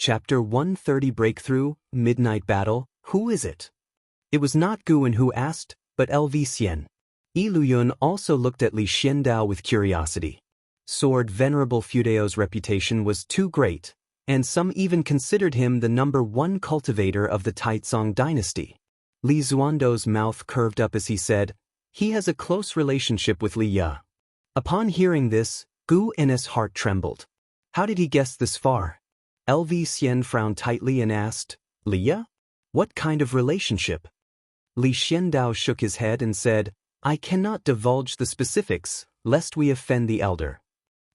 Chapter 130 Breakthrough, Midnight Battle, Who is it? It was not Guan who asked, but LV Xian. Yi Luyun also looked at Li Xiandao with curiosity. Sword Venerable Fudao's reputation was too great, and some even considered him the #1 cultivator of the Taizong dynasty. Li Zuando's mouth curved up as he said, "He has a close relationship with Li Ya." Upon hearing this, Gu N's heart trembled. How did he guess this far? LV Xian frowned tightly and asked, "Li Ya? What kind of relationship?" Li Xiandao shook his head and said, "I cannot divulge the specifics, lest we offend the elder."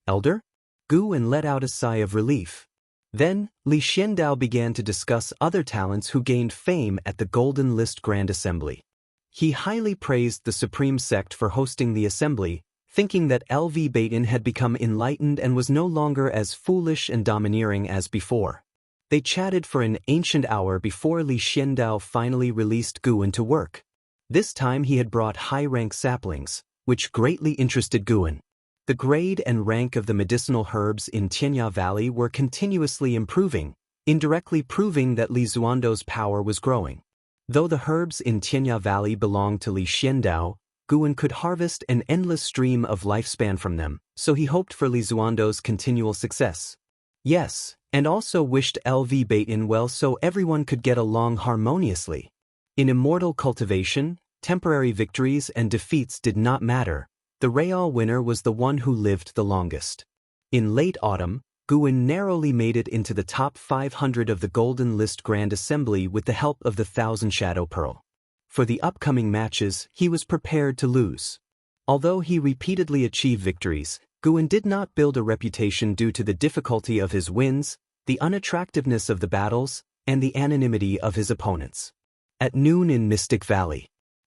Elder? Guan let out a sigh of relief. Then, Li Xiandao began to discuss other talents who gained fame at the Golden List Grand Assembly. He highly praised the Supreme Sect for hosting the assembly, thinking that LV Baitin had become enlightened and was no longer as foolish and domineering as before. They chatted for an ancient hour before Li Xiandao finally released Guan to work. This time he had brought high-rank saplings, which greatly interested Guan. The grade and rank of the medicinal herbs in Tianya Valley were continuously improving, indirectly proving that Li Zuando's power was growing. Though the herbs in Tianya Valley belonged to Li Xiandao, Guan could harvest an endless stream of lifespan from them, so he hoped for Li Zuando's continual success. Yes, and also wished LV Baitin well so everyone could get along harmoniously. In Immortal Cultivation, temporary victories and defeats did not matter. The real winner was the one who lived the longest. In late autumn, Guan narrowly made it into the top 500 of the Golden List Grand Assembly with the help of the 1,000 Shadow Pearl. For the upcoming matches, he was prepared to lose. Although he repeatedly achieved victories, Guan did not build a reputation due to the difficulty of his wins, the unattractiveness of the battles, and the anonymity of his opponents. At noon in Mystic Valley,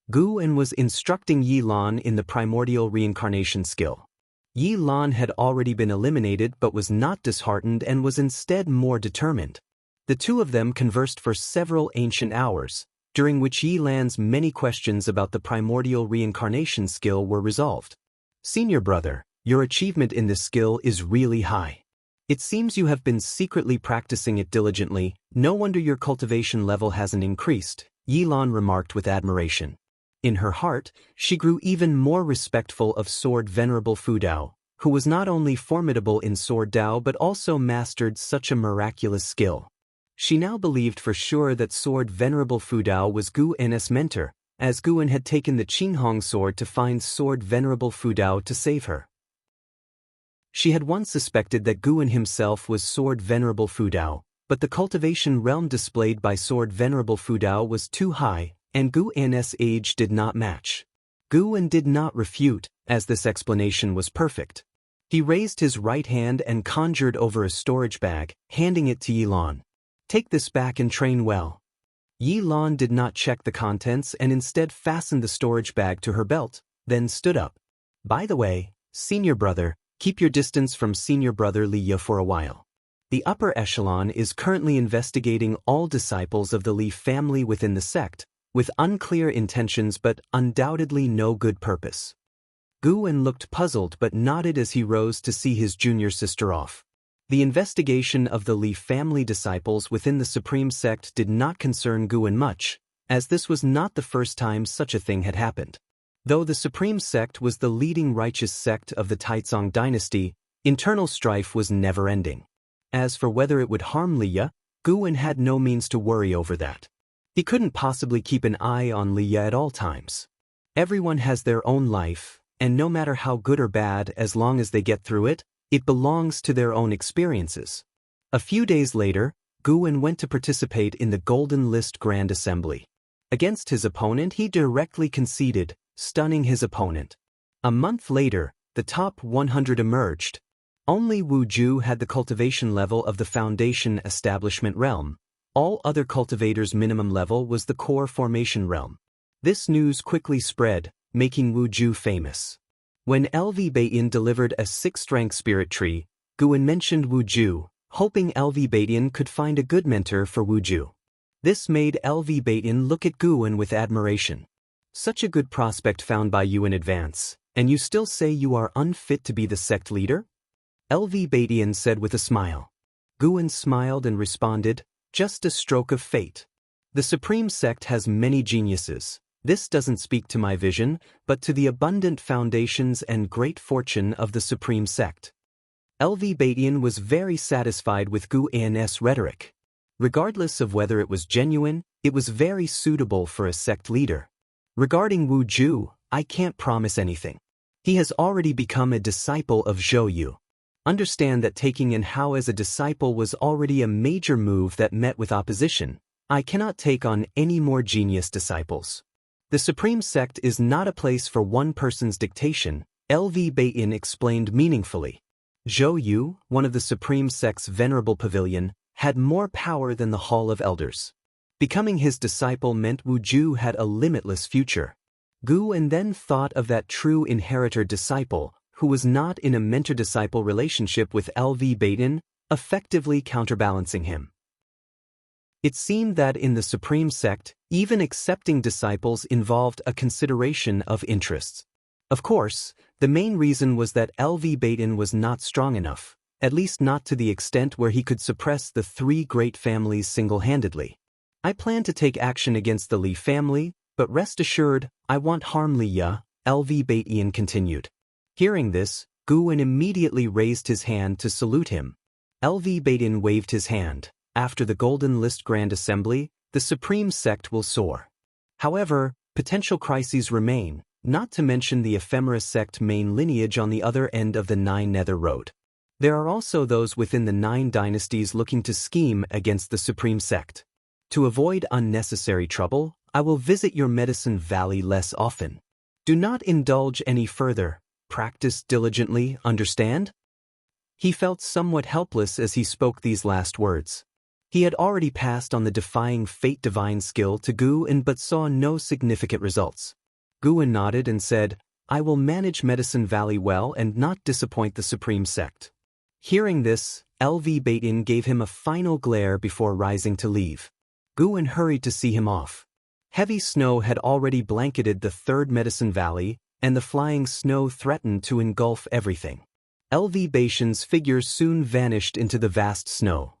Guan was instructing Yi Lan in the primordial reincarnation skill. Yi Lan had already been eliminated but was not disheartened and was instead more determined. The two of them conversed for several ancient hours, during which Yi Lan's many questions about the primordial reincarnation skill were resolved. "Senior brother, your achievement in this skill is really high. It seems you have been secretly practicing it diligently, no wonder your cultivation level hasn't increased," Yi Lan remarked with admiration. In her heart, she grew even more respectful of Sword Venerable Fudao, who was not only formidable in Sword Dao but also mastered such a miraculous skill. She now believed for sure that Sword Venerable Fudao was Gu N's mentor, as Guan had taken the Qinghong sword to find Sword Venerable Fudao to save her. She had once suspected that Guan himself was Sword Venerable Fudao, but the cultivation realm displayed by Sword Venerable Fudao was too high, and Gu N's age did not match. Guan did not refute, as this explanation was perfect. He raised his right hand and conjured over a storage bag, handing it to Yi Lan. "Take this back and train well." Yi Lan did not check the contents and instead fastened the storage bag to her belt, then stood up. "By the way, senior brother, keep your distance from senior brother Li Ya for a while. The upper echelon is currently investigating all disciples of the Li family within the sect, with unclear intentions but undoubtedly no good purpose." Guan looked puzzled but nodded as he rose to see his junior sister off. The investigation of the Li family disciples within the Supreme Sect did not concern Guan much, as this was not the first time such a thing had happened. Though the Supreme Sect was the leading righteous sect of the Taizong dynasty, internal strife was never-ending. As for whether it would harm Li Ya, Guan had no means to worry over that. He couldn't possibly keep an eye on Li Ya at all times. Everyone has their own life, and no matter how good or bad, as long as they get through it, it belongs to their own experiences. A few days later, Guan went to participate in the Golden List Grand Assembly. Against his opponent, he directly conceded, stunning his opponent. A month later, the top 100 emerged. Only Wu Ju had the cultivation level of the Foundation Establishment realm. All other cultivators' minimum level was the Core Formation realm. This news quickly spread, making Wu Ju famous. When LV Baitin delivered a 6th-rank spirit tree, Guan mentioned Wu Ju, hoping LV Baitin could find a good mentor for Wu Ju. This made LV Baitin look at Guan with admiration. "Such a good prospect found by you in advance, and you still say you are unfit to be the sect leader?" LV Baitin said with a smile. Guan smiled and responded, "Just a stroke of fate. The Supreme Sect has many geniuses. This doesn't speak to my vision, but to the abundant foundations and great fortune of the Supreme Sect." LV Batian was very satisfied with Guan's rhetoric. Regardless of whether it was genuine, it was very suitable for a sect leader. Regarding Wu Ju, I can't promise anything. He has already become a disciple of Zhou Yu. Understand that taking in Hao as a disciple was already a major move that met with opposition. I cannot take on any more genius disciples. The Supreme Sect is not a place for one person's dictation, LV Batian explained meaningfully. Zhou Yu, one of the Supreme Sect's venerable pavilion, had more power than the Hall of Elders. Becoming his disciple meant Wu Ju had a limitless future. Guan then thought of that true inheritor disciple, who was not in a mentor-disciple relationship with LV Batian, effectively counterbalancing him. It seemed that in the Supreme Sect, even accepting disciples involved a consideration of interests. Of course, the main reason was that LV Batian was not strong enough, at least not to the extent where he could suppress the three great families single-handedly. I plan to take action against the Li family, but rest assured, I won't harm Li Ya, LV Batian continued. Hearing this, Guan immediately raised his hand to salute him. LV Batian waved his hand. After the Golden List Grand Assembly, the Supreme Sect will soar. However, potential crises remain, not to mention the ephemera sect main lineage on the other end of the Nine Nether Road. There are also those within the Nine Dynasties looking to scheme against the Supreme Sect. To avoid unnecessary trouble, I will visit your Medicine Valley less often. Do not indulge any further. Practice diligently, understand? He felt somewhat helpless as he spoke these last words. He had already passed on the defying fate divine skill to Guan but saw no significant results. Guan nodded and said, "I will manage Medicine Valley well and not disappoint the Supreme Sect." Hearing this, LV Batian gave him a final glare before rising to leave. Guan hurried to see him off. Heavy snow had already blanketed the third Medicine Valley, and the flying snow threatened to engulf everything. LV Batian's figure soon vanished into the vast snow.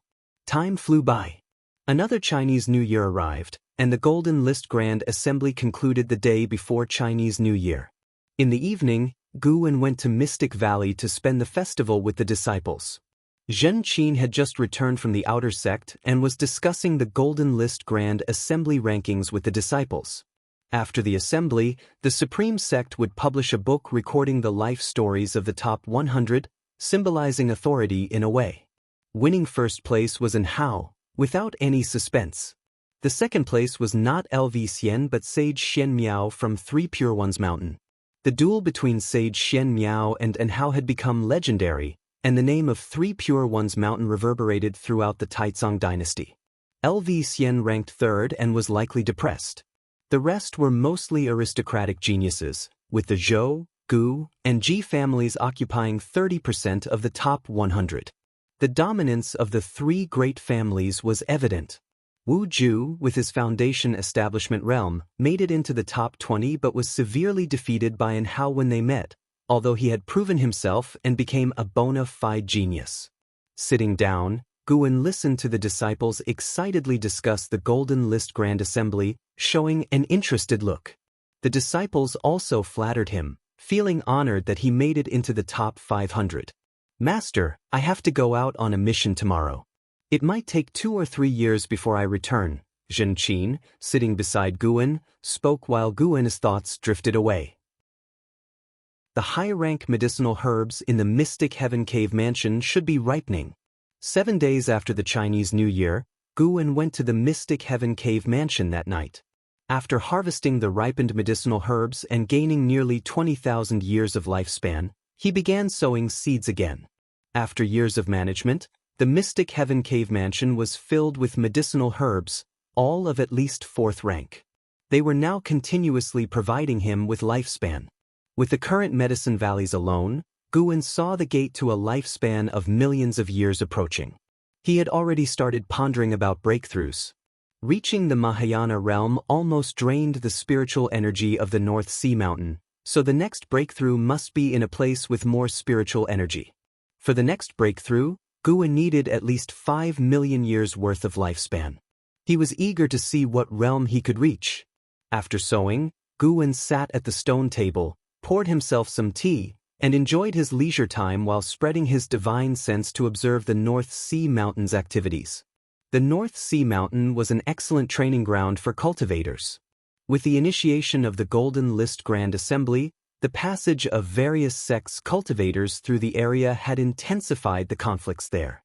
Time flew by. Another Chinese New Year arrived, and the Golden List Grand Assembly concluded the day before Chinese New Year. In the evening, Guan went to Mystic Valley to spend the festival with the disciples. Zhen Qin had just returned from the Outer Sect and was discussing the Golden List Grand Assembly rankings with the disciples. After the assembly, the Supreme Sect would publish a book recording the life stories of the top 100, symbolizing authority in a way. Winning first place was in Hao, without any suspense. The second place was not LV Xian but Sage Xian Miao from Three Pure Ones Mountain. The duel between Sage Xian Miao and Hao had become legendary, and the name of Three Pure Ones Mountain reverberated throughout the Taizong dynasty. LV Xian ranked third and was likely depressed. The rest were mostly aristocratic geniuses, with the Zhou, Gu, and Ji families occupying 30% of the top 100. The dominance of the three great families was evident. Wu Ju, with his foundation establishment realm, made it into the top 20 but was severely defeated by Hao when they met, although he had proven himself and became a bona fide genius. Sitting down, Guan listened to the disciples excitedly discuss the Golden List Grand Assembly, showing an interested look. The disciples also flattered him, feeling honored that he made it into the top 500. "Master, I have to go out on a mission tomorrow. It might take 2 or 3 years before I return." Zhen Qin, sitting beside Guan, spoke while Guan's thoughts drifted away. The high-rank medicinal herbs in the Mystic Heaven Cave Mansion should be ripening. 7 days after the Chinese New Year, Guan went to the Mystic Heaven Cave Mansion that night. After harvesting the ripened medicinal herbs and gaining nearly 20,000 years of lifespan, he began sowing seeds again. After years of management, the Mystic Heaven Cave Mansion was filled with medicinal herbs, all of at least 4th rank. They were now continuously providing him with lifespan. With the current medicine valleys alone, Guan saw the gate to a lifespan of millions of years approaching. He had already started pondering about breakthroughs. Reaching the Mahayana realm almost drained the spiritual energy of the North Sea Mountain, so the next breakthrough must be in a place with more spiritual energy. For the next breakthrough, Gu needed at least 5 million years worth of lifespan. He was eager to see what realm he could reach. After sowing, Gu sat at the stone table, poured himself some tea, and enjoyed his leisure time while spreading his divine sense to observe the North Sea Mountain's activities. The North Sea Mountain was an excellent training ground for cultivators. With the initiation of the Golden List Grand Assembly, the passage of various sects cultivators through the area had intensified the conflicts there.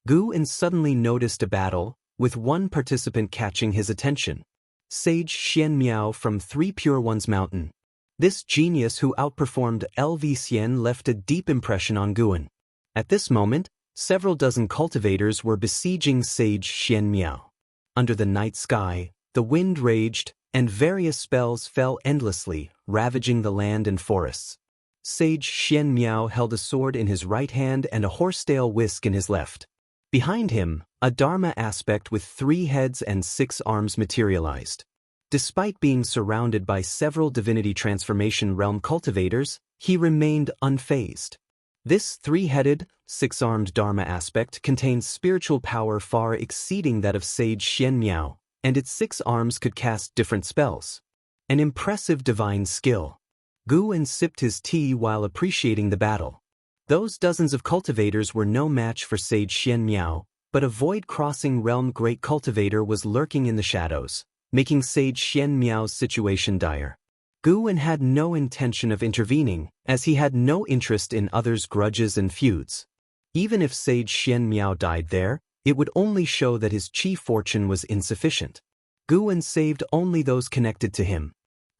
Gu suddenly noticed a battle, with one participant catching his attention. Sage Xianxia from Three Pure Ones Mountain. This genius who outperformed Xian left a deep impression on Gu. At this moment, several dozen cultivators were besieging Sage Xianxia. Under the night sky, the wind raged, and various spells fell endlessly, ravaging the land and forests. Sage Xianxia held a sword in his right hand and a horsetail whisk in his left. Behind him, a Dharma aspect with 3 heads and 6 arms materialized. Despite being surrounded by several divinity transformation realm cultivators, he remained unfazed. This 3-headed, 6-armed Dharma aspect contained spiritual power far exceeding that of Sage Xianxia, and its 6 arms could cast different spells. An impressive divine skill. Gu sipped his tea while appreciating the battle. Those dozens of cultivators were no match for Sage Xianxia, but a void-crossing realm great cultivator was lurking in the shadows, making Sage Xianxia's situation dire. Gu had no intention of intervening, as he had no interest in others' grudges and feuds. Even if Sage Xianxia died there, it would only show that his chi fortune was insufficient. Gu saved only those connected to him.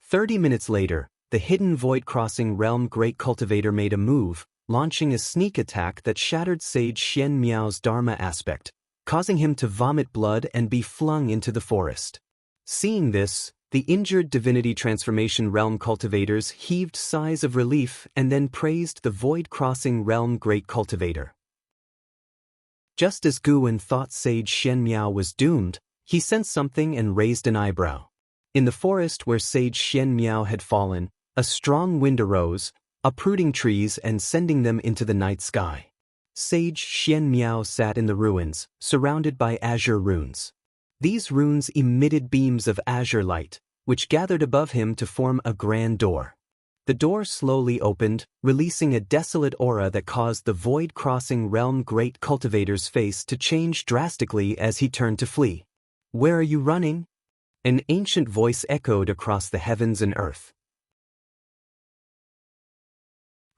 30 minutes later, the hidden void-crossing realm great cultivator made a move, launching a sneak attack that shattered Sage Xianxia's Dharma aspect, causing him to vomit blood and be flung into the forest. Seeing this, the injured divinity transformation realm cultivators heaved sighs of relief and then praised the void-crossing realm great cultivator. Just as Gu thought Sage Xianxia was doomed, he sensed something and raised an eyebrow. In the forest where Sage Xianxia had fallen, a strong wind arose, uprooting trees and sending them into the night sky. Sage Xianxia sat in the ruins, surrounded by azure runes. These runes emitted beams of azure light, which gathered above him to form a grand door. The door slowly opened, releasing a desolate aura that caused the void-crossing realm great cultivator's face to change drastically as he turned to flee. "Where are you running?" An ancient voice echoed across the heavens and earth.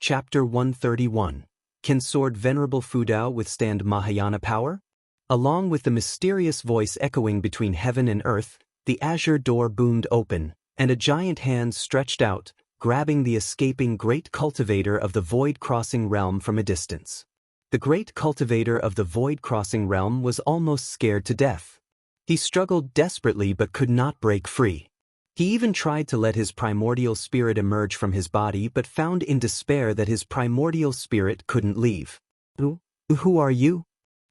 Chapter 131. Can Sword Venerable Fudao withstand Mahayana power? Along with the mysterious voice echoing between heaven and earth, the azure door boomed open, and a giant hand stretched out, grabbing the escaping great cultivator of the void-crossing realm from a distance. The great cultivator of the void-crossing realm was almost scared to death. He struggled desperately but could not break free. He even tried to let his primordial spirit emerge from his body but found in despair that his primordial spirit couldn't leave. Who are you?"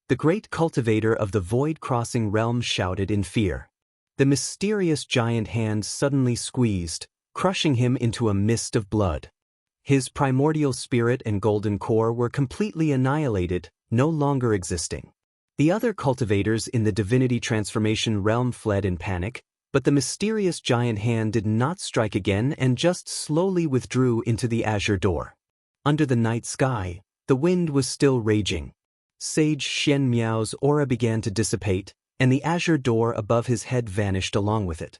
The great cultivator of the void-crossing realm shouted in fear. The mysterious giant hand suddenly squeezed, crushing him into a mist of blood. His primordial spirit and golden core were completely annihilated, no longer existing. The other cultivators in the divinity transformation realm fled in panic, but the mysterious giant hand did not strike again and just slowly withdrew into the azure door. Under the night sky, the wind was still raging. Sage Xianxia's aura began to dissipate, and the azure door above his head vanished along with it.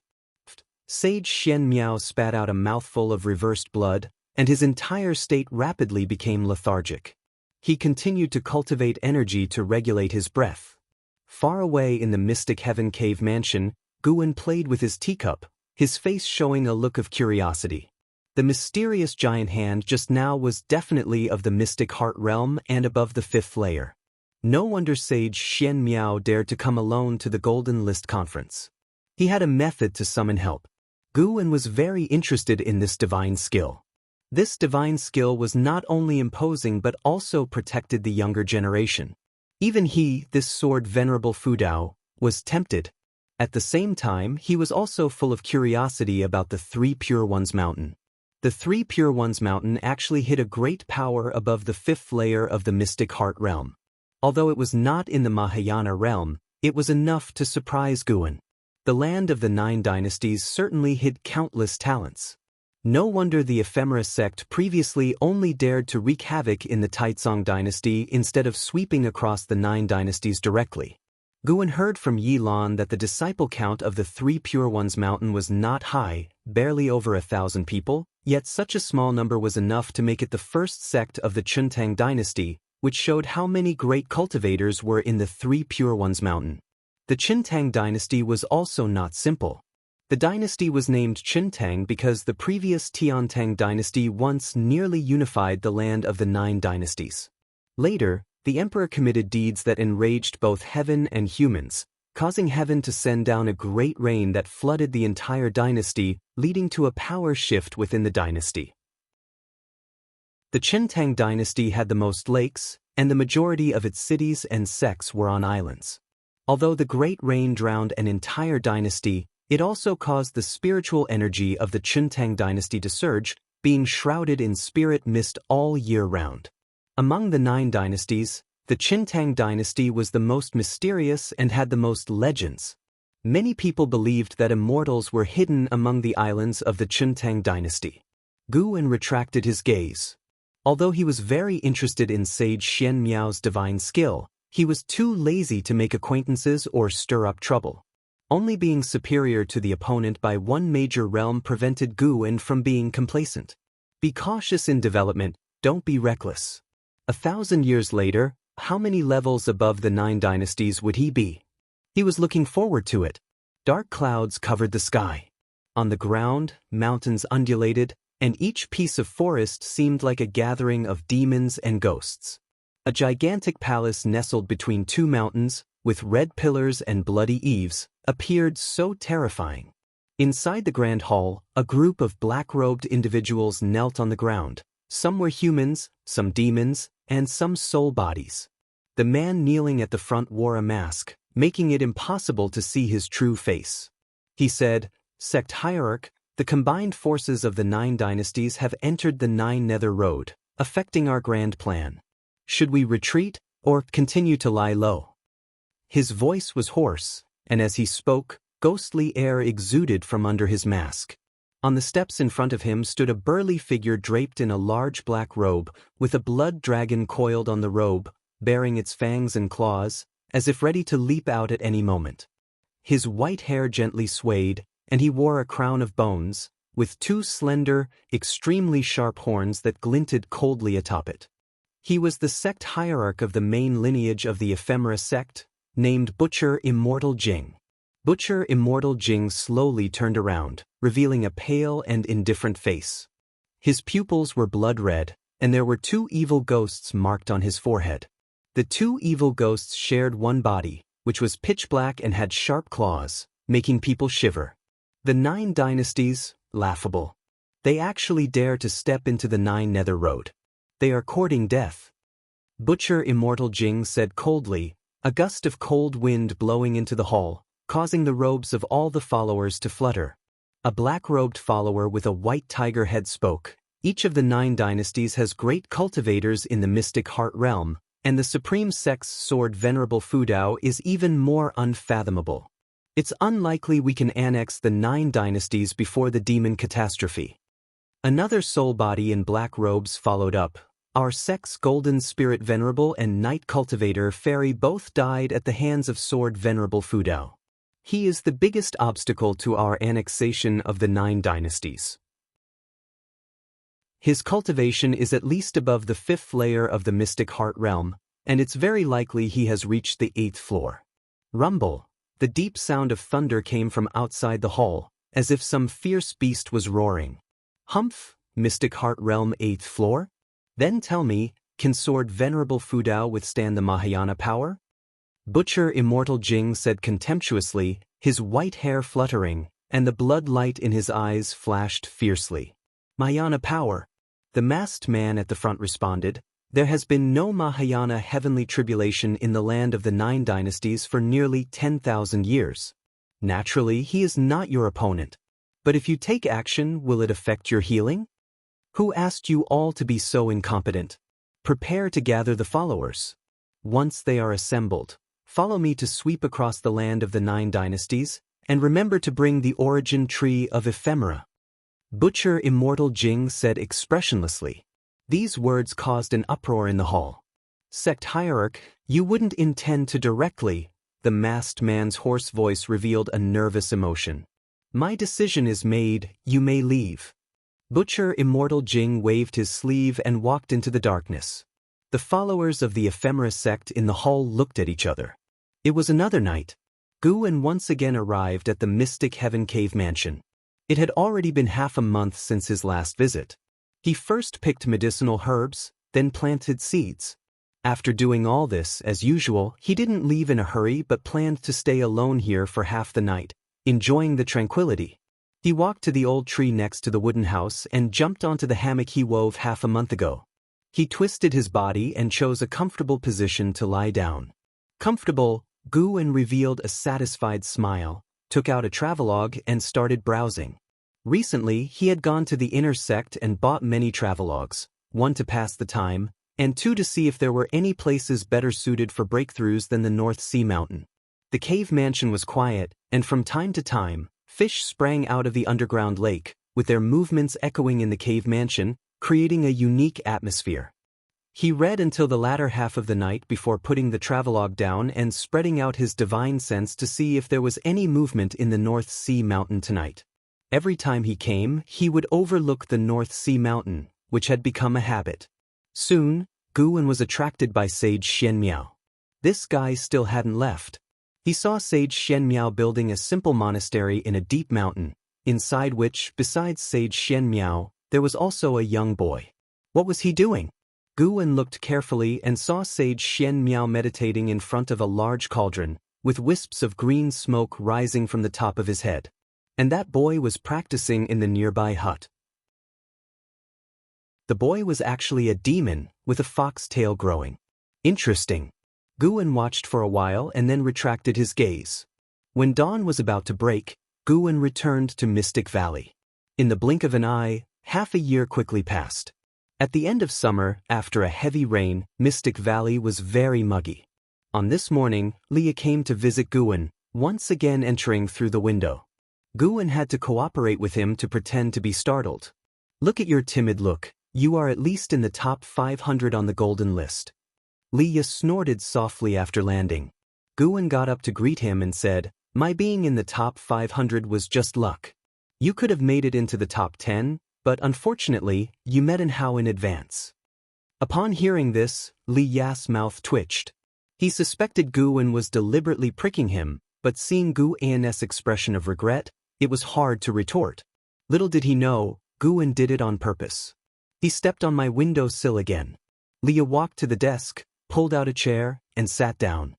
Sage Xianxia spat out a mouthful of reversed blood, and his entire state rapidly became lethargic. He continued to cultivate energy to regulate his breath. Far away in the mystic heaven cave mansion, Gu played with his teacup, his face showing a look of curiosity. The mysterious giant hand just now was definitely of the mystic heart realm and above the 5th layer. No wonder Sage Xianxia dared to come alone to the Golden List conference. He had a method to summon help. Gu was very interested in this divine skill. This divine skill was not only imposing but also protected the younger generation. Even he, this sword venerable Fudao, was tempted. At the same time, he was also full of curiosity about the Three Pure Ones Mountain. The Three Pure Ones Mountain actually hid a great power above the 5th layer of the mystic heart realm. Although it was not in the Mahayana realm, it was enough to surprise Guan. The land of the 9 dynasties certainly hid countless talents. No wonder the ephemera sect previously only dared to wreak havoc in the Taizong dynasty instead of sweeping across the 9 dynasties directly. Guan heard from Yi Lan that the disciple count of the 3 Pure Ones mountain was not high, barely over 1,000 people, yet such a small number was enough to make it the first sect of the Chuntang dynasty, which showed how many great cultivators were in the 3 Pure Ones mountain. The Chuntang dynasty was also not simple. The dynasty was named Chuntang because the previous Tiantang dynasty once nearly unified the land of the 9 dynasties. Later, the emperor committed deeds that enraged both heaven and humans, causing heaven to send down a great rain that flooded the entire dynasty, leading to a power shift within the dynasty. The Chuntang dynasty had the most lakes, and the majority of its cities and sects were on islands. Although the great rain drowned an entire dynasty, it also caused the spiritual energy of the Chuntang dynasty to surge, being shrouded in spirit mist all year round. Among the 9 dynasties, the Chuntang dynasty was the most mysterious and had the most legends. Many people believed that immortals were hidden among the islands of the Chuntang dynasty. Guan retracted his gaze. Although he was very interested in sage Xian Miao's divine skill, he was too lazy to make acquaintances or stir up trouble. Only being superior to the opponent by 1 major realm prevented Guan from being complacent. Be cautious in development, don't be reckless. 1,000 years later, how many levels above the 9 dynasties would he be? He was looking forward to it. Dark clouds covered the sky. On the ground, mountains undulated, and each piece of forest seemed like a gathering of demons and ghosts. A gigantic palace nestled between 2 mountains, with red pillars and bloody eaves, appeared so terrifying. Inside the grand hall, a group of black-robed individuals knelt on the ground. Some were humans, some demons, and some soul bodies. The man kneeling at the front wore a mask, making it impossible to see his true face. He said, "Sect Hierarch, the combined forces of the 9 dynasties have entered the 9 Nether Road, affecting our grand plan. Should we retreat, or continue to lie low?" His voice was hoarse, and as he spoke, ghostly air exuded from under his mask. On the steps in front of him stood a burly figure draped in a large black robe, with a blood dragon coiled on the robe, bearing its fangs and claws, as if ready to leap out at any moment. His white hair gently swayed, and he wore a crown of bones, with 2 slender, extremely sharp horns that glinted coldly atop it. He was the sect hierarch of the main lineage of the ephemera sect, named Butcher Immortal Jing. Butcher Immortal Jing slowly turned around, revealing a pale and indifferent face. His pupils were blood red, and there were 2 evil ghosts marked on his forehead. The 2 evil ghosts shared one body, which was pitch black and had sharp claws, making people shiver. The 9 dynasties, laughable. They actually dare to step into the 9 Nether Road. They are courting death. Butcher Immortal Jing said coldly, a gust of cold wind blowing into the hall, causing the robes of all the followers to flutter. A black-robed follower with a white tiger head spoke, "Each of the 9 dynasties has great cultivators in the mystic heart realm, and the supreme sect's sword Venerable Fudao is even more unfathomable. It's unlikely we can annex the 9 dynasties before the demon catastrophe." Another soul body in black robes followed up. "Our sect's golden spirit Venerable and night cultivator Fairy both died at the hands of sword Venerable Fudao. He is the biggest obstacle to our annexation of the 9 dynasties. His cultivation is at least above the 5th layer of the mystic heart realm, and it's very likely he has reached the 8th floor." Rumble. The deep sound of thunder came from outside the hall, as if some fierce beast was roaring. "Humph, mystic heart realm 8th floor? Then tell me, can sword Venerable Fudao withstand the Mahayana power?" Butcher Immortal Jing said contemptuously, his white hair fluttering, and the blood light in his eyes flashed fiercely. "Mahayana power?" The masked man at the front responded, "There has been no Mahayana heavenly tribulation in the land of the 9 dynasties for nearly 10,000 years. Naturally, he is not your opponent. But if you take action, will it affect your healing? Who asked you all to be so incompetent? Prepare to gather the followers." once they are assembled, follow me to sweep across the land of the 9 dynasties, and remember to bring the origin tree of ephemera. Butcher Immortal Jing said expressionlessly. These words caused an uproar in the hall. Sect hierarch, you wouldn't intend to directly, the masked man's hoarse voice revealed a nervous emotion. My decision is made, you may leave. Butcher Immortal Jing waved his sleeve and walked into the darkness. The followers of the ephemera sect in the hall looked at each other. It was another night. Guwen once again arrived at the Mystic Heaven Cave Mansion. It had already been half a month since his last visit. He first picked medicinal herbs, then planted seeds. After doing all this, as usual, he didn't leave in a hurry but planned to stay alone here for half the night, enjoying the tranquility. He walked to the old tree next to the wooden house and jumped onto the hammock he wove half a month ago. He twisted his body and chose a comfortable position to lie down. Comfortable, Guwen revealed a satisfied smile, took out a travelogue and started browsing. Recently, he had gone to the inner sect and bought many travelogues, 1 to pass the time, and 2 to see if there were any places better suited for breakthroughs than the North Sea Mountain. The cave mansion was quiet, and from time to time, fish sprang out of the underground lake, with their movements echoing in the cave mansion, creating a unique atmosphere. He read until the latter half of the night before putting the travelogue down and spreading out his divine sense to see if there was any movement in the North Sea Mountain tonight. Every time he came, he would overlook the North Sea Mountain, which had become a habit. Soon, Guwen was attracted by Sage Xianxia. This guy still hadn't left. He saw Sage Xianxia building a simple monastery in a deep mountain, inside which, besides Sage Xianxia, there was also a young boy. What was he doing? Guwen looked carefully and saw Sage Xianxia meditating in front of a large cauldron, with wisps of green smoke rising from the top of his head. And that boy was practicing in the nearby hut. The boy was actually a demon, with a fox tail growing. Interesting. Guwen watched for a while and then retracted his gaze. When dawn was about to break, Guwen returned to Mystic Valley. In the blink of an eye, half a year quickly passed. At the end of summer, after a heavy rain, Mystic Valley was very muggy. On this morning, Leah came to visit Guwen, once again entering through the window. Guwen had to cooperate with him to pretend to be startled. Look at your timid look, you are at least in the top 500 on the golden list. Leah snorted softly after landing. Guwen got up to greet him and said, my being in the top 500 was just luck. You could have made it into the top 10, but unfortunately, you met in Hao in advance. Upon hearing this, Li Ya's mouth twitched. He suspected Guwen was deliberately pricking him, but seeing Gu An's expression of regret, it was hard to retort. Little did he know, Guwen did it on purpose. He stepped on my windowsill again. Leah walked to the desk, pulled out a chair, and sat down.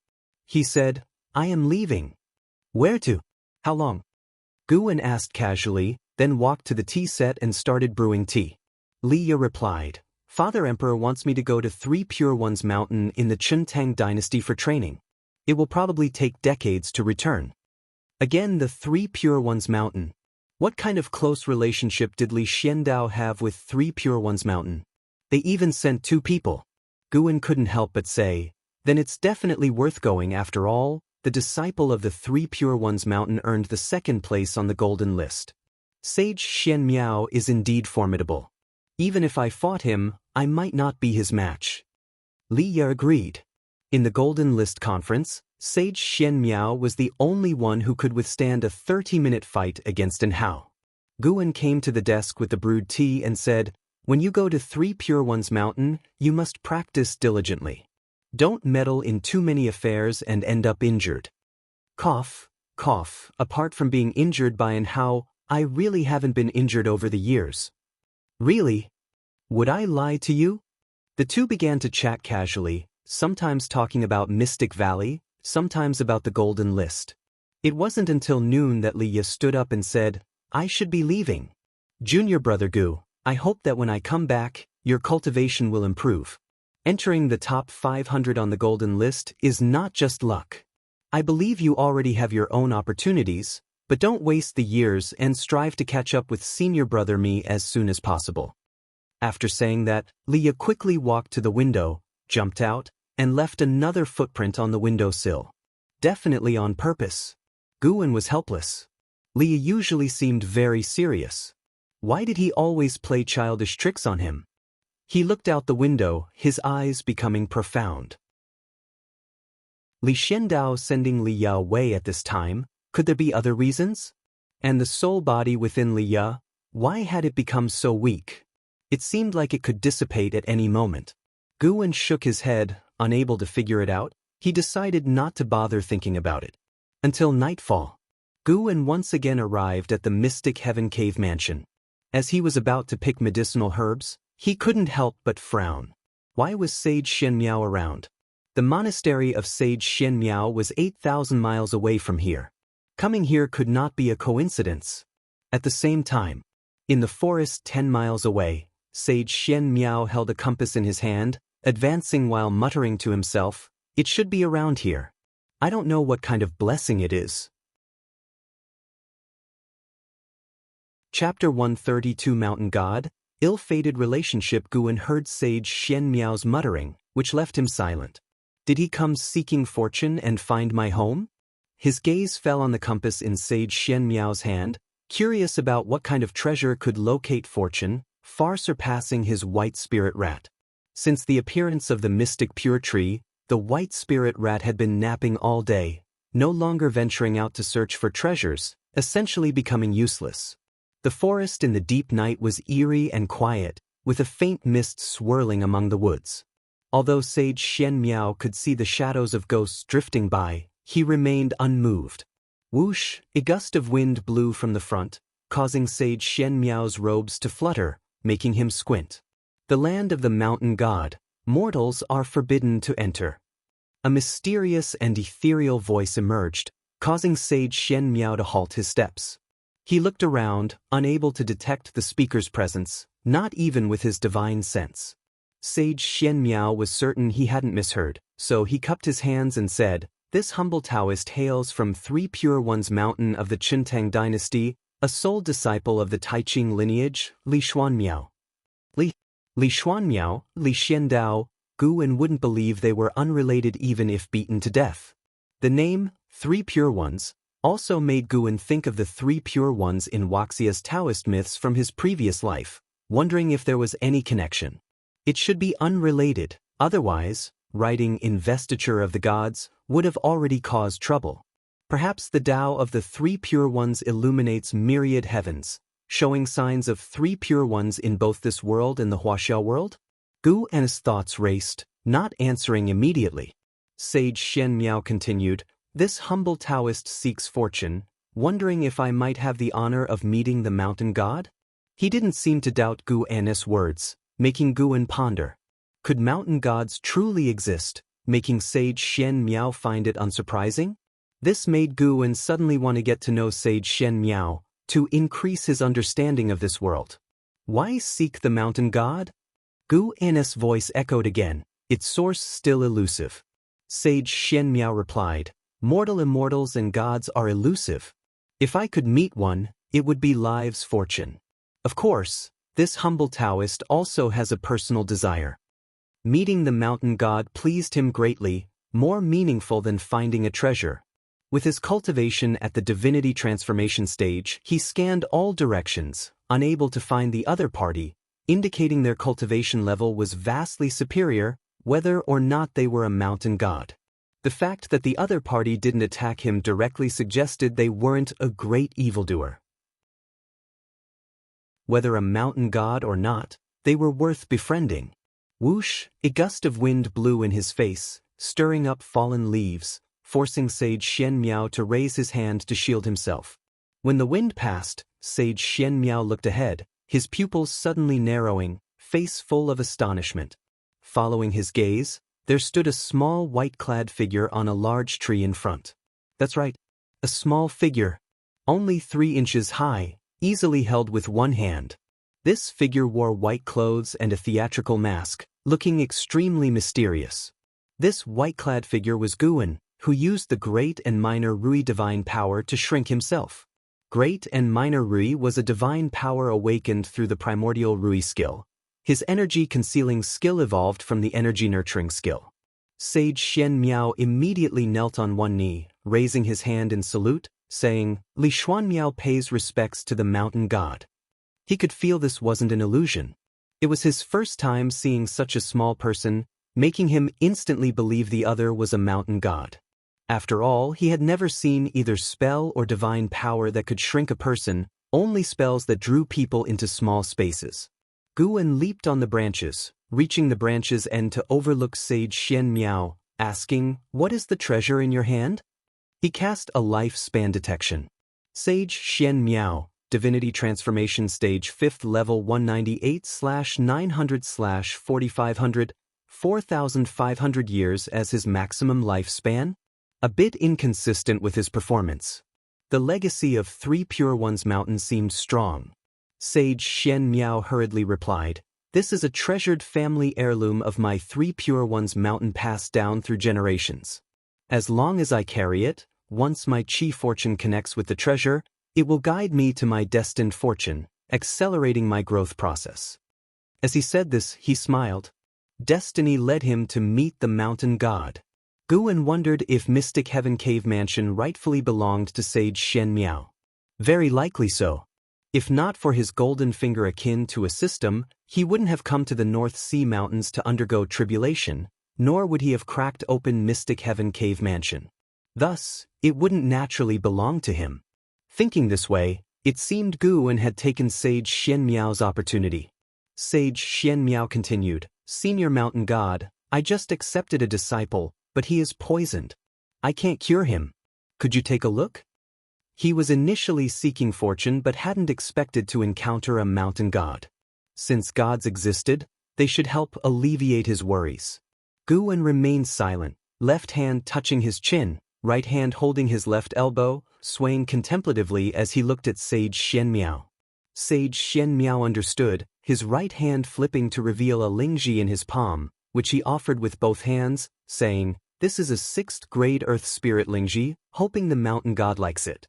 He said, I am leaving. Where to? How long? Guwen asked casually, then walked to the tea set and started brewing tea. Leah replied, Father Emperor wants me to go to 3 Pure Ones Mountain in the Chuntang dynasty for training. It will probably take decades to return. Again, the 3 Pure Ones Mountain. What kind of close relationship did Li Xiandao have with 3 Pure Ones Mountain? They even sent 2 people. Guwen couldn't help but say, then it's definitely worth going after all. The disciple of the 3 Pure Ones Mountain earned the 2nd place on the golden list. Sage Xianxia is indeed formidable. Even if I fought him, I might not be his match. Leah agreed. In the Golden List Conference, Sage Xianxia was the only one who could withstand a 30-minute fight against an Hao. Guwen came to the desk with the brewed tea and said, when you go to 3 Pure Ones Mountain, you must practice diligently. Don't meddle in too many affairs and end up injured. Cough, cough, apart from being injured by an Hao, I really haven't been injured over the years. Really? Would I lie to you? The two began to chat casually, sometimes talking about Mystic Valley, sometimes about the Golden List. It wasn't until noon that Leah stood up and said, I should be leaving. Junior brother Gu, I hope that when I come back, your cultivation will improve. Entering the top 500 on the Golden List is not just luck. I believe you already have your own opportunities, but don't waste the years and strive to catch up with senior brother me as soon as possible. After saying that, Leah quickly walked to the window, jumped out, and left another footprint on the windowsill. Definitely on purpose. Guwen was helpless. Leah usually seemed very serious. Why did he always play childish tricks on him? He looked out the window, his eyes becoming profound. Li Xiandao sending Li Ya away at this time, could there be other reasons? And the soul body within Li Ya, why had it become so weak? It seemed like it could dissipate at any moment. Guwen shook his head, unable to figure it out. He decided not to bother thinking about it. Until nightfall. Guwen once again arrived at the Mystic Heaven Cave Mansion. As he was about to pick medicinal herbs, he couldn't help but frown. Why was Sage Xianmiao around? The monastery of Sage Xianmiao was 8,000 miles away from here. Coming here could not be a coincidence. At the same time, in the forest 10 miles away, Sage Xianmiao held a compass in his hand, advancing while muttering to himself, "It should be around here. I don't know what kind of blessing it is." Chapter 132 Mountain God, Ill-fated relationship. Guwen heard Sage Xianmiao's muttering, which left him silent. Did he come seeking fortune and find my home? His gaze fell on the compass in Sage Xianmiao's hand, curious about what kind of treasure could locate fortune, far surpassing his white spirit rat. Since the appearance of the mystic pure tree, the white spirit rat had been napping all day, no longer venturing out to search for treasures, essentially becoming useless. The forest in the deep night was eerie and quiet, with a faint mist swirling among the woods. Although Sage Xianmiao could see the shadows of ghosts drifting by, he remained unmoved. Whoosh, a gust of wind blew from the front, causing Sage Xianmiao's robes to flutter, making him squint. The land of the mountain god, mortals are forbidden to enter. A mysterious and ethereal voice emerged, causing Sage Xianmiao to halt his steps. He looked around, unable to detect the speaker's presence, not even with his divine sense. Sage Xianmiao was certain he hadn't misheard, so he cupped his hands and said, "This humble Taoist hails from Three Pure Ones Mountain of the Chintang dynasty, a sole disciple of the Taiqing lineage, Li Xuanmiao." Li Xuanmiao, Li Xiandao, Guwen wouldn't believe they were unrelated even if beaten to death. The name, Three Pure Ones, also made Guwen think of the Three Pure Ones in Wuxia's Taoist myths from his previous life, wondering if there was any connection. It should be unrelated, otherwise, writing Investiture of the Gods would have already caused trouble. Perhaps the Tao of the Three Pure Ones illuminates myriad heavens, showing signs of Three Pure Ones in both this world and the Huaxiao world? Guwen's thoughts raced, not answering immediately. Sage Xianmiao continued, "This humble Taoist seeks fortune, wondering if I might have the honor of meeting the mountain god?" He didn't seem to doubt Guwen's words, making Guwen ponder. Could mountain gods truly exist, making Sage Xianmiao find it unsurprising? This made Guwen suddenly want to get to know Sage Xianmiao, to increase his understanding of this world. Why seek the mountain god? Guwen's voice echoed again, its source still elusive. Sage Xianmiao replied, "Mortal immortals and gods are elusive. If I could meet one, it would be Live's fortune." Of course, this humble Taoist also has a personal desire. Meeting the mountain god pleased him greatly, more meaningful than finding a treasure. With his cultivation at the divinity transformation stage, he scanned all directions, unable to find the other party, indicating their cultivation level was vastly superior, whether or not they were a mountain god. The fact that the other party didn't attack him directly suggested they weren't a great evildoer. Whether a mountain god or not, they were worth befriending. Whoosh, a gust of wind blew in his face, stirring up fallen leaves, forcing Sage Xianmiao to raise his hand to shield himself. When the wind passed, Sage Xianmiao looked ahead, his pupils suddenly narrowing, face full of astonishment. Following his gaze, there stood a small white-clad figure on a large tree in front. That's right, a small figure, only 3 inches high, easily held with one hand. This figure wore white clothes and a theatrical mask, looking extremely mysterious. This white-clad figure was Guwen, who used the Great and Minor Rui divine power to shrink himself. Great and Minor Rui was a divine power awakened through the primordial Rui skill. His energy concealing skill evolved from the energy nurturing skill. Sage Xianxia immediately knelt on one knee, raising his hand in salute, saying, Li Xuanmiao pays respects to the mountain god. He could feel this wasn't an illusion. It was his first time seeing such a small person, making him instantly believe the other was a mountain god. After all, he had never seen either spell or divine power that could shrink a person, only spells that drew people into small spaces. Guwen leaped on the branches, reaching the branch's end to overlook Sage Xianxia, asking, What is the treasure in your hand? He cast a lifespan detection. Sage Xianxia, Divinity Transformation Stage 5th Level 198/900/4500, 4,500 years as his maximum lifespan? A bit inconsistent with his performance. The legacy of 3 Pure Ones Mountain seemed strong. Sage Xianxia hurriedly replied, This is a treasured family heirloom of my 3 Pure Ones Mountain passed down through generations. As long as I carry it, once my chi fortune connects with the treasure, it will guide me to my destined fortune, accelerating my growth process. As he said this, he smiled. Destiny led him to meet the mountain god. Guwen wondered if Mystic Heaven Cave Mansion rightfully belonged to Sage Xianxia. Very likely so. If not for his golden finger akin to a system, he wouldn't have come to the North Sea Mountains to undergo tribulation, nor would he have cracked open Mystic Heaven Cave Mansion. Thus, it wouldn't naturally belong to him. Thinking this way, it seemed Guwen had taken Sage Xianxia's opportunity. Sage Xianxia continued, Senior Mountain God, I just accepted a disciple, but he is poisoned. I can't cure him. Could you take a look? He was initially seeking fortune but hadn't expected to encounter a mountain god. Since gods existed, they should help alleviate his worries. Guwen remained silent, left hand touching his chin, right hand holding his left elbow, swaying contemplatively as he looked at Sage Xianxia. Sage Xianxia understood, his right hand flipping to reveal a lingji in his palm, which he offered with both hands, saying, This is a 6th grade earth spirit lingji, hoping the mountain god likes it.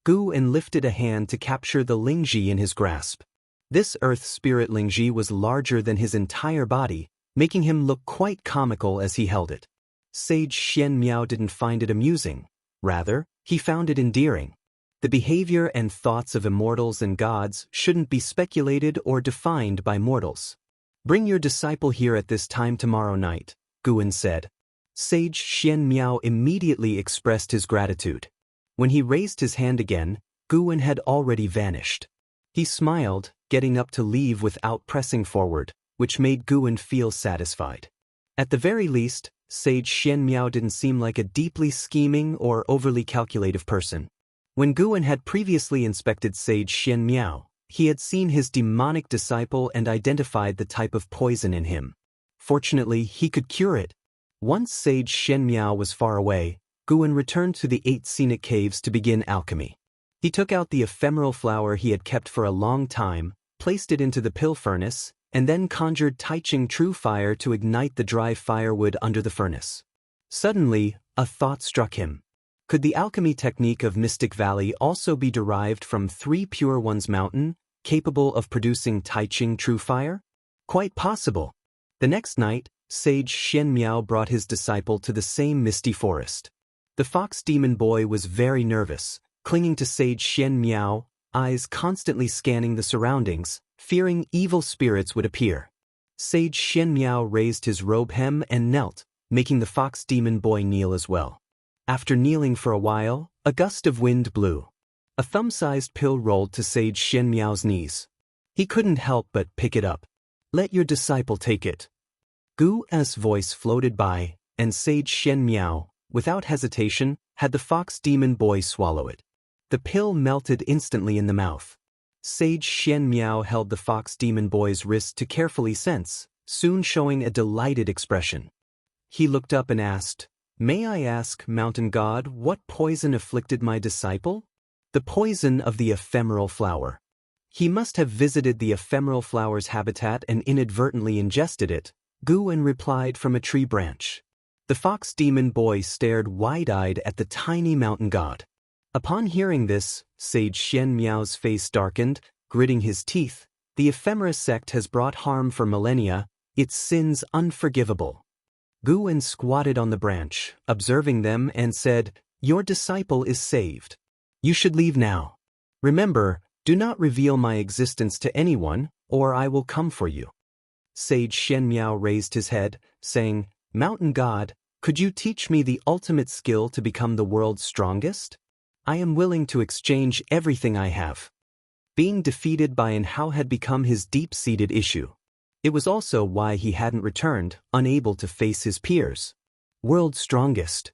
Guwen lifted a hand to capture the lingji in his grasp. This earth spirit lingji was larger than his entire body, making him look quite comical as he held it. Sage Xianxia didn't find it amusing. Rather, he found it endearing. The behavior and thoughts of immortals and gods shouldn't be speculated or defined by mortals. Bring your disciple here at this time tomorrow night, Guwen said. Sage Xianxia immediately expressed his gratitude. When he raised his hand again, Guwen had already vanished. He smiled, getting up to leave without pressing forward, which made Guwen feel satisfied. At the very least, Sage Xianxia didn't seem like a deeply scheming or overly calculative person. When Guwen had previously inspected Sage Xianxia, he had seen his demonic disciple and identified the type of poison in him. Fortunately, he could cure it. Once Sage Xianxia was far away, Guwen returned to the 8 scenic caves to begin alchemy. He took out the ephemeral flower he had kept for a long time, placed it into the pill furnace, and then conjured Taiching True Fire to ignite the dry firewood under the furnace. Suddenly, a thought struck him. Could the alchemy technique of Mystic Valley also be derived from 3 Pure Ones Mountain, capable of producing Taiching True Fire? Quite possible. The next night, Sage Xianxia brought his disciple to the same misty forest. The fox demon boy was very nervous, clinging to Sage Xianxia, eyes constantly scanning the surroundings, fearing evil spirits would appear. Sage Xianxia raised his robe hem and knelt, making the fox demon boy kneel as well. After kneeling for a while, a gust of wind blew. A thumb-sized pill rolled to Sage Xianxia's knees. He couldn't help but pick it up. Let your disciple take it. Gu's voice floated by, and Sage Xianxia, without hesitation, had the fox demon boy swallow it. The pill melted instantly in the mouth. Sage Xianxia held the fox demon boy's wrist to carefully sense, soon showing a delighted expression. He looked up and asked, May I ask, Mountain God, what poison afflicted my disciple? The poison of the ephemeral flower. He must have visited the ephemeral flower's habitat and inadvertently ingested it, Guwen replied from a tree branch. The fox demon boy stared wide-eyed at the tiny mountain god. Upon hearing this, Sage Xianxia's face darkened, gritting his teeth. The ephemera sect has brought harm for millennia, its sins unforgivable. Guwen squatted on the branch, observing them, and said, "Your disciple is saved. You should leave now. Remember, do not reveal my existence to anyone, or I will come for you." Sage Xianmiao raised his head, saying, "Mountain God, could you teach me the ultimate skill to become the world's strongest? I am willing to exchange everything I have." Being defeated by An Hao had become his deep-seated issue. It was also why he hadn't returned, unable to face his peers. World's strongest.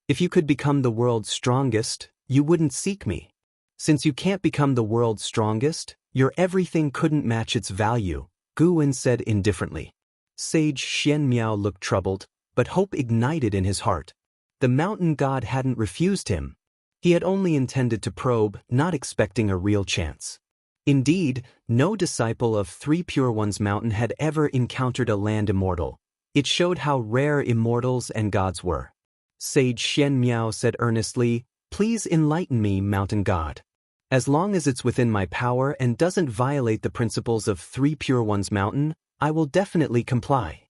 If you could become the world's strongest, you wouldn't seek me. Since you can't become the world's strongest, your everything couldn't match its value, Guwen said indifferently. Sage Xianmiao looked troubled, but hope ignited in his heart. The mountain god hadn't refused him. He had only intended to probe, not expecting a real chance. Indeed, no disciple of Three Pure Ones Mountain had ever encountered a land immortal. It showed how rare immortals and gods were. Sage Xianmiao said earnestly, "Please enlighten me, mountain god. As long as it's within my power and doesn't violate the principles of Three Pure Ones Mountain, I will definitely comply."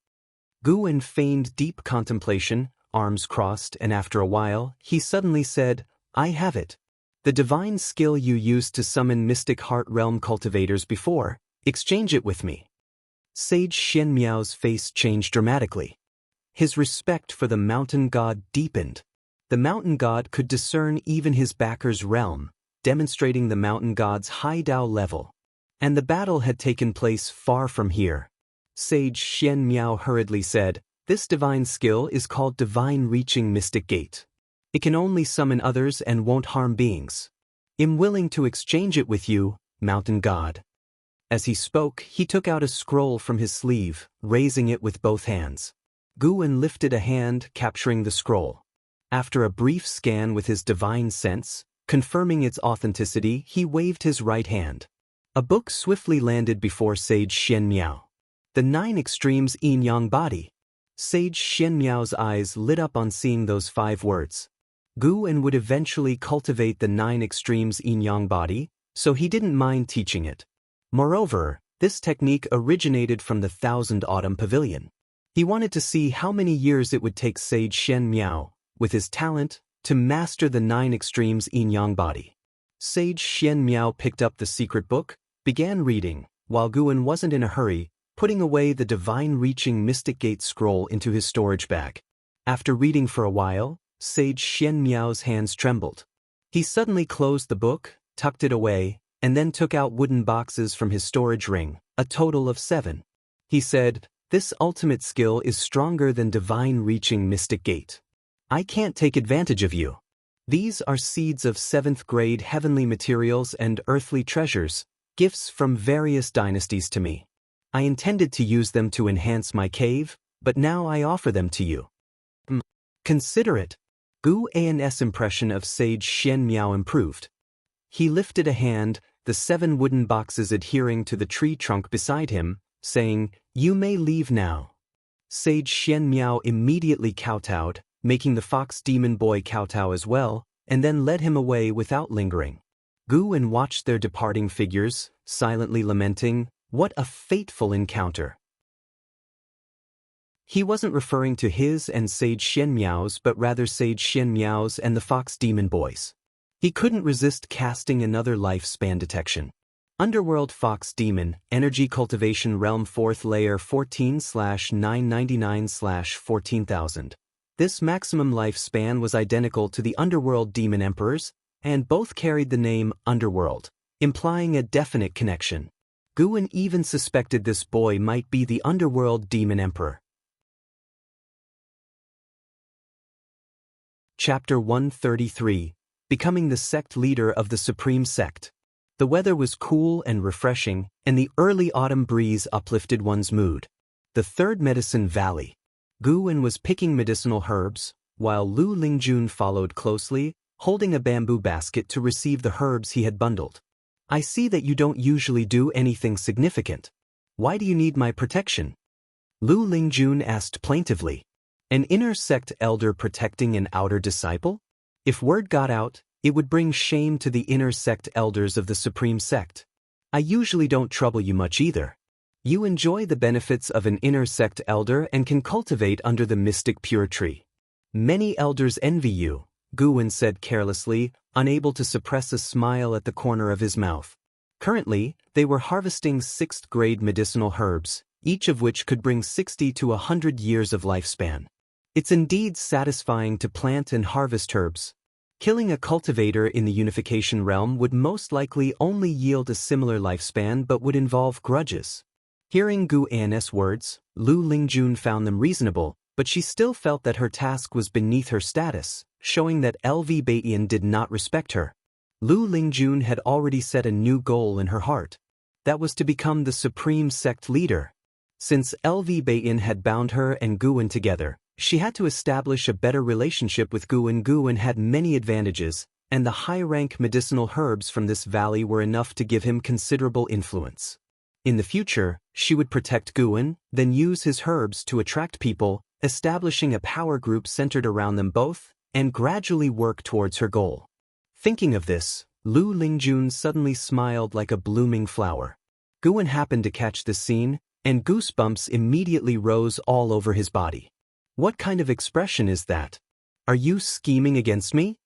Guwen feigned deep contemplation, arms crossed, and after a while, he suddenly said, "I have it. The divine skill you used to summon Mystic Heart Realm cultivators before, exchange it with me." Sage Xianmiao's face changed dramatically. His respect for the mountain god deepened. The mountain god could discern even his backer's realm, demonstrating the mountain god's high Dao level. And the battle had taken place far from here. Sage Xianmiao hurriedly said, "This divine skill is called Divine Reaching Mystic Gate. It can only summon others and won't harm beings. I'm willing to exchange it with you, mountain god." As he spoke, he took out a scroll from his sleeve, raising it with both hands. Guwen lifted a hand, capturing the scroll. After a brief scan with his divine sense, confirming its authenticity, he waved his right hand. A book swiftly landed before Sage Xianmiao. The 9 Extremes Yin-Yang Body. Sage Xianmiao's eyes lit up on seeing those 5 words. Guwen would eventually cultivate the 9 Extremes Yin-Yang Body, so he didn't mind teaching it. Moreover, this technique originated from the Thousand Autumn Pavilion. He wanted to see how many years it would take Sage Xianmiao, with his talent, to master the 9 Extremes Yin-Yang Body. Sage Xianmiao picked up the secret book, began reading, while Guwen wasn't in a hurry, putting away the Divine Reaching Mystic Gate scroll into his storage bag. After reading for a while, Sage Xianmiao's hands trembled. He suddenly closed the book, tucked it away, and then took out wooden boxes from his storage ring, a total of 7. He said, "This ultimate skill is stronger than Divine Reaching Mystic Gate. I can't take advantage of you. These are seeds of 7th grade heavenly materials and earthly treasures, gifts from various dynasties to me. I intended to use them to enhance my cave, but now I offer them to you. Consider it." Gu An's impression of Sage Xianmiao improved. He lifted a hand, the 7 wooden boxes adhering to the tree trunk beside him, saying, "You may leave now." Sage Xianmiao immediately kowtowed, making the fox demon boy kowtow as well, and then led him away without lingering. Guwen watched their departing figures, silently lamenting, "What a fateful encounter." He wasn't referring to his and Sage Xianmiao's but rather Sage Xianmiao's and the Fox Demon Boys. He couldn't resist casting another lifespan detection. Underworld Fox Demon, Energy Cultivation Realm 4th Layer 14/999/14,000. This maximum lifespan was identical to the Underworld Demon Emperor's, and both carried the name Underworld, implying a definite connection. Guwen even suspected this boy might be the Underworld Demon Emperor. Chapter 133, Becoming the Sect Leader of the Supreme Sect. The weather was cool and refreshing, and the early autumn breeze uplifted one's mood. The Third Medicine Valley. Guwen was picking medicinal herbs, while Lu Lingjun followed closely, holding a bamboo basket to receive the herbs he had bundled. "I see that you don't usually do anything significant. Why do you need my protection?" Lu Lingjun asked plaintively. An inner sect elder protecting an outer disciple? If word got out, it would bring shame to the inner sect elders of the Supreme Sect. "I usually don't trouble you much either." You enjoy the benefits of an inner sect elder and can cultivate under the mystic pure tree. Many elders envy you, Guwen said carelessly, unable to suppress a smile at the corner of his mouth. Currently, they were harvesting 6th-grade medicinal herbs, each of which could bring 60 to 100 years of lifespan. It's indeed satisfying to plant and harvest herbs. Killing a cultivator in the unification realm would most likely only yield a similar lifespan but would involve grudges. Hearing Gu An's words, Lu Lingjun found them reasonable, but she still felt that her task was beneath her status, showing that LV Baiyan did not respect her. Lu Lingjun had already set a new goal in her heart. That was to become the supreme sect leader. Since LV Baiyan had bound her and Guwen together, she had to establish a better relationship with Guwen. Guwen had many advantages, and the high-rank medicinal herbs from this valley were enough to give him considerable influence. In the future, she would protect Guwen, then use his herbs to attract people, establishing a power group centered around them both, and gradually work towards her goal. Thinking of this, Lu Lingjun suddenly smiled like a blooming flower. Guwen happened to catch this scene, and goosebumps immediately rose all over his body. What kind of expression is that? Are you scheming against me?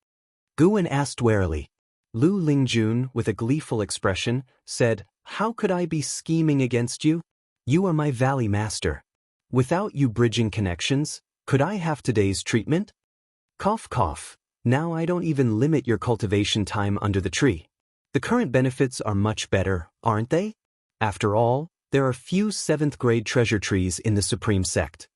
Guwen asked warily. Lu Lingjun, with a gleeful expression, said, "How could I be scheming against you? You are my valley master. Without you bridging connections, could I have today's treatment? Cough cough. Now I don't even limit your cultivation time under the tree. The current benefits are much better, aren't they? After all, there are few 7th-grade treasure trees in the Supreme Sect."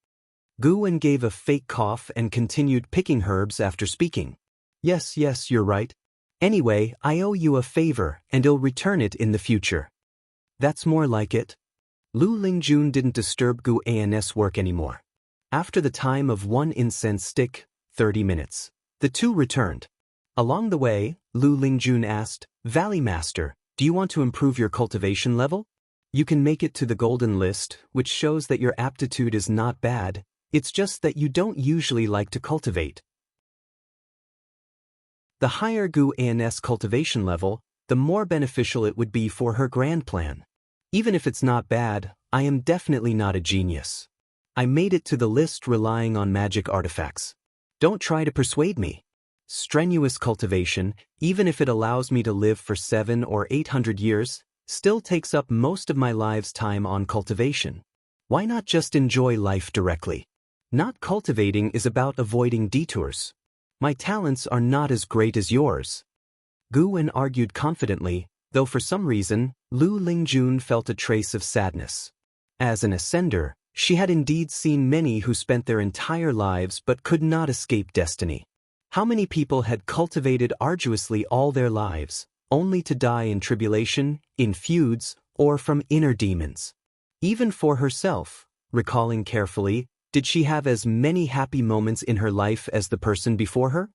Guwen gave a fake cough and continued picking herbs after speaking. Yes, you're right. Anyway, I owe you a favor, and I'll return it in the future." That's more like it. Lu Lingjun didn't disturb Gu An's work anymore. After the time of 1 incense stick, 30 minutes, the two returned. Along the way, Lu Lingjun asked, "Valley Master, do you want to improve your cultivation level? You can make it to the golden list, which shows that your aptitude is not bad. It's just that you don't usually like to cultivate." The higher Gu An's cultivation level, the more beneficial it would be for her grand plan. Even if it's not bad, I am definitely not a genius. I made it to the list relying on magic artifacts. Don't try to persuade me. Strenuous cultivation, even if it allows me to live for 700 or 800 years, still takes up most of my life's time on cultivation. Why not just enjoy life directly? Not cultivating is about avoiding detours. My talents are not as great as yours. Guwen argued confidently, though for some reason, Lu Lingjun felt a trace of sadness. As an ascender, she had indeed seen many who spent their entire lives but could not escape destiny. How many people had cultivated arduously all their lives, only to die in tribulation, in feuds, or from inner demons? Even for herself, recalling carefully, did she have as many happy moments in her life as the person before her?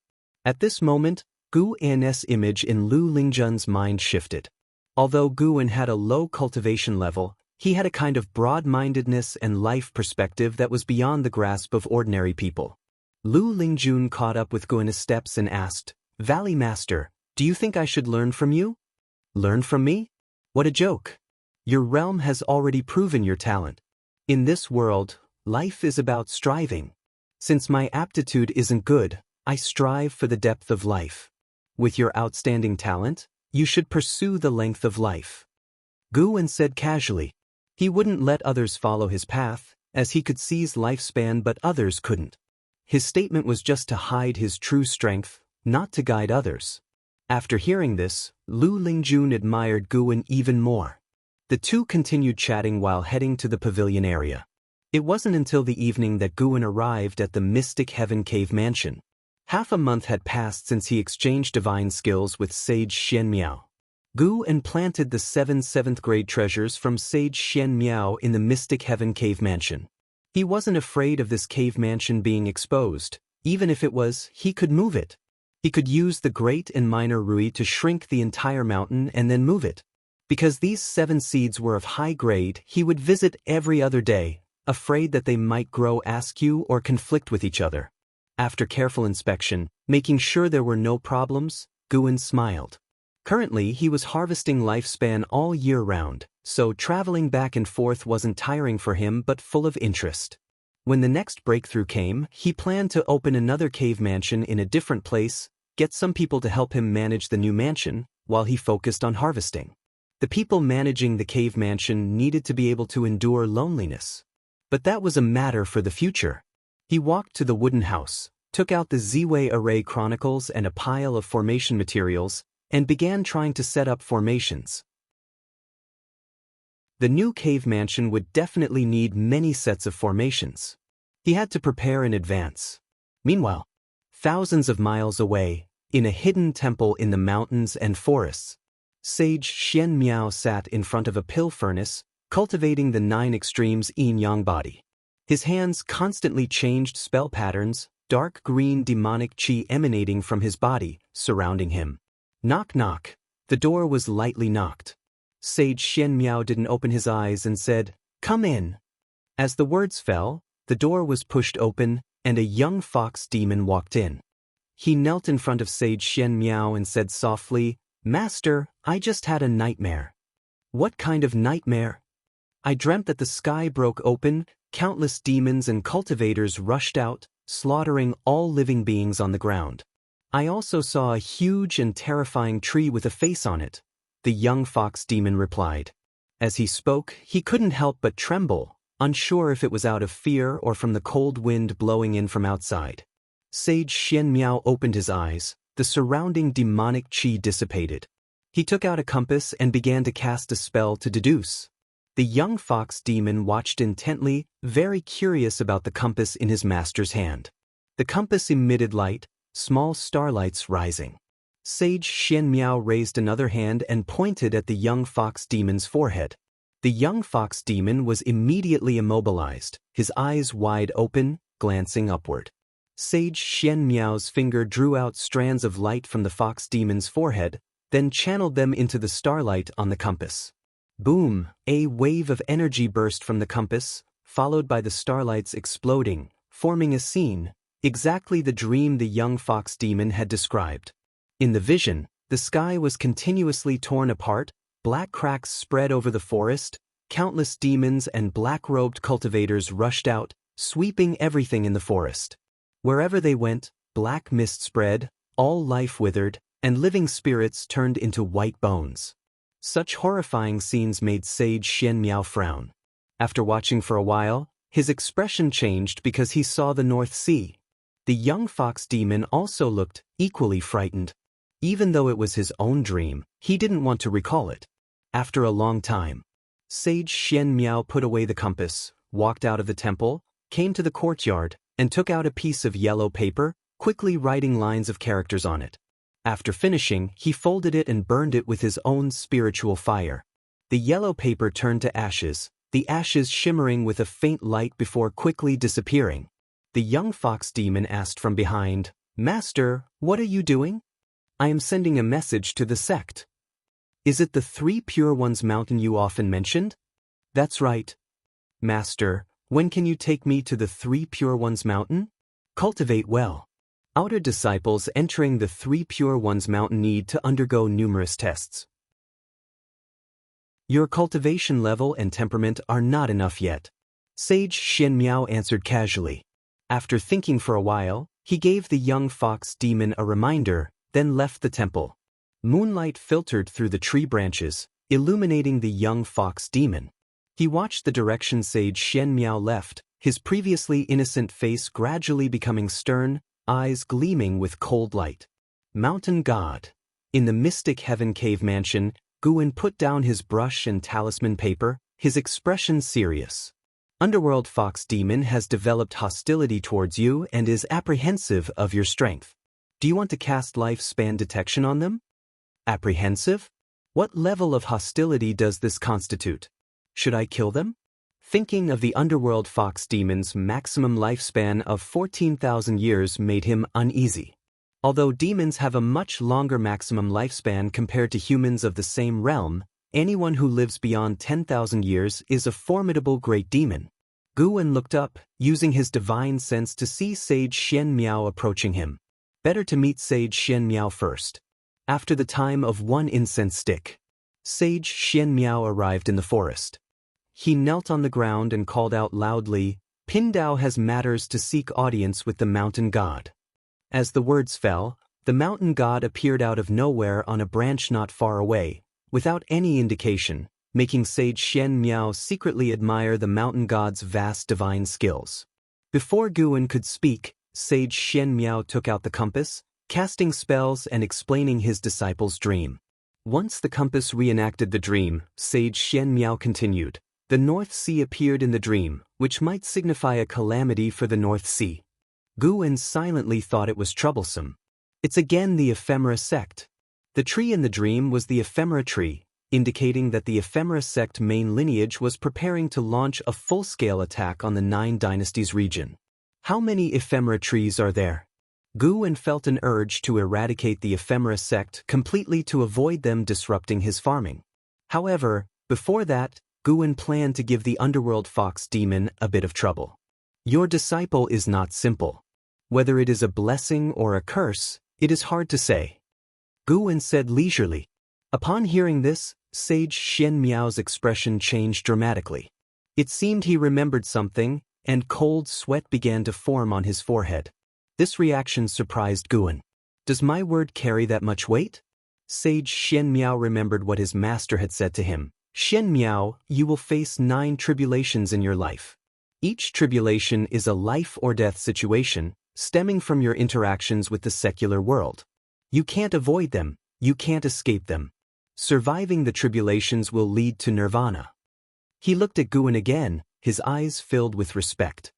At this moment, Gu An's image in Lu Lingjun's mind shifted. Although Guwen had a low cultivation level, he had a kind of broad-mindedness and life perspective that was beyond the grasp of ordinary people. Lu Lingjun caught up with Guwen's steps and asked, "Valley Master, do you think I should learn from you?" "Learn from me? What a joke. Your realm has already proven your talent. In this world, life is about striving. Since my aptitude isn't good, I strive for the depth of life. With your outstanding talent, you should pursue the length of life." Guwen said casually. He wouldn't let others follow his path, as he could seize lifespan but others couldn't. His statement was just to hide his true strength, not to guide others. After hearing this, Lu Lingjun admired Guwen even more. The two continued chatting while heading to the pavilion area. It wasn't until the evening that Guwen arrived at the Mystic Heaven Cave Mansion. Half a month had passed since he exchanged divine skills with Sage Xianmiao. Guwen planted the 7 7th-grade treasures from Sage Xianmiao in the Mystic Heaven Cave Mansion. He wasn't afraid of this cave mansion being exposed. Even if it was, he could move it. He could use the Great and Minor Rui to shrink the entire mountain and then move it. Because these 7 seeds were of high grade, he would visit every other day, afraid that they might grow askew or conflict with each other. After careful inspection, making sure there were no problems, Guwen smiled. Currently, he was harvesting lifespan all year round, so traveling back and forth wasn't tiring for him but full of interest. When the next breakthrough came, he planned to open another cave mansion in a different place, get some people to help him manage the new mansion, while he focused on harvesting. The people managing the cave mansion needed to be able to endure loneliness. But that was a matter for the future. He walked to the wooden house, took out the Z-Way Array Chronicles and a pile of formation materials, and began trying to set up formations. The new cave mansion would definitely need many sets of formations. He had to prepare in advance. Meanwhile, thousands of miles away, in a hidden temple in the mountains and forests, Sage Xianxia sat in front of a pill furnace, cultivating the 9 extremes yin-yang body. His hands constantly changed spell patterns, dark green demonic qi emanating from his body, surrounding him. Knock knock. The door was lightly knocked. Sage Xianxia didn't open his eyes and said, "Come in." As the words fell, the door was pushed open, and a young fox demon walked in. He knelt in front of Sage Xianxia and said softly, "Master, I just had a nightmare." "What kind of nightmare?" "I dreamt that the sky broke open, countless demons and cultivators rushed out, slaughtering all living beings on the ground. I also saw a huge and terrifying tree with a face on it," the young fox demon replied. As he spoke, he couldn't help but tremble, unsure if it was out of fear or from the cold wind blowing in from outside. Sage Xianxia opened his eyes, the surrounding demonic qi dissipated. He took out a compass and began to cast a spell to deduce. The young fox demon watched intently, very curious about the compass in his master's hand. The compass emitted light, small starlights rising. Sage Xianxia raised another hand and pointed at the young fox demon's forehead. The young fox demon was immediately immobilized, his eyes wide open, glancing upward. Sage Xianxia's finger drew out strands of light from the fox demon's forehead, then channeled them into the starlight on the compass. Boom! A wave of energy burst from the compass, followed by the starlights exploding, forming a scene, exactly the dream the young fox demon had described. In the vision, the sky was continuously torn apart, black cracks spread over the forest, countless demons and black-robed cultivators rushed out, sweeping everything in the forest. Wherever they went, black mist spread, all life withered, and living spirits turned into white bones. Such horrifying scenes made Sage Xianxia frown. After watching for a while, his expression changed because he saw the North Sea. The young fox demon also looked equally frightened. Even though it was his own dream, he didn't want to recall it. After a long time, Sage Xianxia put away the compass, walked out of the temple, came to the courtyard, and took out a piece of yellow paper, quickly writing lines of characters on it. After finishing, he folded it and burned it with his own spiritual fire. The yellow paper turned to ashes, the ashes shimmering with a faint light before quickly disappearing. The young fox demon asked from behind, "Master, what are you doing?" "I am sending a message to the sect." "Is it the 3 Pure Ones mountain you often mentioned?" "That's right." "Master, when can you take me to the 3 Pure Ones mountain?" "Cultivate well." Outer disciples entering the 3 Pure Ones mountain need to undergo numerous tests. Your cultivation level and temperament are not enough yet. Sage Xianxia answered casually. After thinking for a while, he gave the young fox demon a reminder, then left the temple. Moonlight filtered through the tree branches, illuminating the young fox demon. He watched the direction Sage Xianxia left, his previously innocent face gradually becoming stern, eyes gleaming with cold light. Mountain God. In the Mystic Heaven Cave Mansion, Guin put down his brush and talisman paper, his expression serious. Underworld Fox Demon has developed hostility towards you and is apprehensive of your strength. Do you want to cast lifespan detection on them? Apprehensive? What level of hostility does this constitute? Should I kill them? Thinking of the Underworld Fox Demon's maximum lifespan of 14,000 years made him uneasy. Although demons have a much longer maximum lifespan compared to humans of the same realm, anyone who lives beyond 10,000 years is a formidable great demon. Guin looked up, using his divine sense to see Sage Xianxia approaching him. Better to meet Sage Xianxia first. After the time of 1 incense stick. Sage Xianxia arrived in the forest. He knelt on the ground and called out loudly, "Pindao has matters to seek audience with the mountain god." As the words fell, the mountain god appeared out of nowhere on a branch not far away, without any indication, making Sage Xianxia secretly admire the mountain god's vast divine skills. Before Guan could speak, Sage Xianxia took out the compass, casting spells and explaining his disciple's dream. Once the compass reenacted the dream, Sage Xianxia continued, "The North Sea appeared in the dream, which might signify a calamity for the North Sea." Guan silently thought it was troublesome. It's again the ephemera sect. The tree in the dream was the ephemera tree, indicating that the ephemera sect main lineage was preparing to launch a full-scale attack on the 9 Dynasties region. How many ephemera trees are there? Guan felt an urge to eradicate the ephemera sect completely to avoid them disrupting his farming. However, before that, Guan planned to give the underworld fox demon a bit of trouble. Your disciple is not simple. Whether it is a blessing or a curse, it is hard to say. Guan said leisurely. Upon hearing this, Sage Xianxia's expression changed dramatically. It seemed he remembered something, and cold sweat began to form on his forehead. This reaction surprised Guan. Does my word carry that much weight? Sage Xianxia remembered what his master had said to him. "Xianxia, you will face 9 tribulations in your life. Each tribulation is a life or death situation, stemming from your interactions with the secular world. You can't avoid them, you can't escape them. Surviving the tribulations will lead to nirvana." He looked at Guan again, his eyes filled with respect.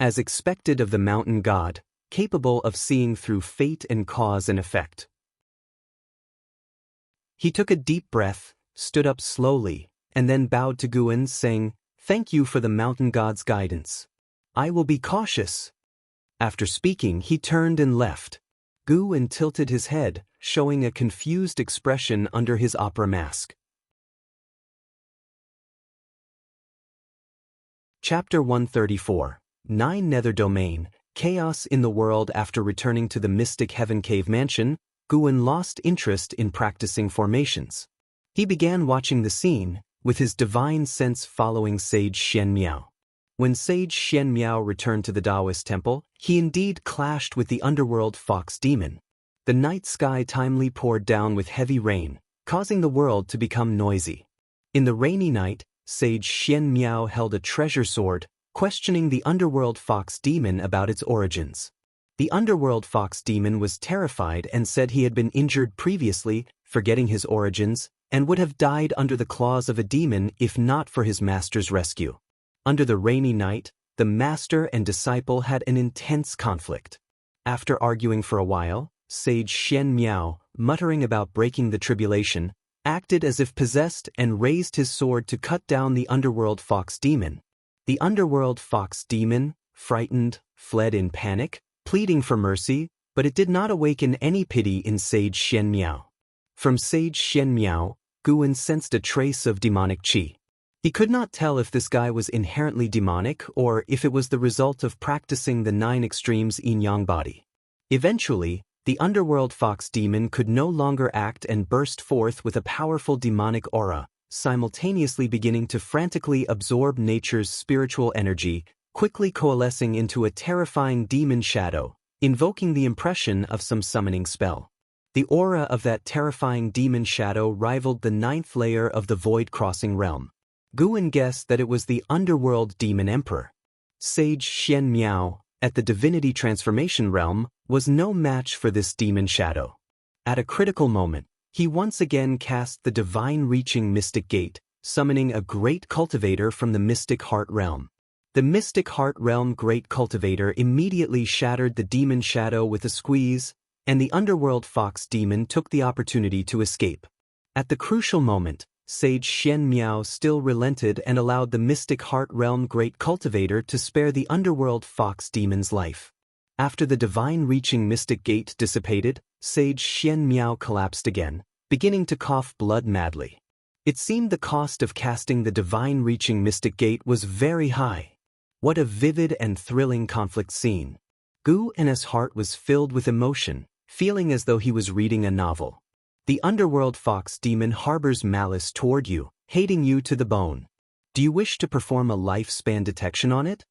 As expected of the mountain god, capable of seeing through fate and cause and effect. He took a deep breath, stood up slowly, and then bowed to Guan, saying, "Thank you for the mountain god's guidance. I will be cautious." After speaking, he turned and left. Guan tilted his head, showing a confused expression under his opera mask. Chapter 134. 9 Nether Domain, Chaos in the World. After returning to the Mystic Heaven Cave Mansion, Guan lost interest in practicing formations. He began watching the scene, with his divine sense following Sage Xianxia. When Sage Xianxia returned to the Daoist temple, he indeed clashed with the underworld fox demon. The night sky timely poured down with heavy rain, causing the world to become noisy. In the rainy night, Sage Xianxia held a treasure sword, questioning the underworld fox demon about its origins. The underworld fox demon was terrified and said he had been injured previously, forgetting his origins, and would have died under the claws of a demon if not for his master's rescue. Under the rainy night, the master and disciple had an intense conflict. After arguing for a while, Sage Xianxia, muttering about breaking the tribulation, acted as if possessed and raised his sword to cut down the underworld fox demon. The underworld fox demon, frightened, fled in panic, pleading for mercy, but it did not awaken any pity in Sage Xianxia. From Sage Xianxia, Guan sensed a trace of demonic qi. He could not tell if this guy was inherently demonic or if it was the result of practicing the 9 extremes yin-yang body. Eventually, the underworld fox demon could no longer act and burst forth with a powerful demonic aura, simultaneously beginning to frantically absorb nature's spiritual energy, quickly coalescing into a terrifying demon shadow, invoking the impression of some summoning spell. The aura of that terrifying demon shadow rivaled the 9th layer of the void-crossing realm. Guan guessed that it was the underworld demon emperor. Sage Xianxia, at the divinity transformation realm, was no match for this demon shadow. At a critical moment, he once again cast the divine-reaching mystic gate, summoning a great cultivator from the mystic heart realm. The mystic heart realm great cultivator immediately shattered the demon shadow with a squeeze, and the underworld fox demon took the opportunity to escape. At the crucial moment, Sage Xianxia still relented and allowed the mystic heart realm great cultivator to spare the underworld fox demon's life. After the divine-reaching mystic gate dissipated, Sage Xianxia collapsed again, beginning to cough blood madly. It seemed the cost of casting the divine-reaching mystic gate was very high. What a vivid and thrilling conflict scene. Guan's heart was filled with emotion, feeling as though he was reading a novel. The underworld fox demon harbors malice toward you, hating you to the bone. Do you wish to perform a lifespan detection on it?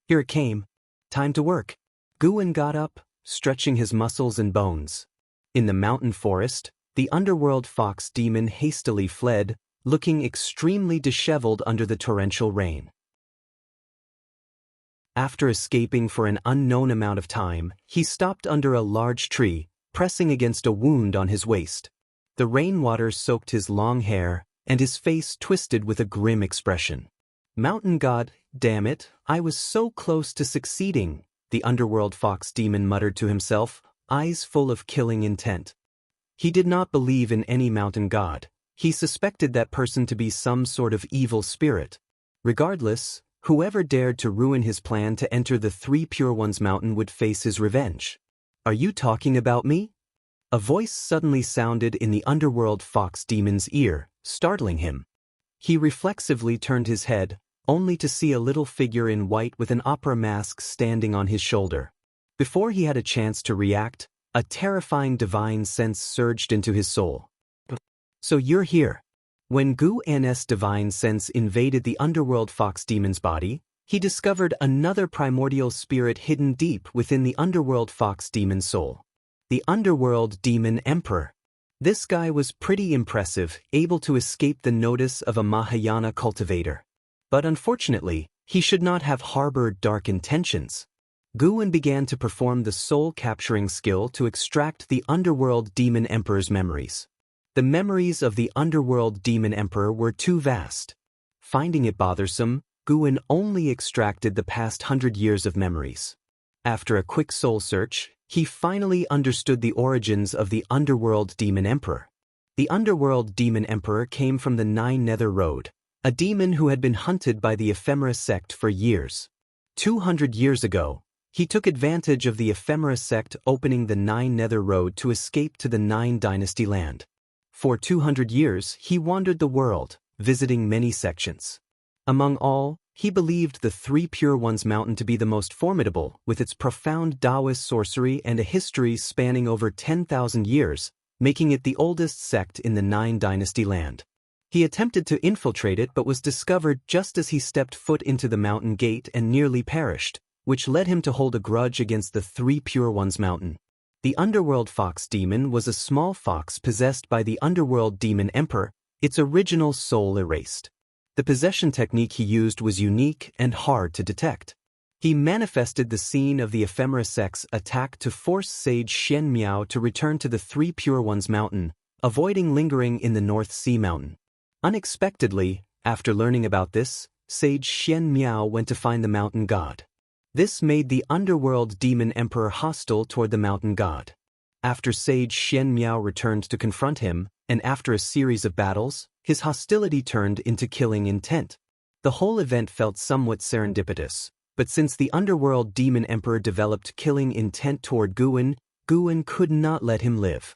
Here it came. Time to work. Guwen got up, stretching his muscles and bones. In the mountain forest, the underworld fox demon hastily fled, looking extremely disheveled under the torrential rain. After escaping for an unknown amount of time, he stopped under a large tree, pressing against a wound on his waist. The rainwater soaked his long hair, and his face twisted with a grim expression. Mountain god, damn it, I was so close to succeeding, the underworld fox demon muttered to himself, eyes full of killing intent. He did not believe in any mountain god. He suspected that person to be some sort of evil spirit. Regardless, whoever dared to ruin his plan to enter the Three Pure Ones mountain would face his revenge. Are you talking about me? A voice suddenly sounded in the underworld fox demon's ear, startling him. He reflexively turned his head, only to see a little figure in white with an opera mask standing on his shoulder. Before he had a chance to react, a terrifying divine sense surged into his soul. So you're here. When Guwen's divine sense invaded the underworld fox demon's body, he discovered another primordial spirit hidden deep within the underworld fox demon's soul. The underworld demon emperor. This guy was pretty impressive, able to escape the notice of a Mahayana cultivator. But unfortunately, he should not have harbored dark intentions. Guwen began to perform the soul-capturing skill to extract the underworld demon emperor's memories. The memories of the underworld demon emperor were too vast. Finding it bothersome, Guwen only extracted the past 100 years of memories. After a quick soul search, he finally understood the origins of the underworld demon emperor. The underworld demon emperor came from the Nine Nether Road, a demon who had been hunted by the Ephemera sect for years. 200 years ago, he took advantage of the Ephemera sect opening the Nine Nether Road to escape to the Nine Dynasty land. For 200 years, he wandered the world, visiting many sections. Among all, he believed the Three Pure Ones mountain to be the most formidable, with its profound Daoist sorcery and a history spanning over 10,000 years, making it the oldest sect in the Nine Dynasty land. He attempted to infiltrate it but was discovered just as he stepped foot into the mountain gate and nearly perished, which led him to hold a grudge against the Three Pure Ones mountain. The underworld fox demon was a small fox possessed by the underworld demon emperor, its original soul erased. The possession technique he used was unique and hard to detect. He manifested the scene of the Ephemera sect's attack to force Sage Xianxia to return to the Three Pure Ones mountain, avoiding lingering in the North Sea mountain. Unexpectedly, after learning about this, Sage Xianxia went to find the mountain god. This made the underworld demon emperor hostile toward the mountain god. After Sage Xianxia returned to confront him, and after a series of battles, his hostility turned into killing intent. The whole event felt somewhat serendipitous, but since the underworld demon emperor developed killing intent toward Guwen, Guwen could not let him live.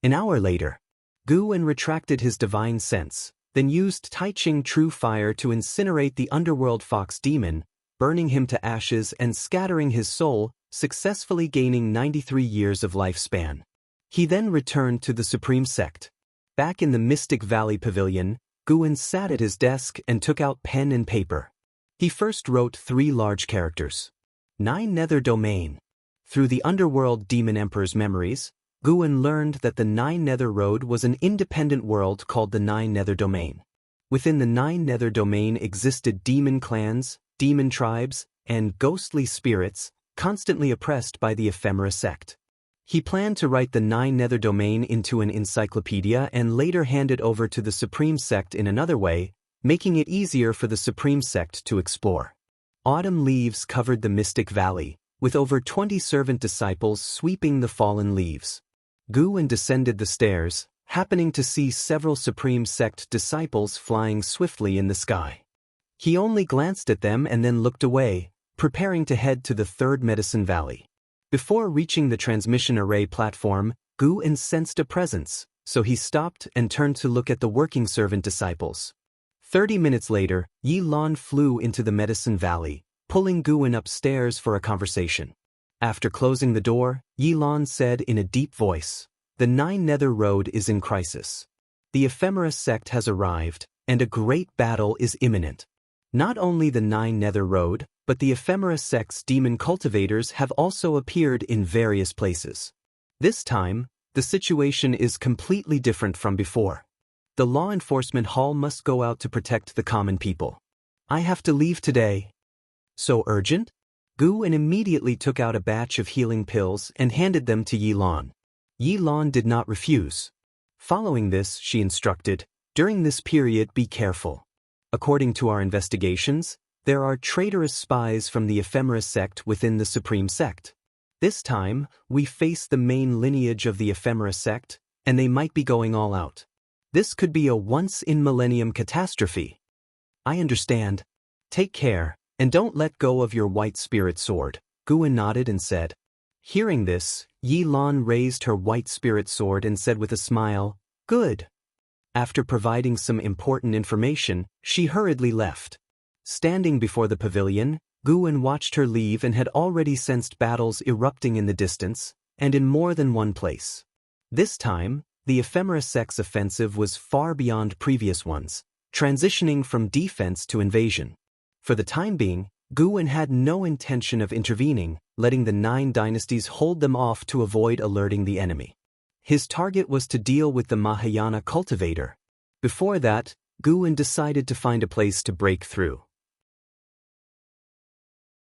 An hour later, Guwen retracted his divine sense, then used Taiching True Fire to incinerate the underworld fox demon, burning him to ashes and scattering his soul, successfully gaining 93 years of lifespan. He then returned to the Supreme Sect. Back in the Mystic Valley Pavilion, Guwen sat at his desk and took out pen and paper. He first wrote 3 large characters. Nine Nether Domain. Through the underworld demon emperor's memories, Guwen learned that the Nine Nether Road was an independent world called the Nine Nether Domain. Within the Nine Nether Domain existed demon clans, demon tribes, and ghostly spirits, constantly oppressed by the Ephemera sect. He planned to write the Nine Nether Domain into an encyclopedia and later hand it over to the Supreme Sect in another way, making it easier for the Supreme Sect to explore. Autumn leaves covered the Mystic Valley, with over 20 servant disciples sweeping the fallen leaves. Guwen descended the stairs, happening to see several Supreme Sect disciples flying swiftly in the sky. He only glanced at them and then looked away, preparing to head to the Third Medicine Valley. Before reaching the transmission array platform, Guwen sensed a presence, so he stopped and turned to look at the working servant disciples. 30 minutes later, Yi Lan flew into the Medicine Valley, pulling Guwen upstairs for a conversation. After closing the door, Yi Lan said in a deep voice, The Nine Nether Road is in crisis. The ephemera sect has arrived, and a great battle is imminent. Not only the Nine Nether Road, but the ephemera sect's demon cultivators have also appeared in various places. This time, the situation is completely different from before. The law enforcement hall must go out to protect the common people. I have to leave today. So urgent? Guwen immediately took out a batch of healing pills and handed them to Yilan. Yilan did not refuse. Following this, she instructed, during this period be careful. According to our investigations, there are traitorous spies from the ephemera sect within the supreme sect. This time, we face the main lineage of the ephemera sect, and they might be going all out. This could be a once-in-millennium catastrophe. I understand. Take care, and don't let go of your white spirit sword, Guwen nodded and said. Hearing this, Yilan raised her white spirit sword and said with a smile, Good. After providing some important information, she hurriedly left. Standing before the pavilion, Guwen watched her leave and had already sensed battles erupting in the distance, and in more than one place. This time, the ephemera sect's offensive was far beyond previous ones, transitioning from defense to invasion. For the time being, Guwen had no intention of intervening, letting the 9 dynasties hold them off to avoid alerting the enemy. His target was to deal with the Mahayana cultivator. Before that, Guwen decided to find a place to break through.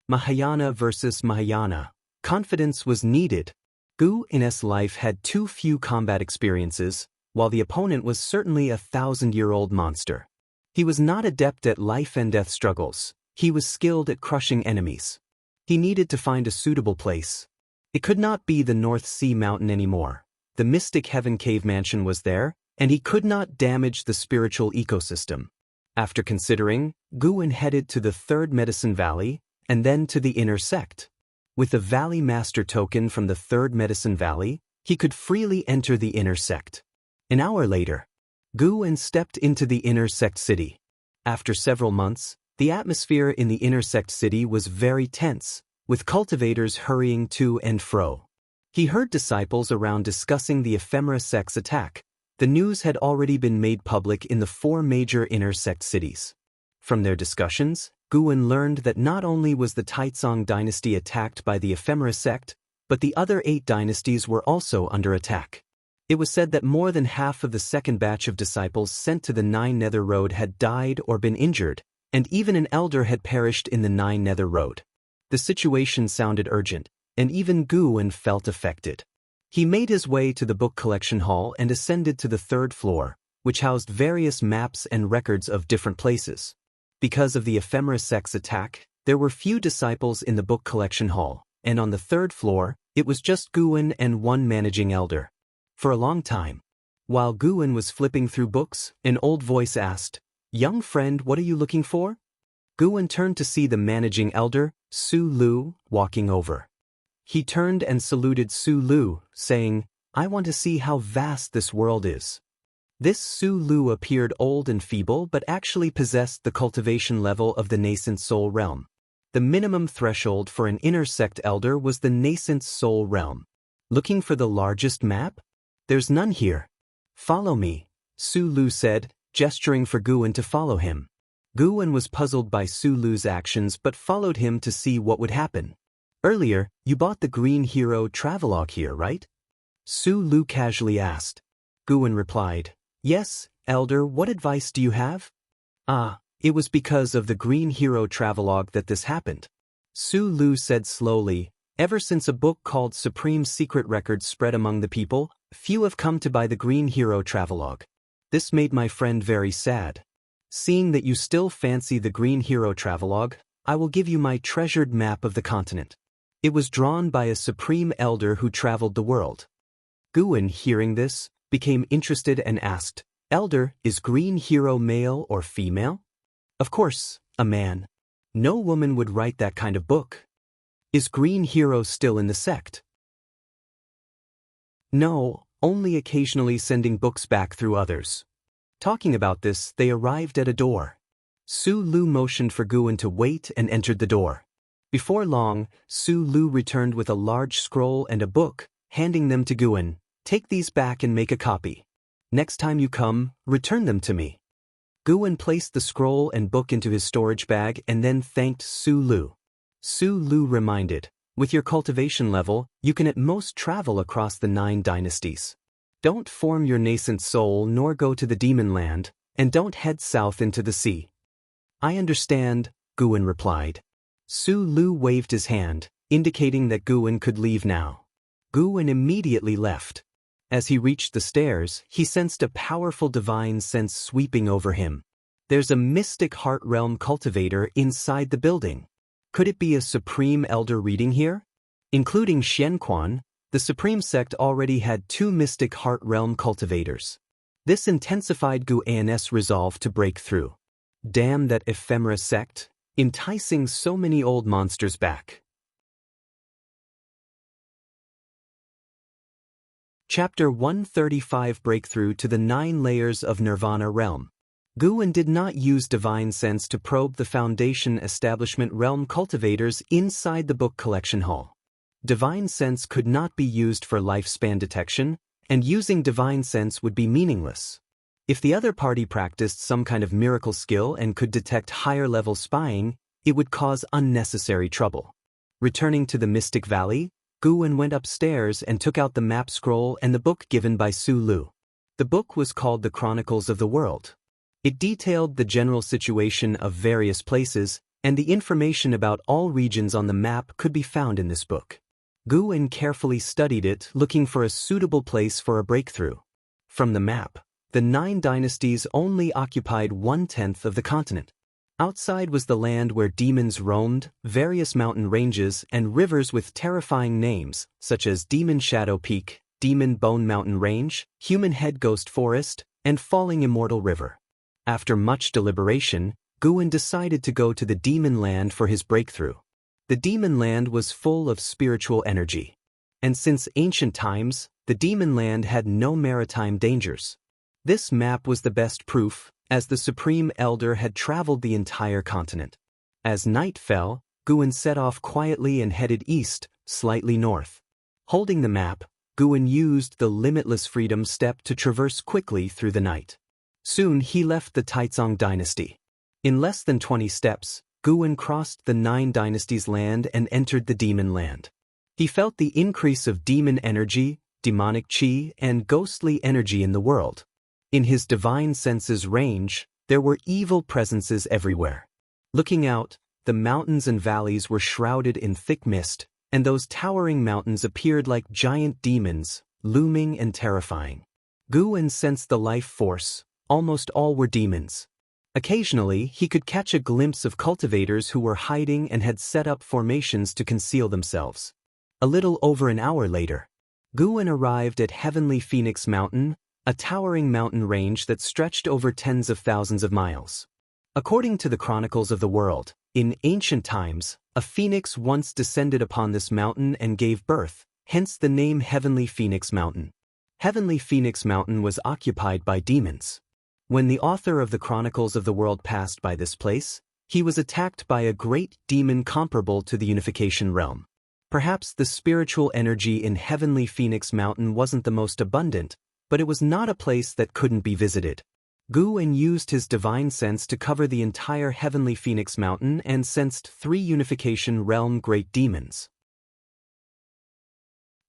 Mahayana versus Mahayana. Confidence was needed. Guwen's life had too few combat experiences, while the opponent was certainly a 1,000-year-old monster. He was not adept at life and death struggles. He was skilled at crushing enemies. He needed to find a suitable place. It could not be the North Sea Mountain anymore. The Mystic Heaven Cave Mansion was there, and he could not damage the spiritual ecosystem. After considering, Guwen headed to the Third Medicine Valley, and then to the Inner Sect. With the Valley Master token from the Third Medicine Valley, he could freely enter the Inner Sect. An hour later, Guwen stepped into the Inner Sect city. After several months, the atmosphere in the Inner Sect city was very tense, with cultivators hurrying to and fro. He heard disciples around discussing the ephemera sect's attack. The news had already been made public in the 4 major Inner Sect cities. From their discussions, Guwen learned that not only was the Taizong dynasty attacked by the ephemera sect, but the other 8 dynasties were also under attack. It was said that more than half of the second batch of disciples sent to the Nine Nether Road had died or been injured, and even an elder had perished in the Nine Nether Road. The situation sounded urgent, and even Guwen felt affected. He made his way to the book collection hall and ascended to the 3rd floor, which housed various maps and records of different places. Because of the ephemera sect's attack, there were few disciples in the book collection hall, and on the 3rd floor, it was just Guwen and one managing elder. For a long time, while Guwen was flipping through books, an old voice asked, "Young friend, what are you looking for?" Guwen turned to see the managing elder, Su Lu, walking over. He turned and saluted Su Lu, saying, "I want to see how vast this world is." This Su Lu appeared old and feeble but actually possessed the cultivation level of the nascent soul realm. The minimum threshold for an inner sect elder was the nascent soul realm. Looking for the largest map? There's none here. Follow me, Su Lu said, gesturing for Guwen to follow him. Guwen was puzzled by Su Lu's actions but followed him to see what would happen. Earlier, you bought the Green Hero Travelogue here, right? Su Lu casually asked. Guwen replied, "Yes, Elder, what advice do you have?" "Ah, it was because of the Green Hero Travelogue that this happened." Su Lu said slowly, "Ever since a book called Supreme Secret Records spread among the people, few have come to buy the Green Hero Travelogue. This made my friend very sad. Seeing that you still fancy the Green Hero Travelogue, I will give you my treasured map of the continent. It was drawn by a Supreme Elder who traveled the world." Guwen, hearing this, became interested and asked, "Elder, is Green Hero male or female?" "Of course, a man. No woman would write that kind of book." "Is Green Hero still in the sect?" "No, only occasionally sending books back through others." Talking about this, they arrived at a door. Su Lu motioned for Guwen to wait and entered the door. Before long, Su Lu returned with a large scroll and a book, handing them to Guwen. Take these back and make a copy. Next time you come, return them to me. Guwen placed the scroll and book into his storage bag and then thanked Su Lu. Su Lu reminded, with your cultivation level, you can at most travel across the 9 dynasties. Don't form your nascent soul nor go to the demon land, and don't head south into the sea. I understand, Guwen replied. Su Lu waved his hand, indicating that Guwen could leave now. Guwen immediately left. As he reached the stairs, he sensed a powerful divine sense sweeping over him. There's a mystic heart realm cultivator inside the building. Could it be a supreme elder reading here? Including Xianquan, the supreme sect already had 2 mystic heart realm cultivators. This intensified Guan's resolve to break through. Damn that ephemera sect, enticing so many old monsters back. Chapter 135 Breakthrough to the 9 Layers of Nirvana Realm. Guwen did not use divine sense to probe the Foundation Establishment Realm cultivators inside the book collection hall. Divine sense could not be used for lifespan detection, and using divine sense would be meaningless. If the other party practiced some kind of miracle skill and could detect higher-level spying, it would cause unnecessary trouble. Returning to the Mystic Valley, Guwen went upstairs and took out the map scroll and the book given by Su Lu. The book was called The Chronicles of the World. It detailed the general situation of various places, and the information about all regions on the map could be found in this book. Guwen carefully studied it, looking for a suitable place for a breakthrough. From the map, the 9 dynasties only occupied 1/10 of the continent. Outside was the land where demons roamed, various mountain ranges, and rivers with terrifying names, such as Demon Shadow Peak, Demon Bone Mountain Range, Human Head Ghost Forest, and Falling Immortal River. After much deliberation, Guwen decided to go to the Demon Land for his breakthrough. The Demon Land was full of spiritual energy. And since ancient times, the Demon Land had no maritime dangers. This map was the best proof, as the Supreme Elder had traveled the entire continent. As night fell, Guwen set off quietly and headed east, slightly north. Holding the map, Guwen used the Limitless Freedom step to traverse quickly through the night. Soon he left the Taizong dynasty. In less than 20 steps, Guwen crossed the 9 dynasties' land and entered the Demon Land. He felt the increase of demon energy, demonic chi, and ghostly energy in the world. In his divine senses range, there were evil presences everywhere. Looking out, the mountains and valleys were shrouded in thick mist, and those towering mountains appeared like giant demons, looming and terrifying. Guwen sensed the life force. Almost all were demons. Occasionally, he could catch a glimpse of cultivators who were hiding and had set up formations to conceal themselves. A little over an hour later, Guwen arrived at Heavenly Phoenix Mountain, a towering mountain range that stretched over tens of thousands of miles. According to the Chronicles of the World, in ancient times, a phoenix once descended upon this mountain and gave birth, hence the name Heavenly Phoenix Mountain. Heavenly Phoenix Mountain was occupied by demons. When the author of the Chronicles of the World passed by this place, he was attacked by a great demon comparable to the Unification Realm. Perhaps the spiritual energy in Heavenly Phoenix Mountain wasn't the most abundant, but it was not a place that couldn't be visited. Guwen used his divine sense to cover the entire Heavenly Phoenix Mountain and sensed 3 Unification Realm great demons.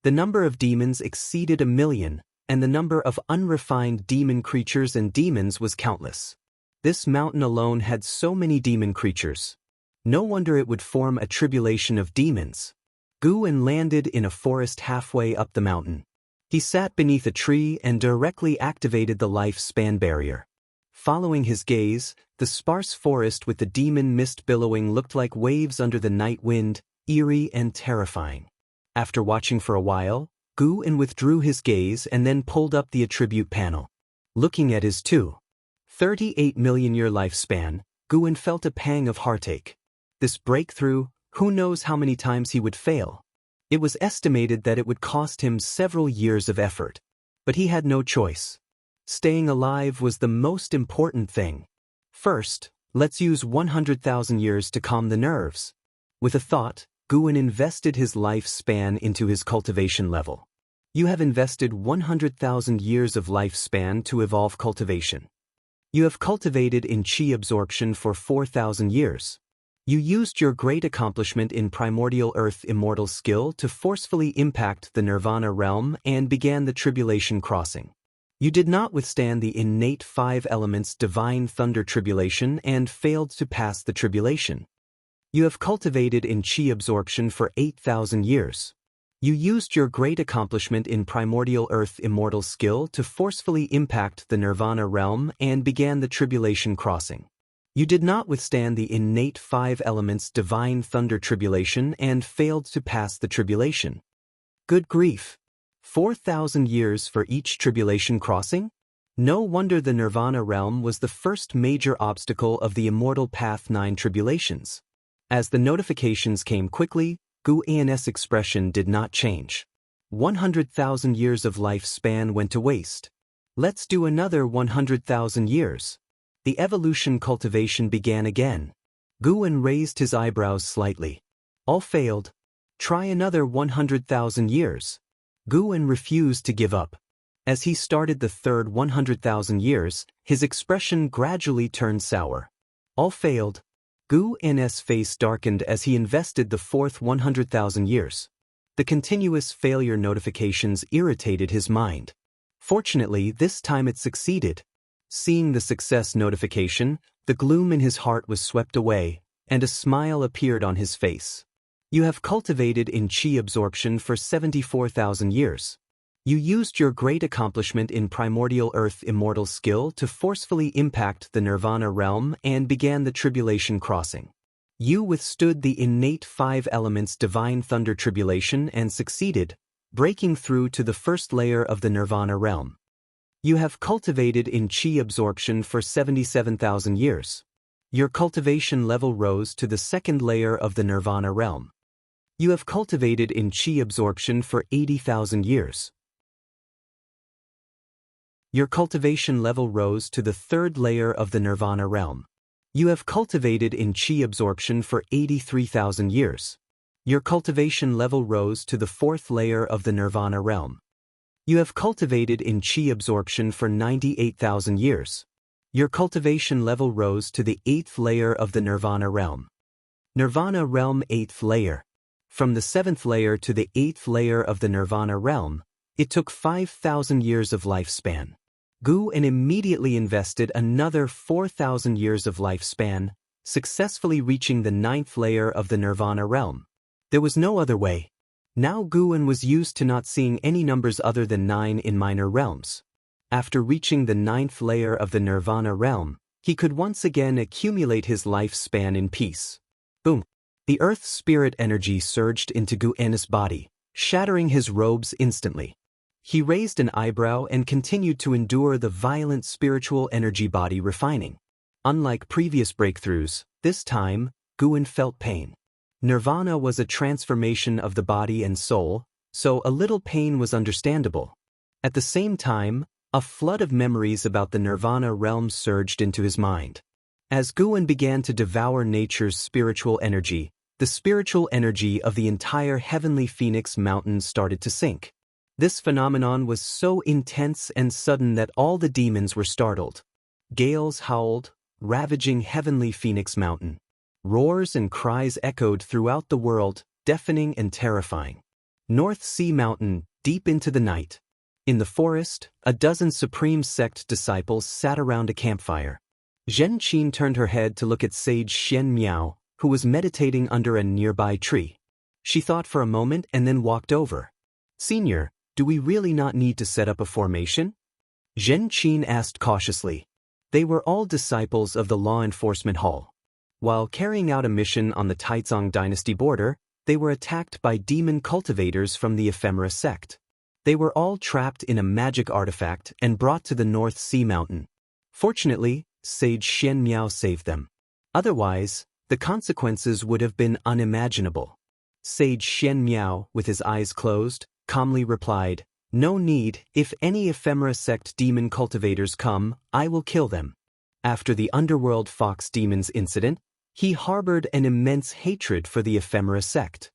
The number of demons exceeded 1,000,000, and the number of unrefined demon creatures and demons was countless. This mountain alone had so many demon creatures. No wonder it would form a tribulation of demons. Guwen landed in a forest halfway up the mountain. He sat beneath a tree and directly activated the life-span barrier. Following his gaze, the sparse forest with the demon mist billowing looked like waves under the night wind, eerie and terrifying. After watching for a while, Guwen withdrew his gaze and then pulled up the attribute panel. Looking at his 2.38 million year lifespan, Guwen felt a pang of heartache. This breakthrough, who knows how many times he would fail. It was estimated that it would cost him several years of effort. But he had no choice. Staying alive was the most important thing. First, let's use 100,000 years to calm the nerves. With a thought, Guwen invested his lifespan into his cultivation level. You have invested 100,000 years of lifespan to evolve cultivation. You have cultivated in qi absorption for 4,000 years. You used your great accomplishment in primordial earth immortal skill to forcefully impact the nirvana realm and began the tribulation crossing. You did not withstand the innate 5 elements divine thunder tribulation and failed to pass the tribulation. You have cultivated in qi absorption for 8,000 years. You used your great accomplishment in primordial earth immortal skill to forcefully impact the nirvana realm and began the tribulation crossing. You did not withstand the innate 5 elements divine thunder tribulation and failed to pass the tribulation. Good grief! 4,000 years for each tribulation crossing? No wonder the nirvana realm was the first major obstacle of the immortal path 9 tribulations. As the notifications came quickly, Gu An's expression did not change. 100,000 years of lifespan went to waste. Let's do another 100,000 years. The evolution cultivation began again. Guan raised his eyebrows slightly. All failed. Try another 100,000 years. Guan refused to give up. As he started the third 100,000 years, his expression gradually turned sour. All failed. Gu An's face darkened as he invested the fourth 100,000 years. The continuous failure notifications irritated his mind. Fortunately, this time it succeeded. Seeing the success notification, the gloom in his heart was swept away, and a smile appeared on his face. You have cultivated in qi absorption for 74,000 years. You used your great accomplishment in primordial earth immortal skill to forcefully impact the nirvana realm and began the tribulation crossing. You withstood the innate 5 elements divine thunder tribulation and succeeded, breaking through to the first layer of the nirvana realm. You have cultivated in qi absorption for 77,000 years. Your cultivation level rose to the second layer of the nirvana realm. You have cultivated in qi absorption for 80,000 years. Your cultivation level rose to the third layer of the nirvana realm. You have cultivated in qi absorption for 83,000 years. Your cultivation level rose to the fourth layer of the nirvana realm. You have cultivated in qi absorption for 98,000 years. Your cultivation level rose to the 8th layer of the nirvana realm. Nirvana realm 8th layer. From the 7th layer to the 8th layer of the nirvana realm, it took 5,000 years of lifespan. Gu An immediately invested another 4,000 years of lifespan, successfully reaching the 9th layer of the nirvana realm. There was no other way. Now Gu An was used to not seeing any numbers other than 9 in minor realms. After reaching the 9th layer of the nirvana realm, he could once again accumulate his lifespan in peace. Boom! The earth spirit energy surged into Gu An's body, shattering his robes instantly. He raised an eyebrow and continued to endure the violent spiritual energy body refining. Unlike previous breakthroughs, this time, Gu An felt pain. Nirvana was a transformation of the body and soul, so a little pain was understandable. At the same time, a flood of memories about the nirvana realm surged into his mind. As Gu An began to devour nature's spiritual energy, the spiritual energy of the entire heavenly Phoenix Mountain started to sink. This phenomenon was so intense and sudden that all the demons were startled. Gales howled, ravaging heavenly Phoenix Mountain. Roars and cries echoed throughout the world, deafening and terrifying. North Sea Mountain, deep into the night. In the forest, a dozen Supreme Sect disciples sat around a campfire. Zhen Qin turned her head to look at Sage Xianxia, who was meditating under a nearby tree. She thought for a moment and then walked over. "Senior, do we really not need to set up a formation?" Zhen Qin asked cautiously. They were all disciples of the Law Enforcement Hall. While carrying out a mission on the Taizong dynasty border, they were attacked by demon cultivators from the Ephemera sect. They were all trapped in a magic artifact and brought to the North Sea Mountain. Fortunately, Sage Xianxia saved them. Otherwise, the consequences would have been unimaginable. Sage Xianxia, with his eyes closed, calmly replied, "No need, if any Ephemera sect demon cultivators come, I will kill them." After the Underworld Fox Demons incident, he harbored an immense hatred for the Ephemera sect.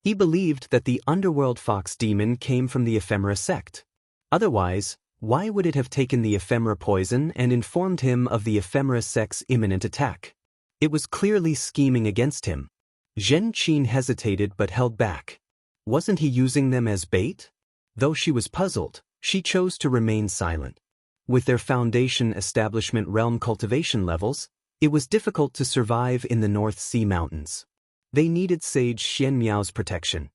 He believed that the underworld fox demon came from the ephemera sect. Otherwise, why would it have taken the ephemera poison and informed him of the ephemera sect's imminent attack? It was clearly scheming against him. Zhen Qin hesitated but held back. Wasn't he using them as bait? Though she was puzzled, she chose to remain silent. With their foundation establishment realm cultivation levels, it was difficult to survive in the North Sea Mountains. They needed Sage Xianmiao's protection.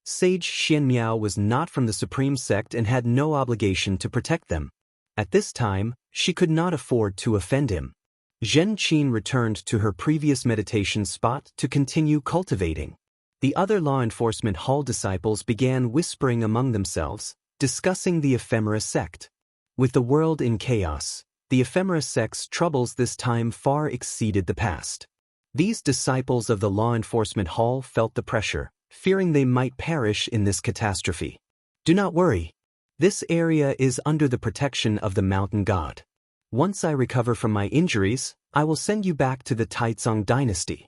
Sage Xianmiao was not from the Supreme Sect and had no obligation to protect them. At this time, she could not afford to offend him. Zhen Qin returned to her previous meditation spot to continue cultivating. The other law enforcement hall disciples began whispering among themselves, discussing the ephemera sect. With the world in chaos, the ephemera sect's troubles this time far exceeded the past. These disciples of the law enforcement hall felt the pressure, fearing they might perish in this catastrophe. Do not worry. This area is under the protection of the mountain god. Once I recover from my injuries, I will send you back to the Taizong dynasty.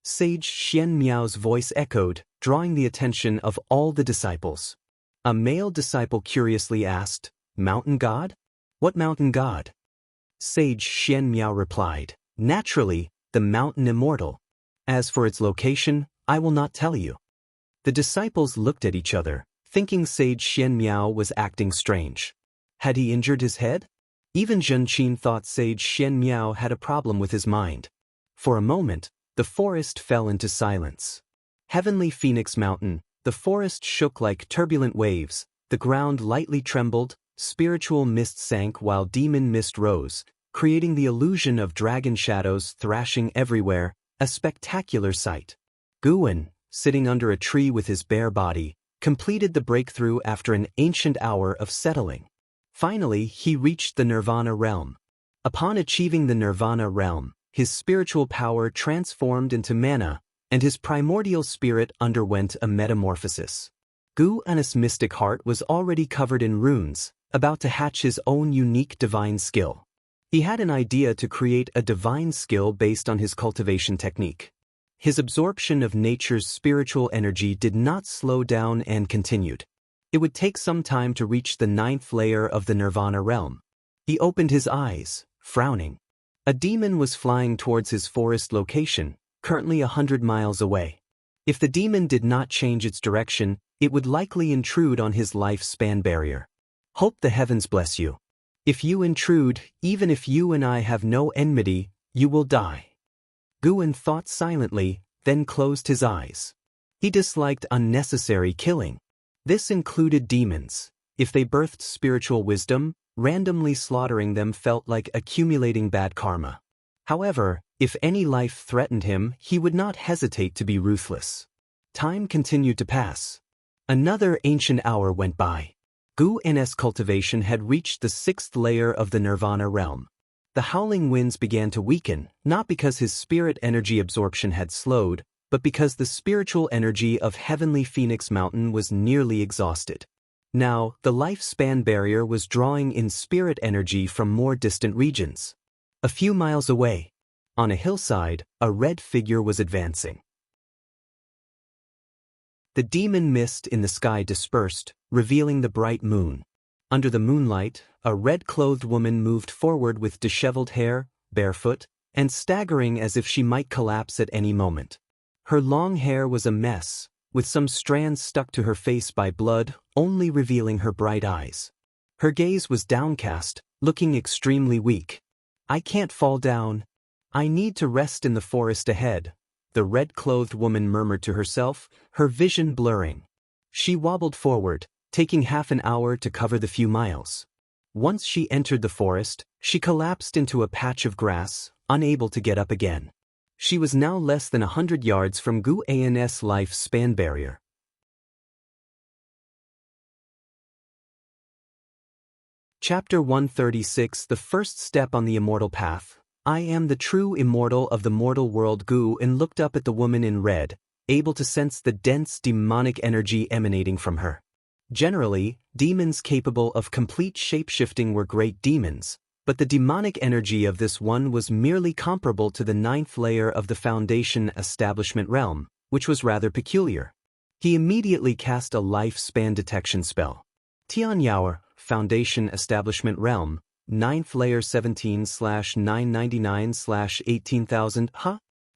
Sage Xianmiao's voice echoed, drawing the attention of all the disciples. A male disciple curiously asked, "Mountain god? What mountain god?" Sage Xianmiao replied, "Naturally, the mountain Immortal. As for its location, I will not tell you." The disciples looked at each other, thinking Sage Xianmiao was acting strange. Had he injured his head? Even Zhen Qin thought Sage Xianmiao had a problem with his mind. For a moment, the forest fell into silence. Heavenly Phoenix Mountain, the forest shook like turbulent waves, the ground lightly trembled, spiritual mist sank while demon mist rose, creating the illusion of dragon shadows thrashing everywhere, a spectacular sight. Guwen, sitting under a tree with his bare body, completed the breakthrough after an ancient hour of settling. Finally, he reached the Nirvana realm. Upon achieving the Nirvana realm, his spiritual power transformed into mana, and his primordial spirit underwent a metamorphosis. Guwen's mystic heart was already covered in runes, about to hatch his own unique divine skill. He had an idea to create a divine skill based on his cultivation technique. His absorption of nature's spiritual energy did not slow down and continued. It would take some time to reach the 9th layer of the Nirvana realm. He opened his eyes, frowning. A demon was flying towards his forest location, currently 100 miles away. If the demon did not change its direction, it would likely intrude on his lifespan barrier. Hope the heavens bless you. If you intrude, even if you and I have no enmity, you will die. Guwen thought silently, then closed his eyes. He disliked unnecessary killing. This included demons. If they birthed spiritual wisdom, randomly slaughtering them felt like accumulating bad karma. However, if any life threatened him, he would not hesitate to be ruthless. Time continued to pass. Another ancient hour went by. Guwen's cultivation had reached the 6th layer of the Nirvana realm. The howling winds began to weaken, not because his spirit energy absorption had slowed, but because the spiritual energy of Heavenly Phoenix Mountain was nearly exhausted. Now, the lifespan barrier was drawing in spirit energy from more distant regions. A few miles away, on a hillside, a red figure was advancing. The demon mist in the sky dispersed, revealing the bright moon. Under the moonlight, a red-clothed woman moved forward with disheveled hair, barefoot, and staggering as if she might collapse at any moment. Her long hair was a mess, with some strands stuck to her face by blood, only revealing her bright eyes. Her gaze was downcast, looking extremely weak. "I can't fall down. I need to rest in the forest ahead," the red-clothed woman murmured to herself, her vision blurring. She wobbled forward, taking half an hour to cover the few miles. Once she entered the forest, she collapsed into a patch of grass, unable to get up again. She was now less than 100 yards from Guwen's lifespan barrier. Chapter 136 The First Step on the Immortal Path. I am the true immortal of the mortal world. Guwen looked up at the woman in red, able to sense the dense demonic energy emanating from her. Generally, demons capable of complete shape-shifting were great demons, but the demonic energy of this one was merely comparable to the ninth layer of the Foundation Establishment realm, which was rather peculiar. He immediately cast a lifespan detection spell. Tianyao, Foundation Establishment realm, 9th layer 17/999/18,000,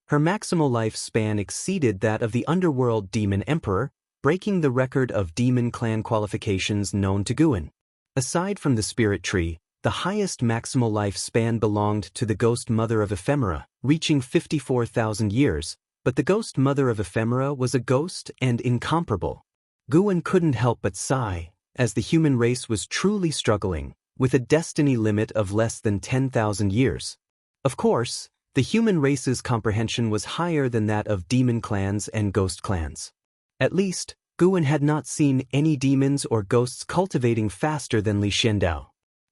Her maximal lifespan exceeded that of the underworld demon emperor, breaking the record of demon clan qualifications known to Guan. Aside from the spirit tree, the highest maximal lifespan belonged to the ghost mother of ephemera, reaching 54,000 years, but the ghost mother of ephemera was a ghost and incomparable. Guan couldn't help but sigh, as the human race was truly struggling, with a destiny limit of less than 10,000 years. Of course, the human race's comprehension was higher than that of demon clans and ghost clans. At least, Guan had not seen any demons or ghosts cultivating faster than Li Xiandao.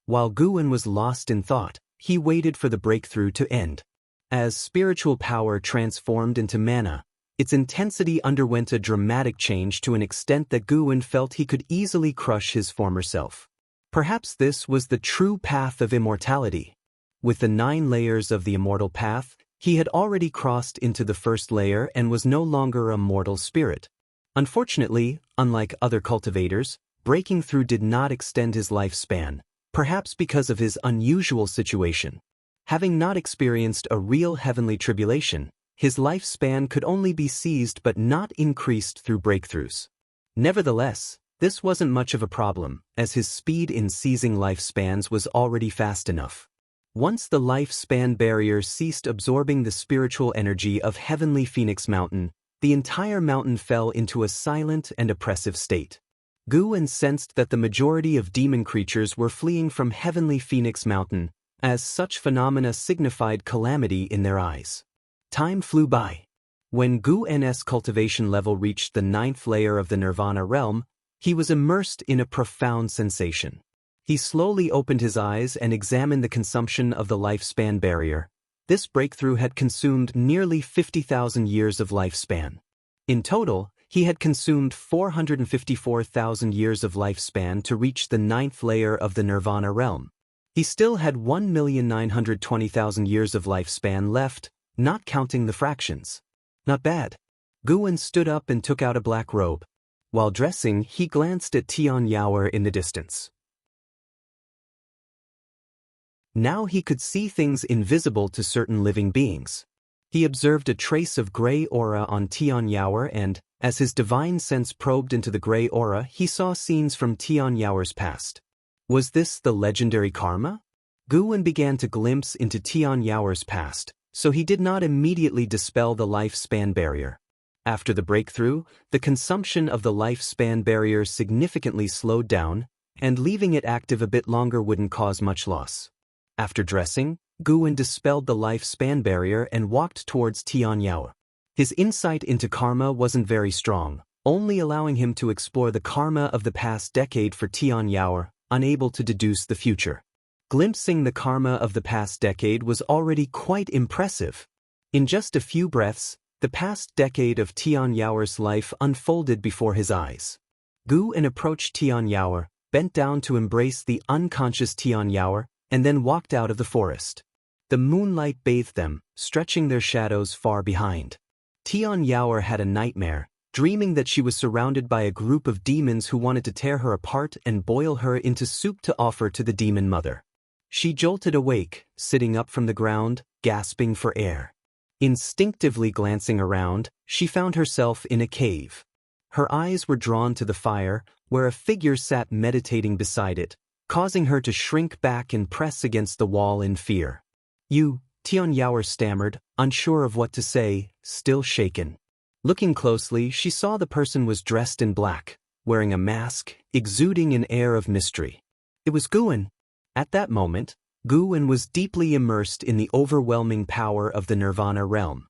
While Guan was lost in thought, he waited for the breakthrough to end. As spiritual power transformed into mana, its intensity underwent a dramatic change to an extent that Guan felt he could easily crush his former self. Perhaps this was the true path of immortality. With the 9 layers of the immortal path, he had already crossed into the first layer and was no longer a mortal spirit. Unfortunately, unlike other cultivators, breaking through did not extend his lifespan, perhaps because of his unusual situation. Having not experienced a real heavenly tribulation, his lifespan could only be seized but not increased through breakthroughs. Nevertheless, this wasn't much of a problem, as his speed in seizing lifespans was already fast enough. Once the lifespan barrier ceased absorbing the spiritual energy of Heavenly Phoenix Mountain, the entire mountain fell into a silent and oppressive state. Guan sensed that the majority of demon creatures were fleeing from Heavenly Phoenix Mountain, as such phenomena signified calamity in their eyes. Time flew by. When Guan's cultivation level reached the 9th layer of the Nirvana realm, he was immersed in a profound sensation. He slowly opened his eyes and examined the consumption of the lifespan barrier. This breakthrough had consumed nearly 50,000 years of lifespan. In total, he had consumed 454,000 years of lifespan to reach the 9th layer of the Nirvana realm. He still had 1,920,000 years of lifespan left, not counting the fractions. Not bad. Guan stood up and took out a black robe. While dressing, he glanced at Tianyao in the distance. Now he could see things invisible to certain living beings. He observed a trace of gray aura on Tianyao and, as his divine sense probed into the gray aura, he saw scenes from Tianyao's past. Was this the legendary karma? Guan began to glimpse into Tianyao's past, so he did not immediately dispel the lifespan barrier. After the breakthrough, the consumption of the lifespan barrier significantly slowed down, and leaving it active a bit longer wouldn't cause much loss. After dressing, Guan dispelled the lifespan barrier and walked towards Tianyao. His insight into karma wasn't very strong, only allowing him to explore the karma of the past decade for Tianyao, unable to deduce the future. Glimpsing the karma of the past decade was already quite impressive. In just a few breaths, the past decade of Tianyao's life unfolded before his eyes. Guan approached Tianyao, bent down to embrace the unconscious Tianyao, and then walked out of the forest. The moonlight bathed them, stretching their shadows far behind. Tianyao had a nightmare, dreaming that she was surrounded by a group of demons who wanted to tear her apart and boil her into soup to offer to the demon mother. She jolted awake, sitting up from the ground, gasping for air. Instinctively glancing around, she found herself in a cave. Her eyes were drawn to the fire, where a figure sat meditating beside it, causing her to shrink back and press against the wall in fear. "You," Tianyao stammered, unsure of what to say, still shaken. Looking closely, she saw the person was dressed in black, wearing a mask, exuding an air of mystery. It was Guan. At that moment, Guan was deeply immersed in the overwhelming power of the Nirvana realm.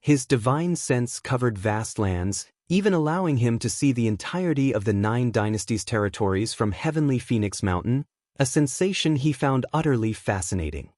His divine sense covered vast lands, even allowing him to see the entirety of the 9 dynasties' territories from Heavenly Phoenix Mountain, a sensation he found utterly fascinating.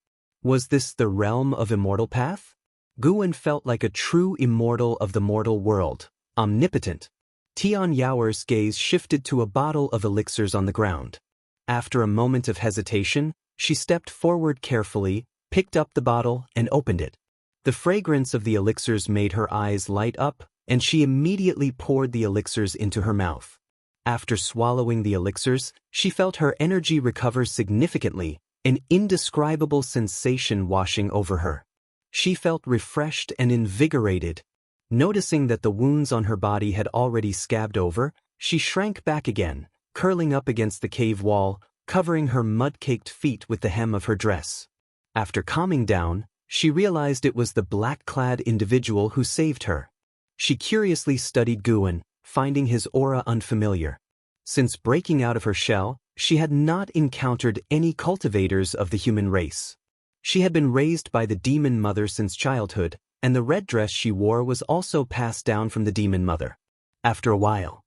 Was this the realm of immortal path? Guan felt like a true immortal of the mortal world, omnipotent. Tianyao's gaze shifted to a bottle of elixirs on the ground. After a moment of hesitation, She stepped forward carefully, picked up the bottle, and opened it. The fragrance of the elixirs made her eyes light up, and she immediately poured the elixirs into her mouth. After swallowing the elixirs, she felt her energy recover significantly, an indescribable sensation washing over her. She felt refreshed and invigorated. Noticing that the wounds on her body had already scabbed over, she shrank back again, curling up against the cave wall, covering her mud-caked feet with the hem of her dress. After calming down, she realized it was the black-clad individual who saved her. She curiously studied Guan, finding his aura unfamiliar. Since breaking out of her shell, she had not encountered any cultivators of the human race. She had been raised by the demon mother since childhood, and the red dress she wore was also passed down from the demon mother. After a while,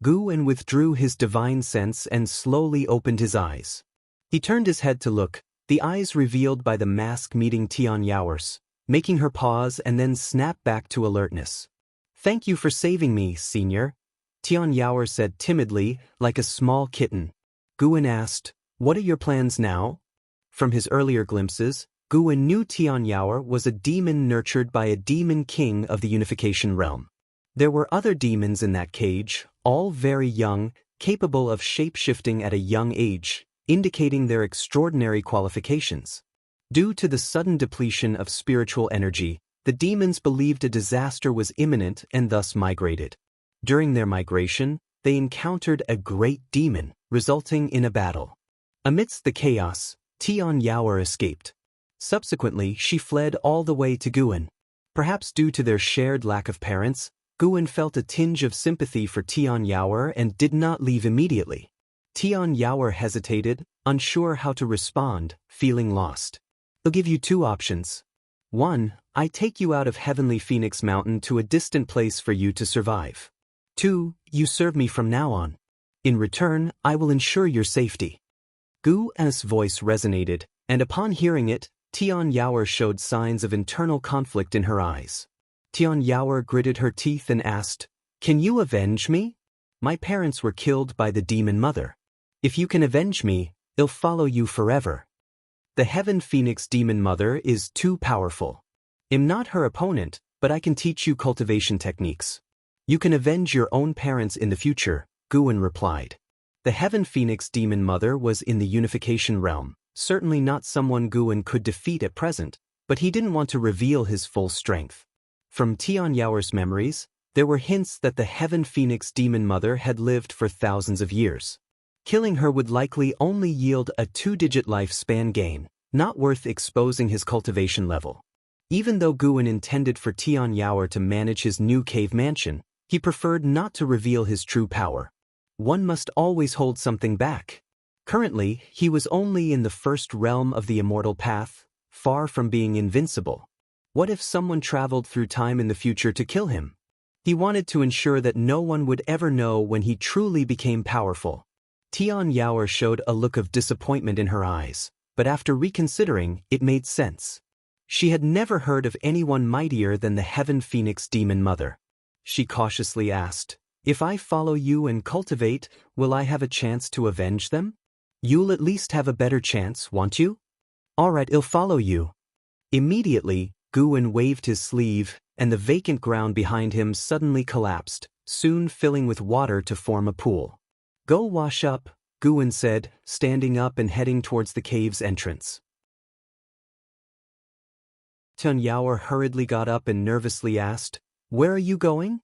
Guan withdrew his divine sense and slowly opened his eyes. He turned his head to look, the eyes revealed by the mask meeting Xianxia's, making her pause and then snap back to alertness. "Thank you for saving me, Senior," Xianxia said timidly, like a small kitten. Guan asked, "What are your plans now?" From his earlier glimpses, Guan knew Xianxia was a demon nurtured by a demon king of the unification realm. There were other demons in that cage, all very young, capable of shape-shifting at a young age, indicating their extraordinary qualifications. Due to the sudden depletion of spiritual energy, the demons believed a disaster was imminent and thus migrated. During their migration, they encountered a great demon, resulting in a battle. Amidst the chaos, Xianxia escaped. Subsequently, she fled all the way to Guan. Perhaps due to their shared lack of parents, Guan felt a tinge of sympathy for Xianxia and did not leave immediately. Xianxia hesitated, unsure how to respond, feeling lost. "I'll give you two options. 1. I take you out of Heavenly Phoenix Mountain to a distant place for you to survive. 2. You serve me from now on. In return, I will ensure your safety." Gu's voice resonated, and upon hearing it, Xianxia showed signs of internal conflict in her eyes. Xianxia gritted her teeth and asked, "Can you avenge me? My parents were killed by the demon mother. If you can avenge me, I'll follow you forever. The Heaven Phoenix demon mother is too powerful. I'm not her opponent, but I can teach you cultivation techniques. You can avenge your own parents in the future," Guan replied. The Heaven Phoenix demon mother was in the unification realm, certainly not someone Guan could defeat at present, but he didn't want to reveal his full strength. From Xianxia's memories, there were hints that the Heaven Phoenix demon mother had lived for thousands of years. Killing her would likely only yield a 2-digit lifespan gain, not worth exposing his cultivation level. Even though Guan intended for Xianxia to manage his new cave mansion, he preferred not to reveal his true power. One must always hold something back. Currently, he was only in the first realm of the immortal path, far from being invincible. What if someone traveled through time in the future to kill him? He wanted to ensure that no one would ever know when he truly became powerful. Xianxia showed a look of disappointment in her eyes, but after reconsidering, it made sense. She had never heard of anyone mightier than the Heaven Phoenix demon mother. She cautiously asked, "If I follow you and cultivate, will I have a chance to avenge them?" "You'll at least have a better chance, won't you?" "All right, I'll follow you." Immediately, Guan waved his sleeve, and the vacant ground behind him suddenly collapsed, soon filling with water to form a pool. "Go wash up," Guan said, standing up and heading towards the cave's entrance. Xianxia hurriedly got up and nervously asked, "Where are you going?"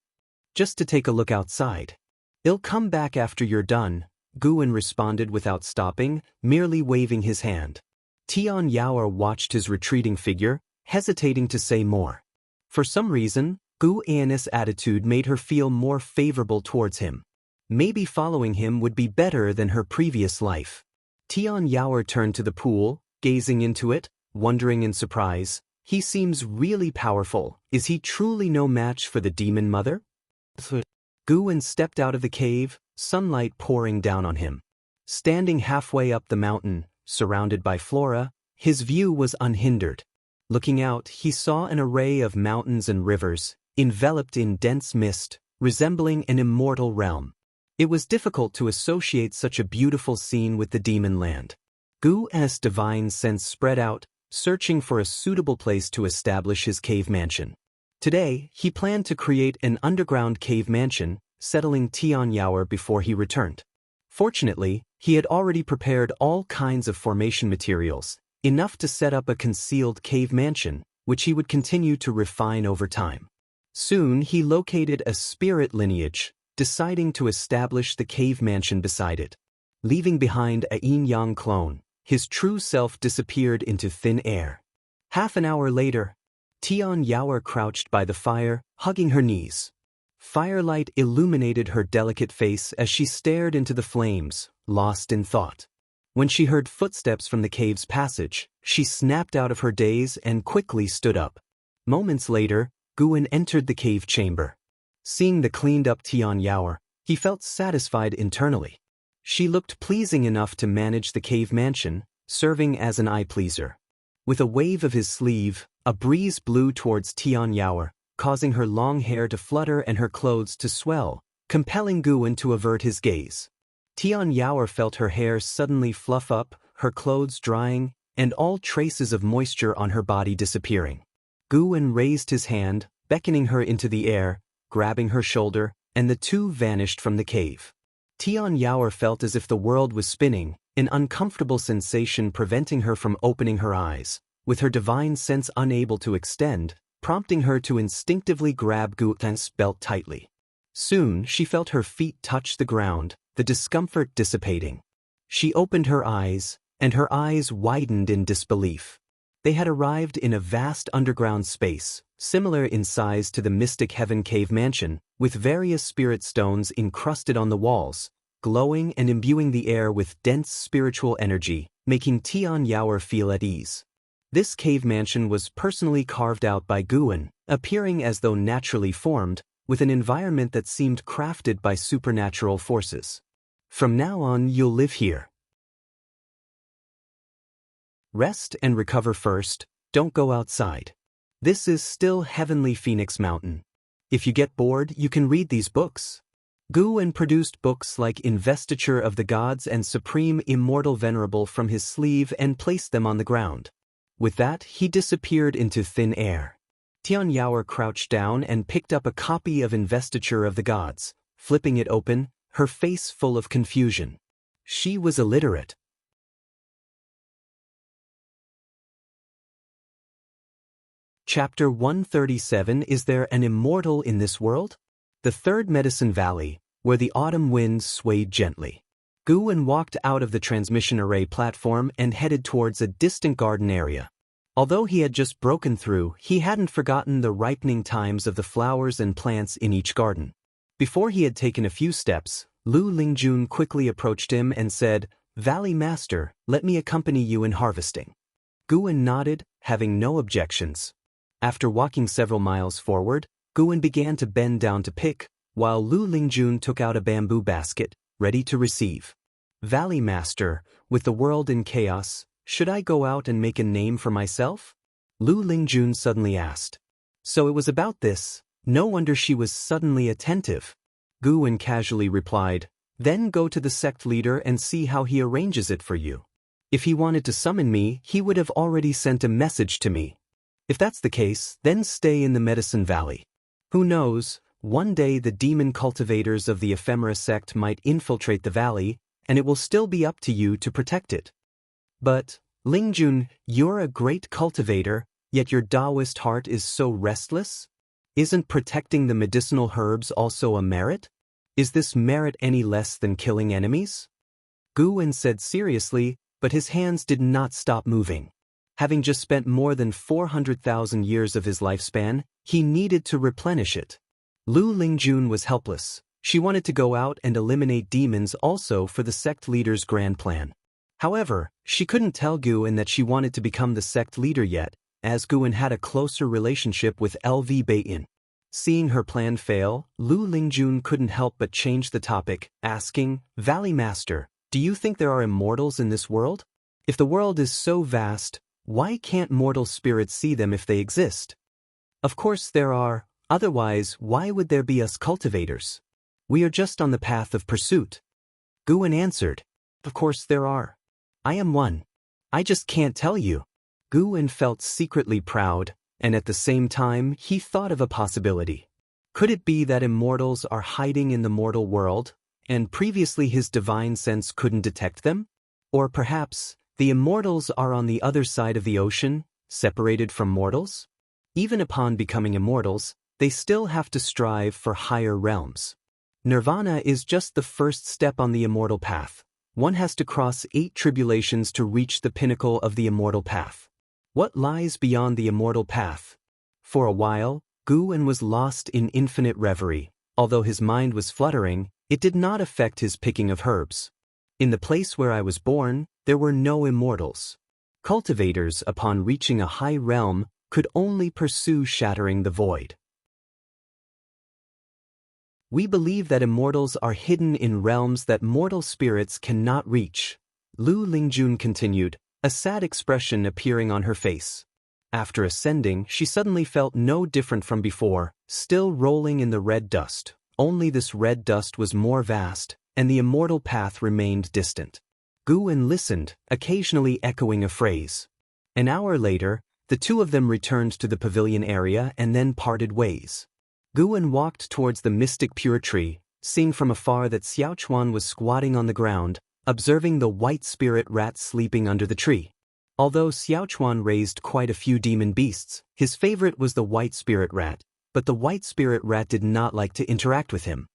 "Just to take a look outside." "I'll come back after you're done," Guan responded without stopping, merely waving his hand. Xianxia watched his retreating figure, hesitating to say more. For some reason, Guan's attitude made her feel more favorable towards him. Maybe following him would be better than her previous life. Xianxia turned to the pool, gazing into it, wondering in surprise, "He seems really powerful. Is he truly no match for the demon mother?" Guan stepped out of the cave, sunlight pouring down on him. Standing halfway up the mountain, surrounded by flora, his view was unhindered. Looking out, he saw an array of mountains and rivers, enveloped in dense mist, resembling an immortal realm. It was difficult to associate such a beautiful scene with the demon land. Gu's divine sense spread out, searching for a suitable place to establish his cave mansion. Today, he planned to create an underground cave mansion, settling Tianyao before he returned. Fortunately, he had already prepared all kinds of formation materials, enough to set up a concealed cave mansion, which he would continue to refine over time. Soon he located a spirit lineage, deciding to establish the cave mansion beside it. Leaving behind a yin-yang clone, his true self disappeared into thin air. Half an hour later, Tianyao crouched by the fire, hugging her knees. Firelight illuminated her delicate face as she stared into the flames, lost in thought. When she heard footsteps from the cave's passage, she snapped out of her daze and quickly stood up. Moments later, Guan entered the cave chamber. Seeing the cleaned-up Tianyao, he felt satisfied internally. She looked pleasing enough to manage the cave mansion, serving as an eye-pleaser. With a wave of his sleeve, a breeze blew towards Tianyao, causing her long hair to flutter and her clothes to swell, compelling Guan to avert his gaze. Tianyao felt her hair suddenly fluff up, her clothes drying, and all traces of moisture on her body disappearing. Guan raised his hand, beckoning her into the air, grabbing her shoulder, and the two vanished from the cave. Tianyao felt as if the world was spinning, an uncomfortable sensation preventing her from opening her eyes, with her divine sense unable to extend, prompting her to instinctively grab Gu's belt tightly. Soon she felt her feet touch the ground, the discomfort dissipating. She opened her eyes, and her eyes widened in disbelief. They had arrived in a vast underground space, similar in size to the Mystic Heaven Cave Mansion, with various spirit stones encrusted on the walls, glowing and imbuing the air with dense spiritual energy, making Tianyao feel at ease. This cave mansion was personally carved out by Guan, appearing as though naturally formed, with an environment that seemed crafted by supernatural forces. From now on, you'll live here. Rest and recover first, don't go outside. This is still Heavenly Phoenix Mountain. If you get bored, you can read these books. Guan produced books like Investiture of the Gods and Supreme Immortal Venerable from his sleeve and placed them on the ground. With that, he disappeared into thin air. Tianyao crouched down and picked up a copy of Investiture of the Gods, flipping it open, her face full of confusion. She was illiterate. Chapter 137. Is there an immortal in this world? The third Medicine Valley, where the autumn winds swayed gently. Guan walked out of the transmission array platform and headed towards a distant garden area. Although he had just broken through, he hadn't forgotten the ripening times of the flowers and plants in each garden. Before he had taken a few steps, Lu Lingjun quickly approached him and said, "Valley Master, let me accompany you in harvesting." Guan nodded, having no objections. After walking several miles forward, Guan began to bend down to pick, while Lu Lingjun took out a bamboo basket, ready to receive. "Valley Master, with the world in chaos, should I go out and make a name for myself?" Lu Lingjun suddenly asked. So it was about this. No wonder she was suddenly attentive. Guan casually replied, "Then go to the sect leader and see how he arranges it for you. If he wanted to summon me, he would have already sent a message to me. If that's the case, then stay in the Medicine Valley. Who knows, one day the demon cultivators of the ephemera sect might infiltrate the valley, and it will still be up to you to protect it." "But, Lingjun, you're a great cultivator, yet your Daoist heart is so restless? Isn't protecting the medicinal herbs also a merit? Is this merit any less than killing enemies?" Guan said seriously, but his hands did not stop moving. Having just spent more than 400,000 years of his lifespan, he needed to replenish it. Lu Lingjun was helpless. She wanted to go out and eliminate demons also for the sect leader's grand plan. However, she couldn't tell Guan that she wanted to become the sect leader yet, as Guan had a closer relationship with LV Baiyin. Seeing her plan fail, Lu Lingjun couldn't help but change the topic, asking, "Valley Master, do you think there are immortals in this world? If the world is so vast, why can't mortal spirits see them if they exist?" "Of course there are, otherwise why would there be us cultivators? We are just on the path of pursuit. Guwen answered. Of course there are. I am one. I just can't tell you. Guwen felt secretly proud, and at the same time he thought of a possibility. Could it be that immortals are hiding in the mortal world, and previously his divine sense couldn't detect them? Or perhaps, the immortals are on the other side of the ocean, separated from mortals? Even upon becoming immortals, they still have to strive for higher realms. Nirvana is just the first step on the immortal path. One has to cross 8 tribulations to reach the pinnacle of the immortal path. What lies beyond the immortal path? For a while, Guwen was lost in infinite reverie. Although his mind was fluttering, it did not affect his picking of herbs. In the place where I was born, there were no immortals. Cultivators, upon reaching a high realm, could only pursue shattering the void. We believe that immortals are hidden in realms that mortal spirits cannot reach. Lu Lingjun continued, a sad expression appearing on her face. After ascending, she suddenly felt no different from before, still rolling in the red dust. Only this red dust was more vast, and the immortal path remained distant. Guwen listened, occasionally echoing a phrase. An hour later, the two of them returned to the pavilion area and then parted ways. Guwen walked towards the mystic pure tree, seeing from afar that Xiaochuan was squatting on the ground, observing the white spirit rat sleeping under the tree. Although Xiaochuan raised quite a few demon beasts, his favorite was the white spirit rat, but the white spirit rat did not like to interact with him.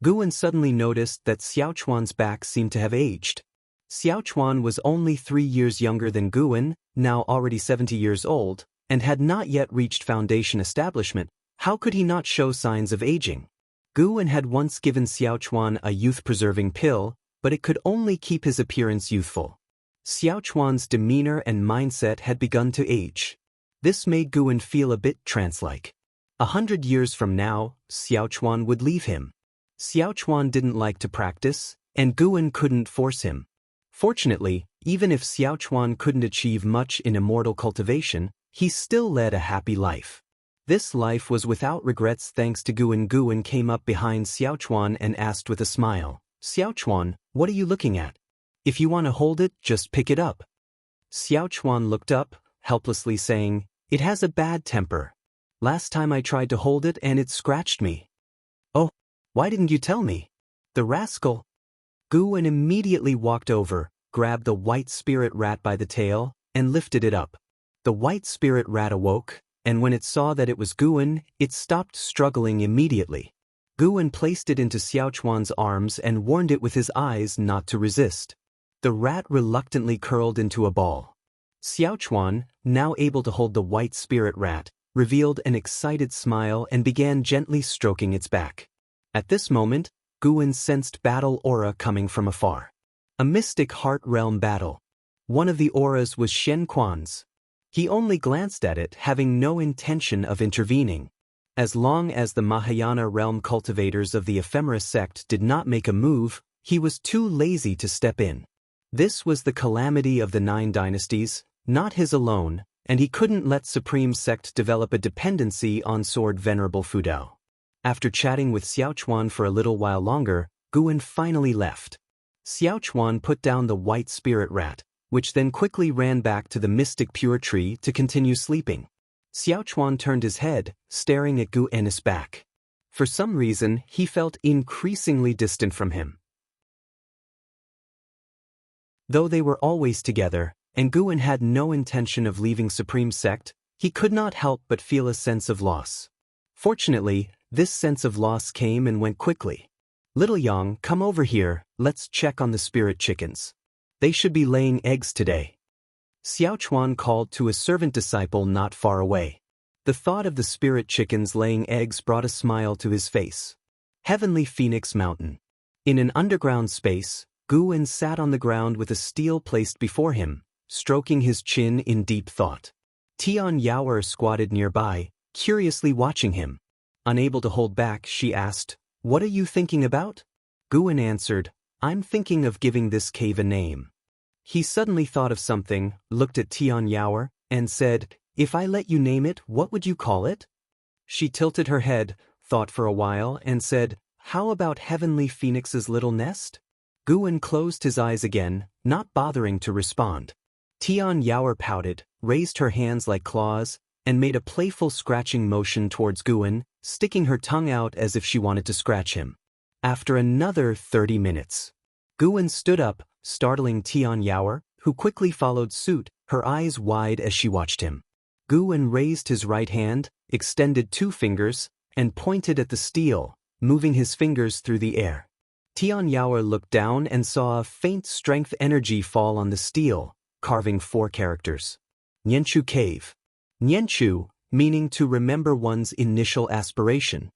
Guwen suddenly noticed that Xiaochuan's back seemed to have aged. Xiaochuan was only 3 years younger than Guwen, now already 70 years old, and had not yet reached foundation establishment. How could he not show signs of aging? Guwen had once given Xiaochuan a youth-preserving pill, but it could only keep his appearance youthful. Xiaochuan's demeanor and mindset had begun to age. This made Guwen feel a bit trance-like. 100 years from now, Xiaochuan would leave him. Xiaochuan didn't like to practice, and Guwen couldn't force him. Fortunately, even if Xiaochuan couldn't achieve much in immortal cultivation, he still led a happy life. This life was without regrets thanks to Guwen. Guwen came up behind Xiaochuan and asked with a smile, Xiaochuan, what are you looking at? If you want to hold it, just pick it up. Xiaochuan looked up, helplessly saying, it has a bad temper. Last time I tried to hold it and it scratched me. Oh, why didn't you tell me? The rascal. Guwen immediately walked over, grabbed the white spirit rat by the tail, and lifted it up. The white spirit rat awoke, and when it saw that it was Guwen, it stopped struggling immediately. Guwen placed it into Xiaochuan's arms and warned it with his eyes not to resist. The rat reluctantly curled into a ball. Xiaochuan, now able to hold the white spirit rat, revealed an excited smile and began gently stroking its back. At this moment, Guwen sensed battle aura coming from afar. A mystic heart realm battle. One of the auras was Shen Quan's. He only glanced at it, having no intention of intervening. As long as the Mahayana realm cultivators of the Ephemera sect did not make a move, he was too lazy to step in. This was the calamity of the 9 dynasties, not his alone, and he couldn't let Supreme Sect develop a dependency on Sword Venerable Fudao. After chatting with Xiaochuan for a little while longer, Guwen finally left. Xiaochuan put down the white spirit rat, which then quickly ran back to the mystic pure tree to continue sleeping. Xiaochuan turned his head, staring at Guwen's back. For some reason, he felt increasingly distant from him. Though they were always together, and Guwen had no intention of leaving Supreme Sect, he could not help but feel a sense of loss. Fortunately, this sense of loss came and went quickly. Little Yang, come over here, let's check on the spirit chickens. They should be laying eggs today. Xiaochuan called to a servant disciple not far away. The thought of the spirit chickens laying eggs brought a smile to his face. Heavenly Phoenix Mountain. In an underground space, Guwen sat on the ground with a steel placed before him, stroking his chin in deep thought. Tian Yaoer squatted nearby, curiously watching him. Unable to hold back, she asked, "What are you thinking about?" Guwen answered, "I'm thinking of giving this cave a name." He suddenly thought of something, looked at Tian Yaoer, and said, "If I let you name it, what would you call it?" She tilted her head, thought for a while, and said, How about Heavenly Phoenix's little nest? Guwen closed his eyes again, not bothering to respond. Tian Yaoer pouted, raised her hands like claws, and made a playful scratching motion towards Guwen, sticking her tongue out as if she wanted to scratch him. After another 30 minutes, Guwen stood up, startling Tian Yaoer, who quickly followed suit, her eyes wide as she watched him. Guwen raised his right hand, extended 2 fingers, and pointed at the steel, moving his fingers through the air. Tian Yaoer looked down and saw a faint strength energy fall on the steel, carving 4 characters. Nianchu Cave. Nianchu, meaning to remember one's initial aspiration.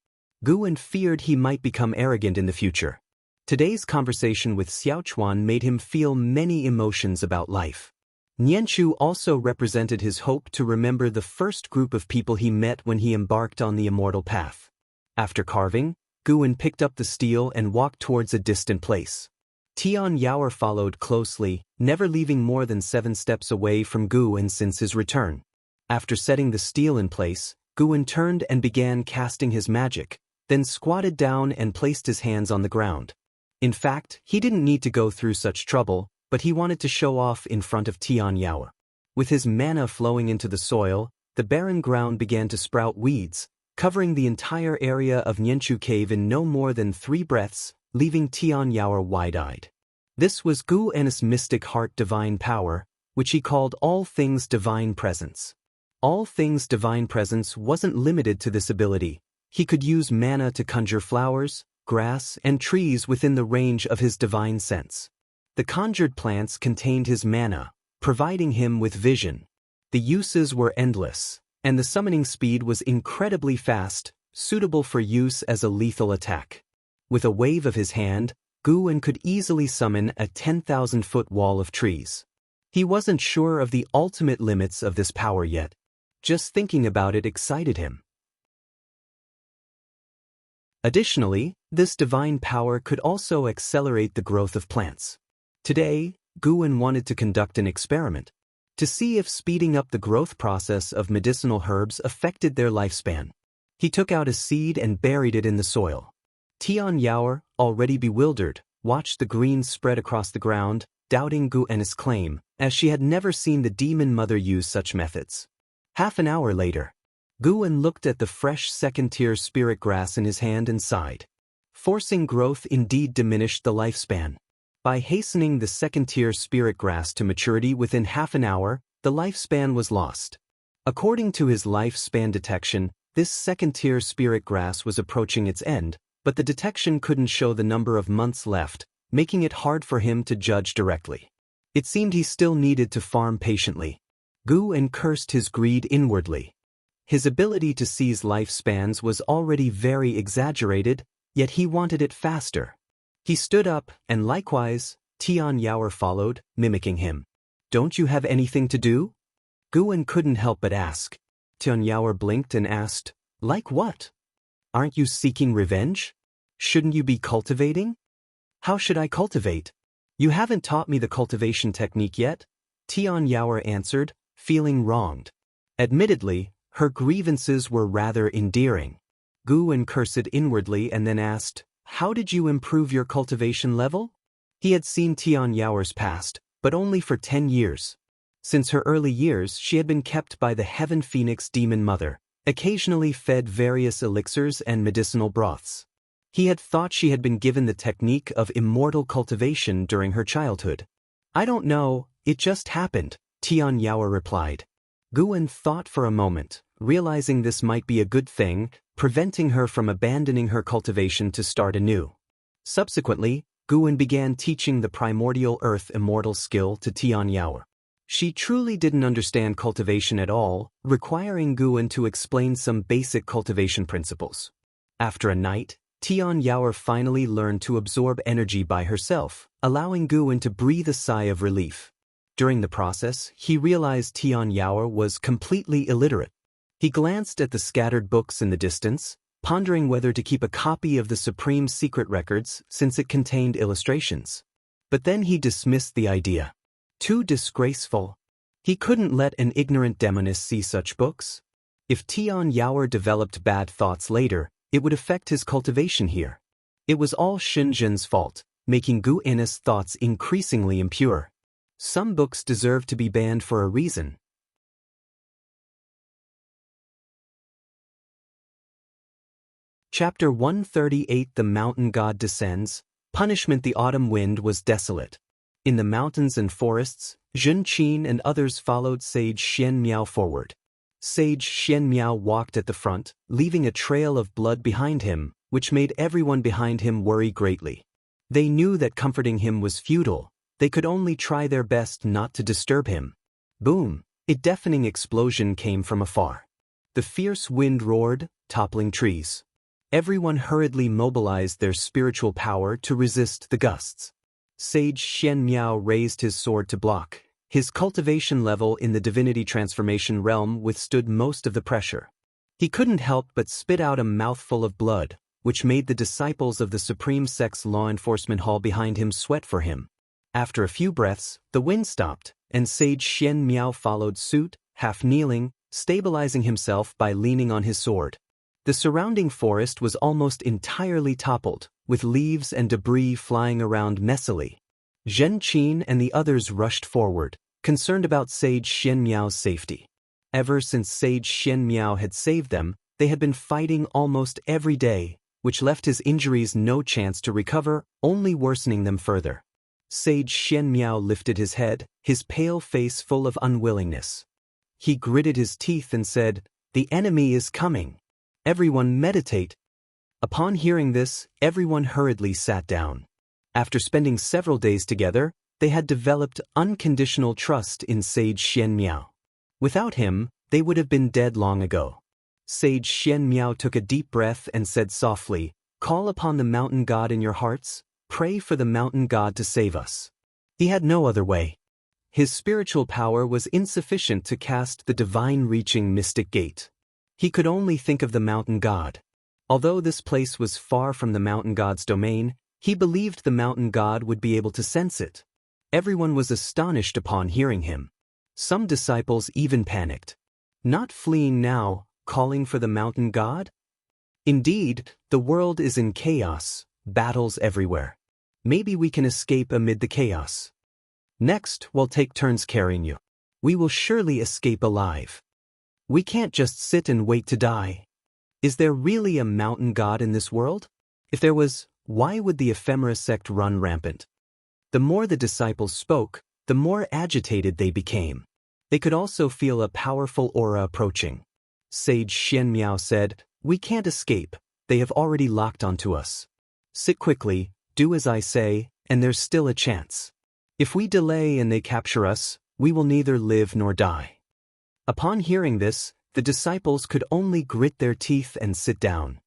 Guwen feared he might become arrogant in the future. Today's conversation with Xiaochuan made him feel many emotions about life. Nianchu also represented his hope to remember the first group of people he met when he embarked on the immortal path. After carving, Guwen picked up the steel and walked towards a distant place. Tian Yaoer followed closely, never leaving more than 7 steps away from Guwen since his return. After setting the steel in place, Guwen turned and began casting his magic, then squatted down and placed his hands on the ground. In fact, he didn't need to go through such trouble, but he wanted to show off in front of Tian Yaoer. With his mana flowing into the soil, the barren ground began to sprout weeds, covering the entire area of Nianchu Cave in no more than 3 breaths, leaving Tian Yaoer wide-eyed. This was Guwen's mystic heart divine power, which he called All Things Divine Presence. All Things Divine Presence wasn't limited to this ability. He could use mana to conjure flowers, grass, and trees within the range of his divine sense. The conjured plants contained his mana, providing him with vision. The uses were endless, and the summoning speed was incredibly fast, suitable for use as a lethal attack. With a wave of his hand, Guwen could easily summon a 10,000-foot wall of trees. He wasn't sure of the ultimate limits of this power yet. Just thinking about it excited him. Additionally, this divine power could also accelerate the growth of plants. Today, Guwen wanted to conduct an experiment to see if speeding up the growth process of medicinal herbs affected their lifespan. He took out a seed and buried it in the soil. Tian Yaoer, already bewildered, watched the greens spread across the ground, doubting Guwen's claim, as she had never seen the demon mother use such methods. Half an hour later, Guwen looked at the fresh second-tier spirit grass in his hand and sighed. Forcing growth indeed diminished the lifespan. By hastening the second-tier spirit grass to maturity within half an hour, the lifespan was lost. According to his lifespan detection, this second-tier spirit grass was approaching its end, but the detection couldn't show the number of months left, making it hard for him to judge directly. It seemed he still needed to farm patiently. Guwen cursed his greed inwardly. His ability to seize lifespans was already very exaggerated, yet he wanted it faster. He stood up, and likewise, Tian Yaoer followed, mimicking him. "Don't you have anything to do?" Guwen couldn't help but ask. Tian Yaoer blinked and asked, "Like what? Aren't you seeking revenge? Shouldn't you be cultivating?" "How should I cultivate? You haven't taught me the cultivation technique yet," Tian Yaoer answered, feeling wronged. Admittedly, her grievances were rather endearing. Guwen cursed inwardly and then asked, "How did you improve your cultivation level?" He had seen Tian Yaoer's past, but only for 10 years. Since her early years, she had been kept by the Heaven Phoenix demon mother, occasionally fed various elixirs and medicinal broths. He had thought she had been given the technique of immortal cultivation during her childhood. "I don't know, it just happened," Tian Yaoer replied. Guwen thought for a moment, realizing this might be a good thing, preventing her from abandoning her cultivation to start anew. Subsequently, Guwen began teaching the primordial earth immortal skill to Tian Yaoer. She truly didn't understand cultivation at all, requiring Guwen to explain some basic cultivation principles. After a night, Tian Yaoer finally learned to absorb energy by herself, allowing Guwen to breathe a sigh of relief. During the process, he realized Tian Yaoer was completely illiterate. He glanced at the scattered books in the distance, pondering whether to keep a copy of the Supreme Secret Records since it contained illustrations. But then he dismissed the idea. Too disgraceful. He couldn't let an ignorant demoness see such books. If Tian Yaoer developed bad thoughts later, it would affect his cultivation here. It was all Xinzhen's fault, making Gu In's thoughts increasingly impure. Some books deserve to be banned for a reason. Chapter 138 The Mountain God Descends. Punishment. The autumn wind was desolate. In the mountains and forests, Zhen Qin and others followed Sage Xianmiao forward. Sage Xianmiao walked at the front, leaving a trail of blood behind him, which made everyone behind him worry greatly. They knew that comforting him was futile. They could only try their best not to disturb him. Boom! A deafening explosion came from afar. The fierce wind roared, toppling trees. Everyone hurriedly mobilized their spiritual power to resist the gusts. Sage Xianmiao raised his sword to block. His cultivation level in the divinity transformation realm withstood most of the pressure. He couldn't help but spit out a mouthful of blood, which made the disciples of the Supreme Sect's law enforcement hall behind him sweat for him. After a few breaths, the wind stopped, and Sage Xianmiao followed suit, half kneeling, stabilizing himself by leaning on his sword. The surrounding forest was almost entirely toppled, with leaves and debris flying around messily. Zhen Qin and the others rushed forward, concerned about Sage Xianmiao's safety. Ever since Sage Xianmiao had saved them, they had been fighting almost every day, which left his injuries no chance to recover, only worsening them further. Sage Xianmiao lifted his head, his pale face full of unwillingness. He gritted his teeth and said, "The enemy is coming. Everyone meditate." Upon hearing this, everyone hurriedly sat down. After spending several days together, they had developed unconditional trust in Sage Xianmiao. Without him, they would have been dead long ago. Sage Xianmiao took a deep breath and said softly, "Call upon the mountain god in your hearts, pray for the mountain god to save us." He had no other way. His spiritual power was insufficient to cast the divine-reaching mystic gate. He could only think of the mountain god. Although this place was far from the mountain god's domain, he believed the mountain god would be able to sense it. Everyone was astonished upon hearing him. Some disciples even panicked. Not fleeing now, calling for the mountain god? Indeed, the world is in chaos, battles everywhere. Maybe we can escape amid the chaos. Next, we'll take turns carrying you. We will surely escape alive. We can't just sit and wait to die. Is there really a mountain god in this world? If there was, why would the ephemera sect run rampant? The more the disciples spoke, the more agitated they became. They could also feel a powerful aura approaching. Sage Xianmiao said, "We can't escape. They have already locked onto us. Sit quickly, do as I say, and there's still a chance. If we delay and they capture us, we will neither live nor die." Upon hearing this, the disciples could only grit their teeth and sit down.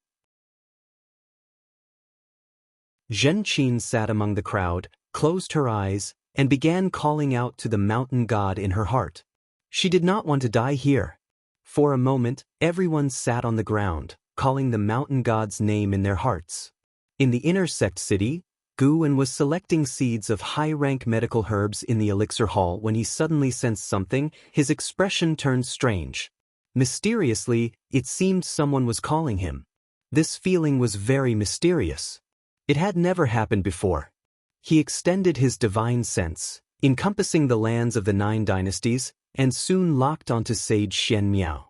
Zhen Qin sat among the crowd, closed her eyes, and began calling out to the mountain god in her heart. She did not want to die here. For a moment, everyone sat on the ground, calling the mountain god's name in their hearts. In the inner sect city, Gu was selecting seeds of high-rank medical herbs in the elixir hall when he suddenly sensed something. His expression turned strange. Mysteriously, it seemed someone was calling him. This feeling was very mysterious. It had never happened before. He extended his divine sense, encompassing the lands of the 9 dynasties, and soon locked onto Sage Xianmiao.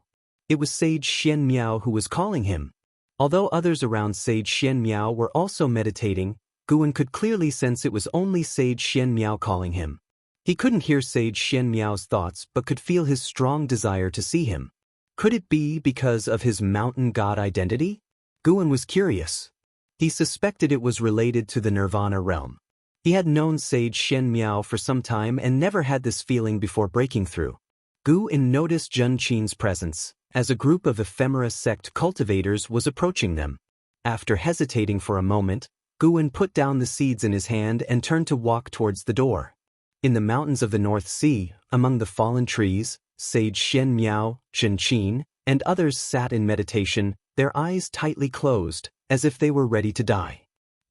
It was Sage Xianmiao who was calling him. Although others around Sage Xianmiao were also meditating, Gu could clearly sense it was only Sage Xianmiao calling him. He couldn't hear Sage Xianmiao's thoughts but could feel his strong desire to see him. Could it be because of his mountain god identity? Gu was curious. He suspected it was related to the Nirvana realm. He had known Sage Xianmiao for some time and never had this feeling before breaking through. Gu noticed Zhen Qin's presence, as a group of ephemera sect cultivators was approaching them. After hesitating for a moment, Gu put down the seeds in his hand and turned to walk towards the door. In the mountains of the North Sea, among the fallen trees, Sage Xianmiao, Zhen Qin, and others sat in meditation, their eyes tightly closed, as if they were ready to die.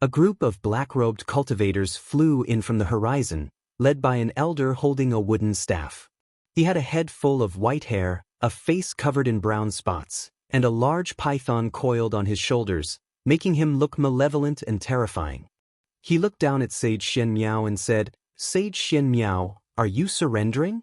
A group of black-robed cultivators flew in from the horizon, led by an elder holding a wooden staff. He had a head full of white hair, a face covered in brown spots, and a large python coiled on his shoulders. making him look malevolent and terrifying. He looked down at Sage Xianmiao and said, "Sage Xianmiao, are you surrendering?"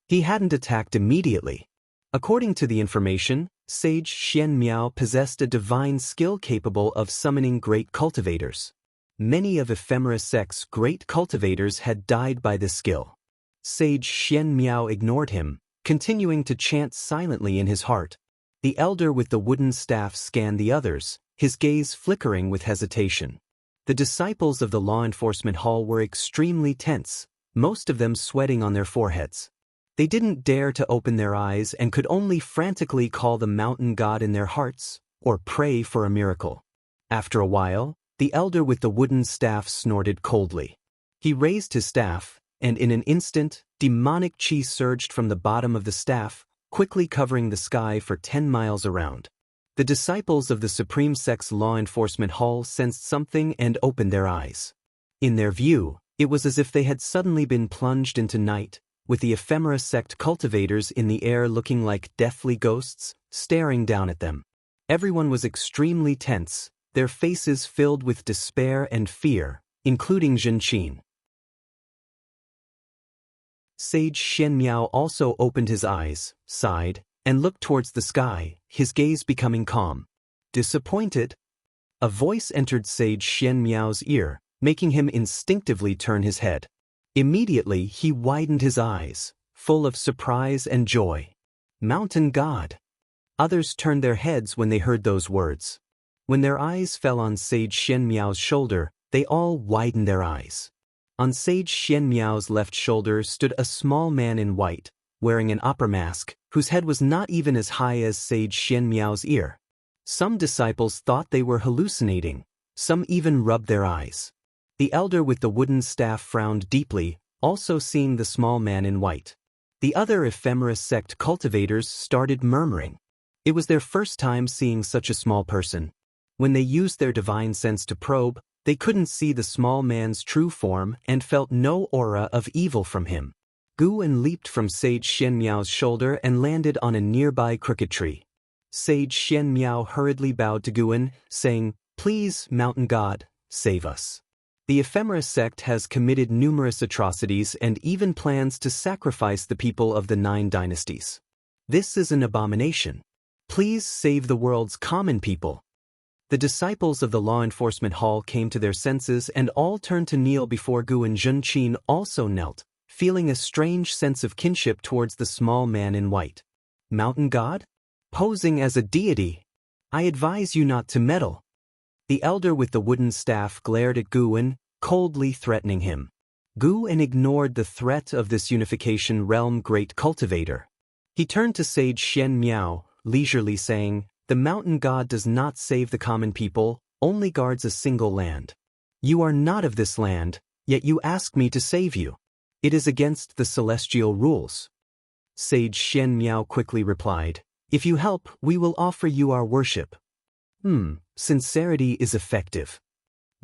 He hadn't attacked immediately. According to the information, Sage Xianmiao possessed a divine skill capable of summoning great cultivators. Many of Ephemera sect's great cultivators had died by this skill. Sage Xianmiao ignored him, continuing to chant silently in his heart. The elder with the wooden staff scanned the others, his gaze flickering with hesitation. The disciples of the law enforcement hall were extremely tense, most of them sweating on their foreheads. They didn't dare to open their eyes and could only frantically call the mountain god in their hearts, or pray for a miracle. After a while, the elder with the wooden staff snorted coldly. He raised his staff, and in an instant, demonic chi surged from the bottom of the staff, quickly covering the sky for 10 miles around. The disciples of the Supreme Sect's law enforcement hall sensed something and opened their eyes. In their view, it was as if they had suddenly been plunged into night, with the Ephemera sect cultivators in the air looking like deathly ghosts, staring down at them. Everyone was extremely tense, their faces filled with despair and fear, including Zhenqin. Sage Xianmiao also opened his eyes, sighed, and looked towards the sky, his gaze becoming calm. Disappointed? A voice entered Sage Xianmiao's ear, making him instinctively turn his head. Immediately he widened his eyes, full of surprise and joy. Mountain God! Others turned their heads when they heard those words. When their eyes fell on Sage Xianmiao's shoulder, they all widened their eyes. On Sage Xianmiao's left shoulder stood a small man in white, wearing an opera mask, whose head was not even as high as Sage Xianmiao's ear. Some disciples thought they were hallucinating, some even rubbed their eyes. The elder with the wooden staff frowned deeply, also seeing the small man in white. The other Ephemera sect cultivators started murmuring. It was their first time seeing such a small person. When they used their divine sense to probe, they couldn't see the small man's true form and felt no aura of evil from him. Guan leaped from Sage Xianmiao's shoulder and landed on a nearby crooked tree. Sage Xianmiao hurriedly bowed to Guan, saying, "Please, mountain god, save us. The Ephemera sect has committed numerous atrocities and even plans to sacrifice the people of the 9 dynasties. This is an abomination. Please save the world's common people." The disciples of the law enforcement hall came to their senses and all turned to kneel before Guan. Zhenqin also knelt, feeling a strange sense of kinship towards the small man in white. Mountain god? Posing as a deity? I advise you not to meddle. The elder with the wooden staff glared at Guan, coldly threatening him. Guan ignored the threat of this unification realm great cultivator. He turned to Sage Xianmiao, leisurely saying, "The mountain god does not save the common people, only guards a single land. You are not of this land, yet you ask me to save you. It is against the celestial rules." Sage Xianmiao quickly replied, "If you help, we will offer you our worship." Sincerity is effective.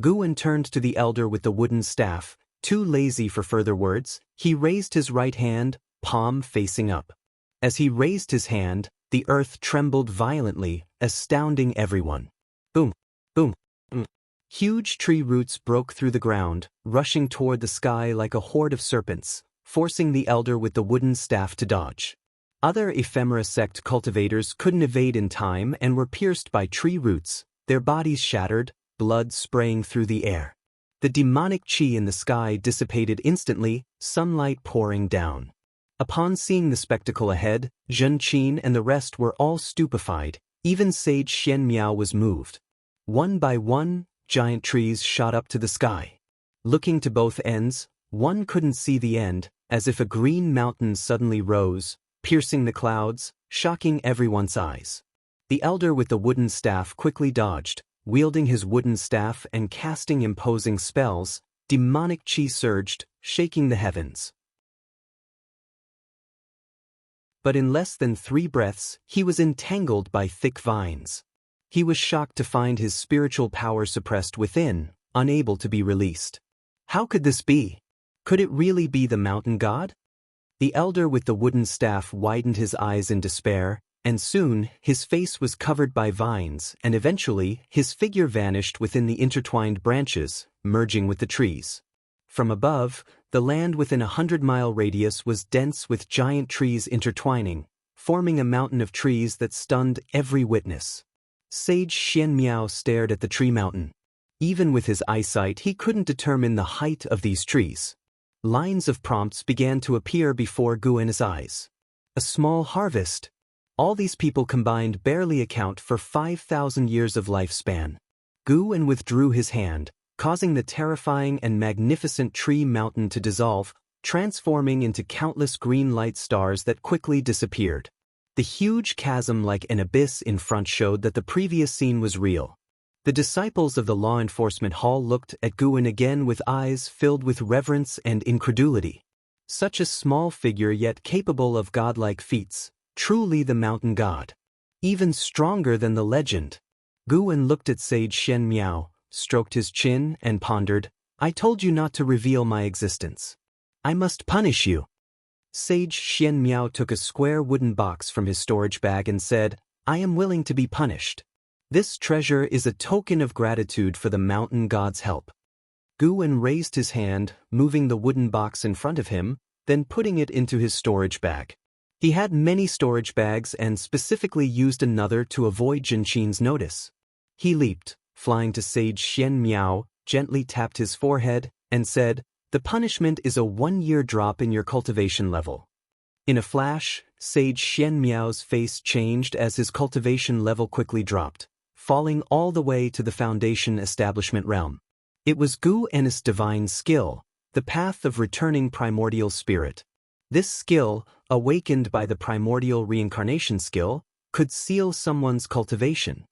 Guan turned to the elder with the wooden staff. Too lazy for further words, he raised his right hand, palm facing up. As he raised his hand, the earth trembled violently, astounding everyone. Boom, boom, boom. Huge tree roots broke through the ground, rushing toward the sky like a horde of serpents, forcing the elder with the wooden staff to dodge. Other Ephemera sect cultivators couldn't evade in time and were pierced by tree roots, their bodies shattered, blood spraying through the air. The demonic chi in the sky dissipated instantly, sunlight pouring down. Upon seeing the spectacle ahead, Zhenqin and the rest were all stupefied. Even Sage Xianmiao was moved. One by one, giant trees shot up to the sky. Looking to both ends, one couldn't see the end, as if a green mountain suddenly rose, piercing the clouds, shocking everyone's eyes. The elder with the wooden staff quickly dodged, wielding his wooden staff and casting imposing spells. Demonic chi surged, shaking the heavens. But in less than 3 breaths, he was entangled by thick vines. He was shocked to find his spiritual power suppressed within, unable to be released. How could this be? Could it really be the mountain god? The elder with the wooden staff widened his eyes in despair, And soon, his face was covered by vines, and eventually, his figure vanished within the intertwined branches, merging with the trees. From above, the land within a 100-mile radius was dense with giant trees intertwining, forming a mountain of trees that stunned every witness. Sage Xianxia stared at the tree mountain. Even with his eyesight, he couldn't determine the height of these trees. Lines of prompts began to appear before Guan's eyes. A small harvest. All these people combined barely account for 5,000 years of lifespan. Guan withdrew his hand, causing the terrifying and magnificent tree mountain to dissolve, transforming into countless green light stars that quickly disappeared. The huge chasm like an abyss in front showed that the previous scene was real. The disciples of the law enforcement hall looked at Guan again with eyes filled with reverence and incredulity. Such a small figure yet capable of godlike feats, truly the mountain god. Even stronger than the legend. Guan looked at Sage Xianxia, stroked his chin, and pondered, "I told you not to reveal my existence. I must punish you." Sage Xianxia took a square wooden box from his storage bag and said, "I am willing to be punished. This treasure is a token of gratitude for the mountain god's help." Guan raised his hand, moving the wooden box in front of him, then putting it into his storage bag. He had many storage bags and specifically used another to avoid Zhenqin's notice. He leaped, flying to Sage Xianxia, gently tapped his forehead, and said, "The punishment is a 1-year drop in your cultivation level." In a flash, Sage Xianxia's face changed as his cultivation level quickly dropped, falling all the way to the foundation establishment realm. It was Guan's divine skill, the path of returning primordial spirit. This skill, awakened by the primordial reincarnation skill, could seal someone's cultivation.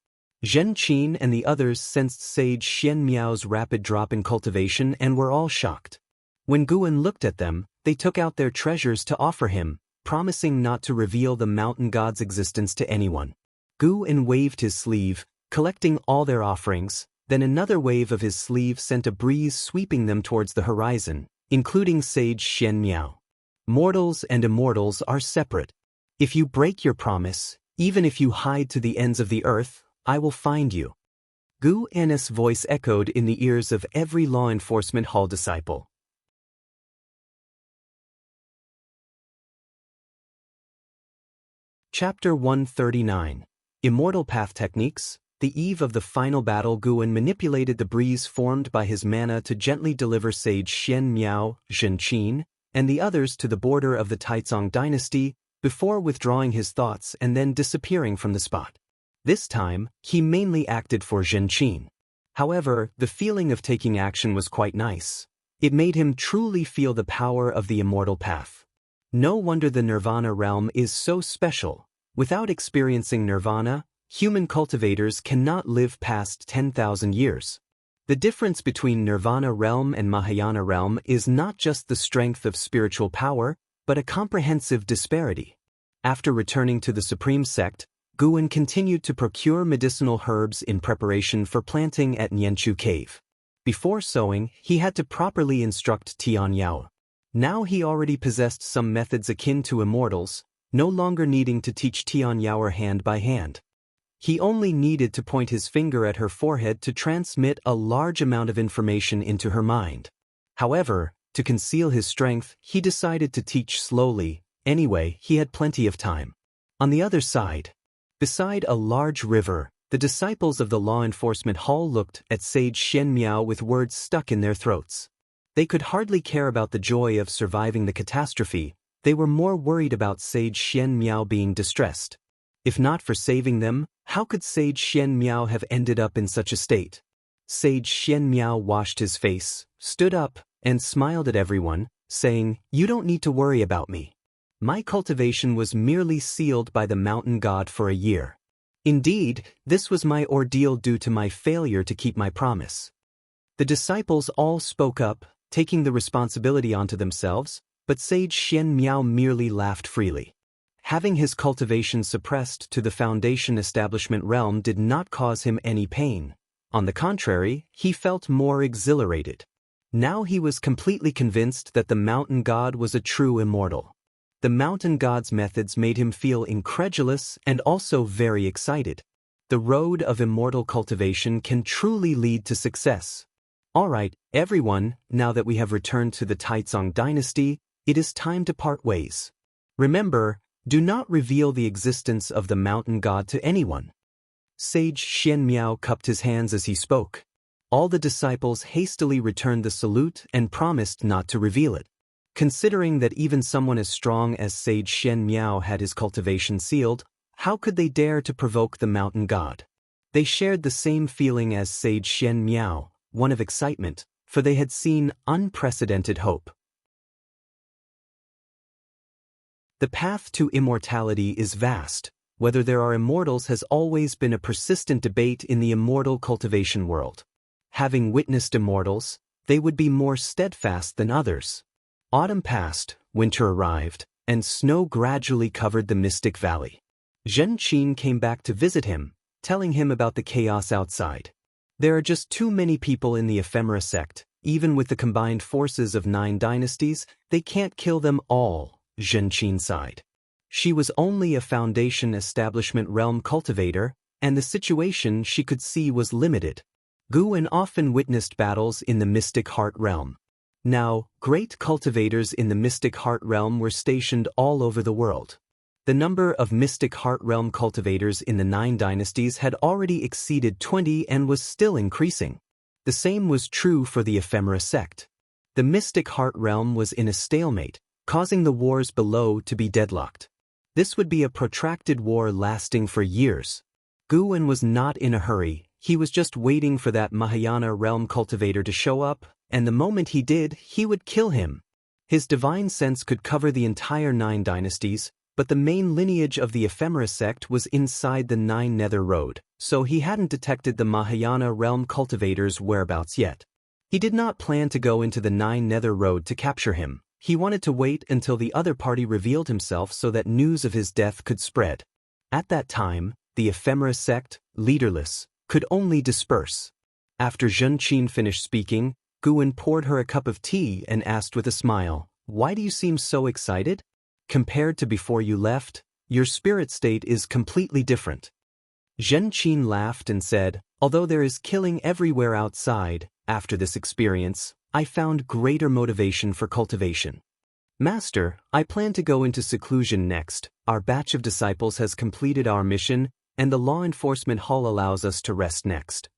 Zhenqin and the others sensed Sage Xianxia's rapid drop in cultivation and were all shocked. When Guan looked at them, they took out their treasures to offer him, promising not to reveal the mountain god's existence to anyone. Guan waved his sleeve, collecting all their offerings, then another wave of his sleeve sent a breeze sweeping them towards the horizon, including Sage Xianxia. Mortals and immortals are separate. If you break your promise, even if you hide to the ends of the earth, I will find you. Guan's voice echoed in the ears of every law enforcement hall disciple. Chapter 139. Immortal Path Techniques. The eve of the final battle, Guan manipulated the breeze formed by his mana to gently deliver Sage Xianxia, Zhenqin, and the others to the border of the Taizong dynasty, before withdrawing his thoughts and then disappearing from the spot. This time, he mainly acted for Zhenqin. However, the feeling of taking action was quite nice. It made him truly feel the power of the immortal path. No wonder the Nirvana realm is so special. Without experiencing Nirvana, human cultivators cannot live past 10,000 years. The difference between Nirvana realm and Mahayana realm is not just the strength of spiritual power, but a comprehensive disparity. After returning to the Supreme Sect, Guan continued to procure medicinal herbs in preparation for planting at Nianchu Cave. Before sowing, he had to properly instruct Tianyao. Now he already possessed some methods akin to immortals, no longer needing to teach Tianyao hand by hand. He only needed to point his finger at her forehead to transmit a large amount of information into her mind. However, to conceal his strength, he decided to teach slowly. Anyway, he had plenty of time. On the other side, beside a large river, the disciples of the law enforcement hall looked at Sage Xianxia with words stuck in their throats. They could hardly care about the joy of surviving the catastrophe. They were more worried about Sage Xianxia being distressed. If not for saving them, how could Sage Xianxia have ended up in such a state? Sage Xianxia washed his face, stood up, and smiled at everyone, saying, "You don't need to worry about me. My cultivation was merely sealed by the mountain god for a year. Indeed, this was my ordeal due to my failure to keep my promise." The disciples all spoke up, taking the responsibility onto themselves, but Sage Xianxia merely laughed freely. Having his cultivation suppressed to the foundation establishment realm did not cause him any pain. On the contrary, he felt more exhilarated. Now he was completely convinced that the mountain god was a true immortal. The mountain god's methods made him feel incredulous and also very excited. The road of immortal cultivation can truly lead to success. Alright, everyone, now that we have returned to the Taizong dynasty, it is time to part ways. Remember, do not reveal the existence of the mountain god to anyone. Sage Xianmiao cupped his hands as he spoke. All the disciples hastily returned the salute and promised not to reveal it. Considering that even someone as strong as Sage Xianmiao had his cultivation sealed, how could they dare to provoke the mountain god? They shared the same feeling as Sage Xianmiao, one of excitement, for they had seen unprecedented hope. The path to immortality is vast. Whether there are immortals has always been a persistent debate in the immortal cultivation world. Having witnessed immortals, they would be more steadfast than others. Autumn passed, winter arrived, and snow gradually covered the Mystic Valley. Zhen Qin came back to visit him, telling him about the chaos outside. There are just too many people in the ephemera sect. Even with the combined forces of 9 dynasties, they can't kill them all, Zhen Qin sighed. She was only a foundation establishment realm cultivator, and the situation she could see was limited. Guwen often witnessed battles in the Mystic Heart realm. Now, great cultivators in the Mystic Heart realm were stationed all over the world. The number of Mystic Heart realm cultivators in the 9 dynasties had already exceeded 20 and was still increasing. The same was true for the ephemera sect. The Mystic Heart realm was in a stalemate, causing the wars below to be deadlocked. This would be a protracted war lasting for years. Guwen was not in a hurry, he was just waiting for that Mahayana realm cultivator to show up, and the moment he did, he would kill him. His divine sense could cover the entire 9 dynasties, but the main lineage of the ephemera sect was inside the 9 Nether Road, so he hadn't detected the Mahayana realm cultivator's whereabouts yet. He did not plan to go into the 9 Nether Road to capture him. He wanted to wait until the other party revealed himself so that news of his death could spread. At that time, the ephemera sect, leaderless, could only disperse. After Zhen Qin finished speaking, Guwen poured her a cup of tea and asked with a smile, "Why do you seem so excited? Compared to before you left, your spirit state is completely different." Zhen Qin laughed and said, "Although there is killing everywhere outside, after this experience, I found greater motivation for cultivation. Master, I plan to go into seclusion next. Our batch of disciples has completed our mission, and the law enforcement hall allows us to rest next."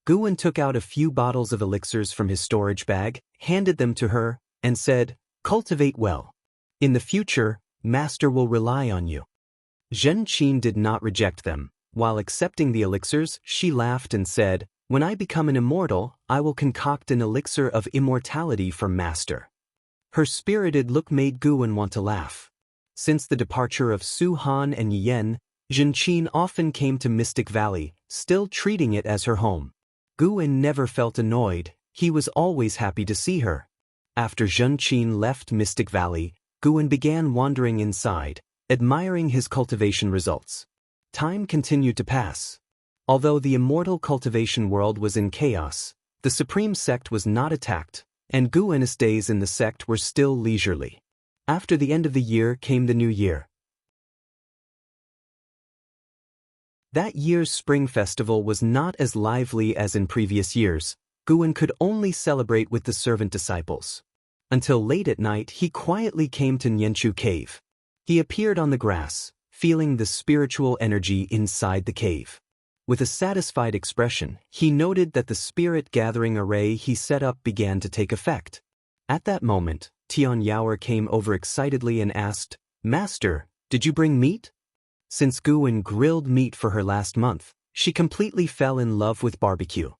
Guwen took out a few bottles of elixirs from his storage bag, handed them to her, and said, "Cultivate well. In the future, Master will rely on you." Zhen Qin did not reject them. While accepting the elixirs, she laughed and said, "When I become an immortal, I will concoct an elixir of immortality for Master." Her spirited look made Guwen want to laugh. Since the departure of Su Han and Yen, Zhen Qin often came to Mystic Valley, still treating it as her home. Guwen never felt annoyed, he was always happy to see her. After Zhen Qin left Mystic Valley, Guwen began wandering inside, admiring his cultivation results. Time continued to pass. Although the immortal cultivation world was in chaos, the Supreme Sect was not attacked, and Guwen's days in the sect were still leisurely. After the end of the year came the new year. That year's spring festival was not as lively as in previous years. Guwen could only celebrate with the servant disciples. Until late at night he quietly came to Nianchu Cave. He appeared on the grass, feeling the spiritual energy inside the cave. With a satisfied expression, he noted that the spirit gathering array he set up began to take effect. At that moment, Tian Yaoer came over excitedly and asked, "Master, did you bring meat?" Since Guwen grilled meat for her last month, she completely fell in love with barbecue.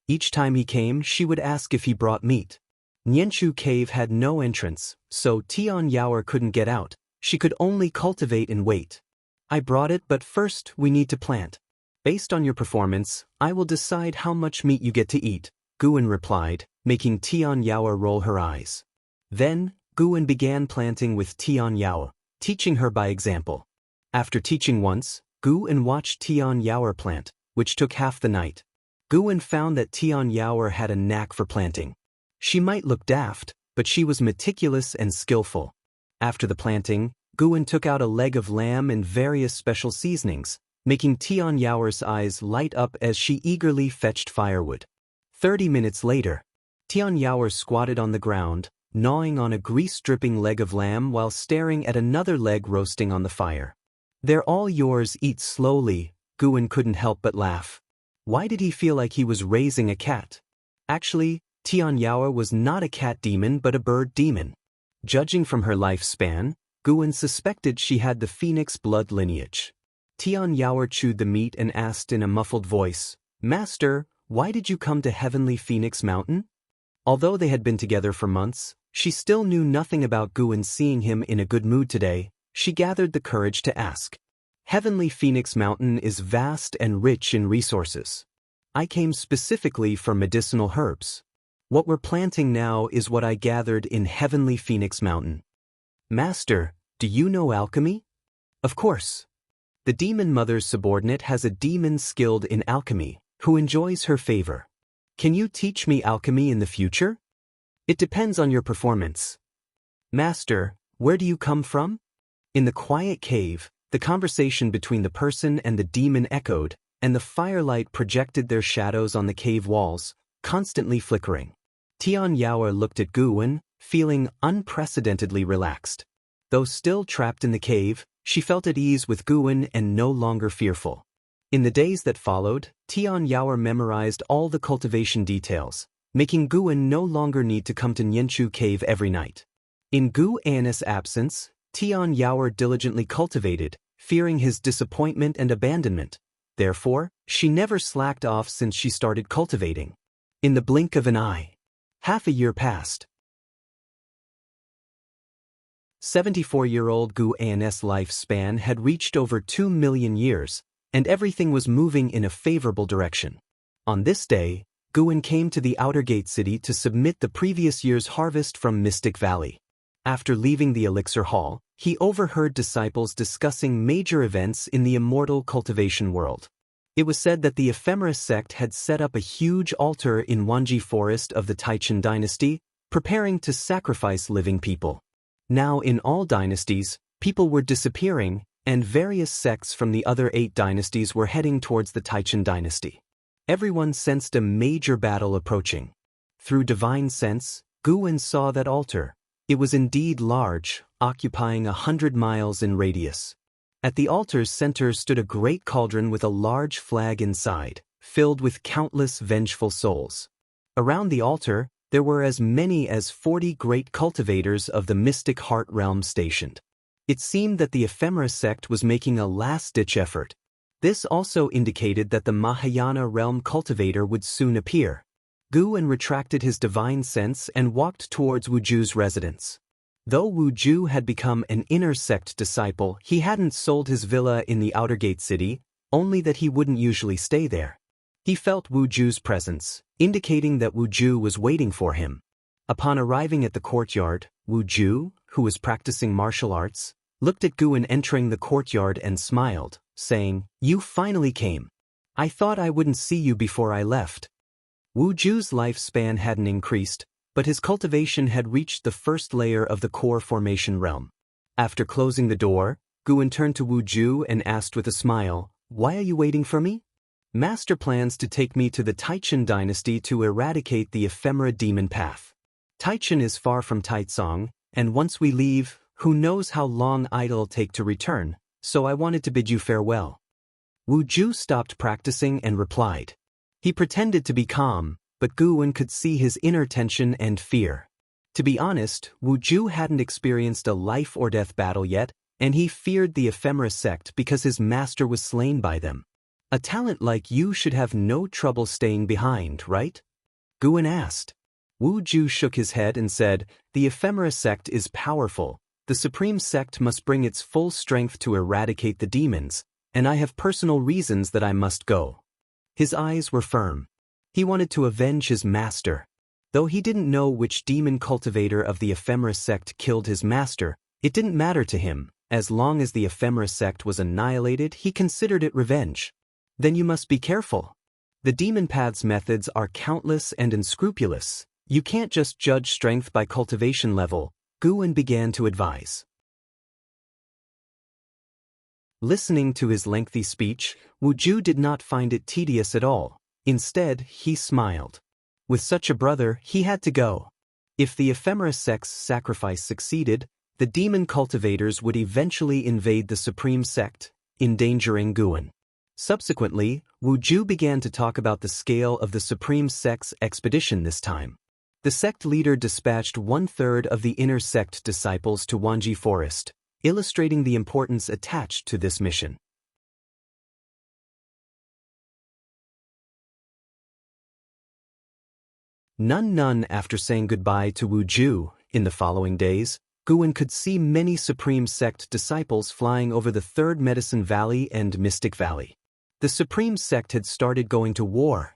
Each time he came, she would ask if he brought meat. Nianchu Cave had no entrance, so Tian Yaoer couldn't get out. She could only cultivate and wait. "I brought it, but first we need to plant. Based on your performance, I will decide how much meat you get to eat," Guwen replied, making Tian Yaoer roll her eyes. Then, Guwen began planting with Tian Yaoer, teaching her by example. After teaching once, Guwen watched Tian Yaoer plant, which took half the night. Guwen found that Tian Yaoer had a knack for planting. She might look daft, but she was meticulous and skillful. After the planting, Guwen took out a leg of lamb and various special seasonings, making Tian Yaoer's eyes light up as she eagerly fetched firewood. 30 minutes later, Tian Yaoer squatted on the ground, gnawing on a grease-dripping leg of lamb while staring at another leg roasting on the fire. "They're all yours, eat slowly," Guwen couldn't help but laugh. Why did he feel like he was raising a cat? Actually, Tian Yaoer was not a cat demon but a bird demon. Judging from her lifespan, Guwen suspected she had the phoenix blood lineage. Tian Yaoer chewed the meat and asked in a muffled voice, "Master, why did you come to Heavenly Phoenix Mountain?" Although they had been together for months, she still knew nothing about Guwen. Seeing him in a good mood today, she gathered the courage to ask. "Heavenly Phoenix Mountain is vast and rich in resources. I came specifically for medicinal herbs. What we're planting now is what I gathered in Heavenly Phoenix Mountain." "Master, do you know alchemy?" "Of course. The demon mother's subordinate has a demon skilled in alchemy, who enjoys her favor. Can you teach me alchemy in the future?" "It depends on your performance." "Master, where do you come from?" In the quiet cave, the conversation between the person and the demon echoed, and the firelight projected their shadows on the cave walls, constantly flickering. Tian Yaoer looked at Guwen, feeling unprecedentedly relaxed. Though still trapped in the cave, she felt at ease with Guwen and no longer fearful. In the days that followed, Tian Yaoer memorized all the cultivation details, making Guwen no longer need to come to Nianchu Cave every night. In Gu An's absence, Tian Yaoer diligently cultivated, fearing his disappointment and abandonment. Therefore, she never slacked off since she started cultivating. In the blink of an eye, half a year passed. 74-year-old Gu An's lifespan had reached over 2 million years, and everything was moving in a favorable direction. On this day, Guwen came to the outer gate city to submit the previous year's harvest from Mystic Valley. After leaving the Elixir Hall, he overheard disciples discussing major events in the immortal cultivation world. It was said that the Ephemera sect had set up a huge altar in Wanji Forest of the Taichen dynasty, preparing to sacrifice living people. Now in all dynasties, people were disappearing, and various sects from the other 8 dynasties were heading towards the Taichen dynasty. Everyone sensed a major battle approaching. Through divine sense, Guwen saw that altar. It was indeed large, occupying 100 miles in radius. At the altar's center stood a great cauldron with a large flag inside, filled with countless vengeful souls. Around the altar, there were as many as 40 great cultivators of the mystic heart realm stationed. It seemed that the Ephemera sect was making a last-ditch effort. This also indicated that the Mahayana realm cultivator would soon appear. Guwen retracted his divine sense and walked towards Wuju's residence. Though Wuju had become an inner sect disciple, he hadn't sold his villa in the outer gate city, only that he wouldn't usually stay there. He felt Wuju's presence, indicating that Wuju was waiting for him. Upon arriving at the courtyard, Wuju, who was practicing martial arts, looked at Guwen entering the courtyard and smiled, saying, "You finally came. I thought I wouldn't see you before I left." Wuju's lifespan hadn't increased, but his cultivation had reached the first layer of the core formation realm. After closing the door, Guwen turned to Wuju and asked with a smile, "Why are you waiting for me?" "Master plans to take me to the Taichen dynasty to eradicate the ephemera demon path. Taichen is far from Taicang, and once we leave, who knows how long it'll take to return, so I wanted to bid you farewell." Wuju stopped practicing and replied. He pretended to be calm, but Guwen could see his inner tension and fear. To be honest, Wuju hadn't experienced a life-or-death battle yet, and he feared the ephemera sect because his master was slain by them. "A talent like you should have no trouble staying behind, right?" Guwen asked. Wuju shook his head and said, "The ephemera sect is powerful. The supreme sect must bring its full strength to eradicate the demons, and I have personal reasons that I must go." His eyes were firm. He wanted to avenge his master. Though he didn't know which demon cultivator of the ephemera sect killed his master, it didn't matter to him. As long as the ephemera sect was annihilated, he considered it revenge. "Then you must be careful. The demon path's methods are countless and unscrupulous. You can't just judge strength by cultivation level," Guwen began to advise. Listening to his lengthy speech, Wuju did not find it tedious at all. Instead, he smiled. With such a brother, he had to go. If the ephemera sect's sacrifice succeeded, the demon cultivators would eventually invade the supreme sect, endangering Guan. Subsequently, Wuju began to talk about the scale of the supreme sect's expedition this time. The sect leader dispatched 1/3 of the inner sect disciples to Wanji Forest, illustrating the importance attached to this mission. None after saying goodbye to Wuju, in the following days, Guan could see many Supreme Sect disciples flying over the Third Medicine Valley and Mystic Valley. The Supreme Sect had started going to war.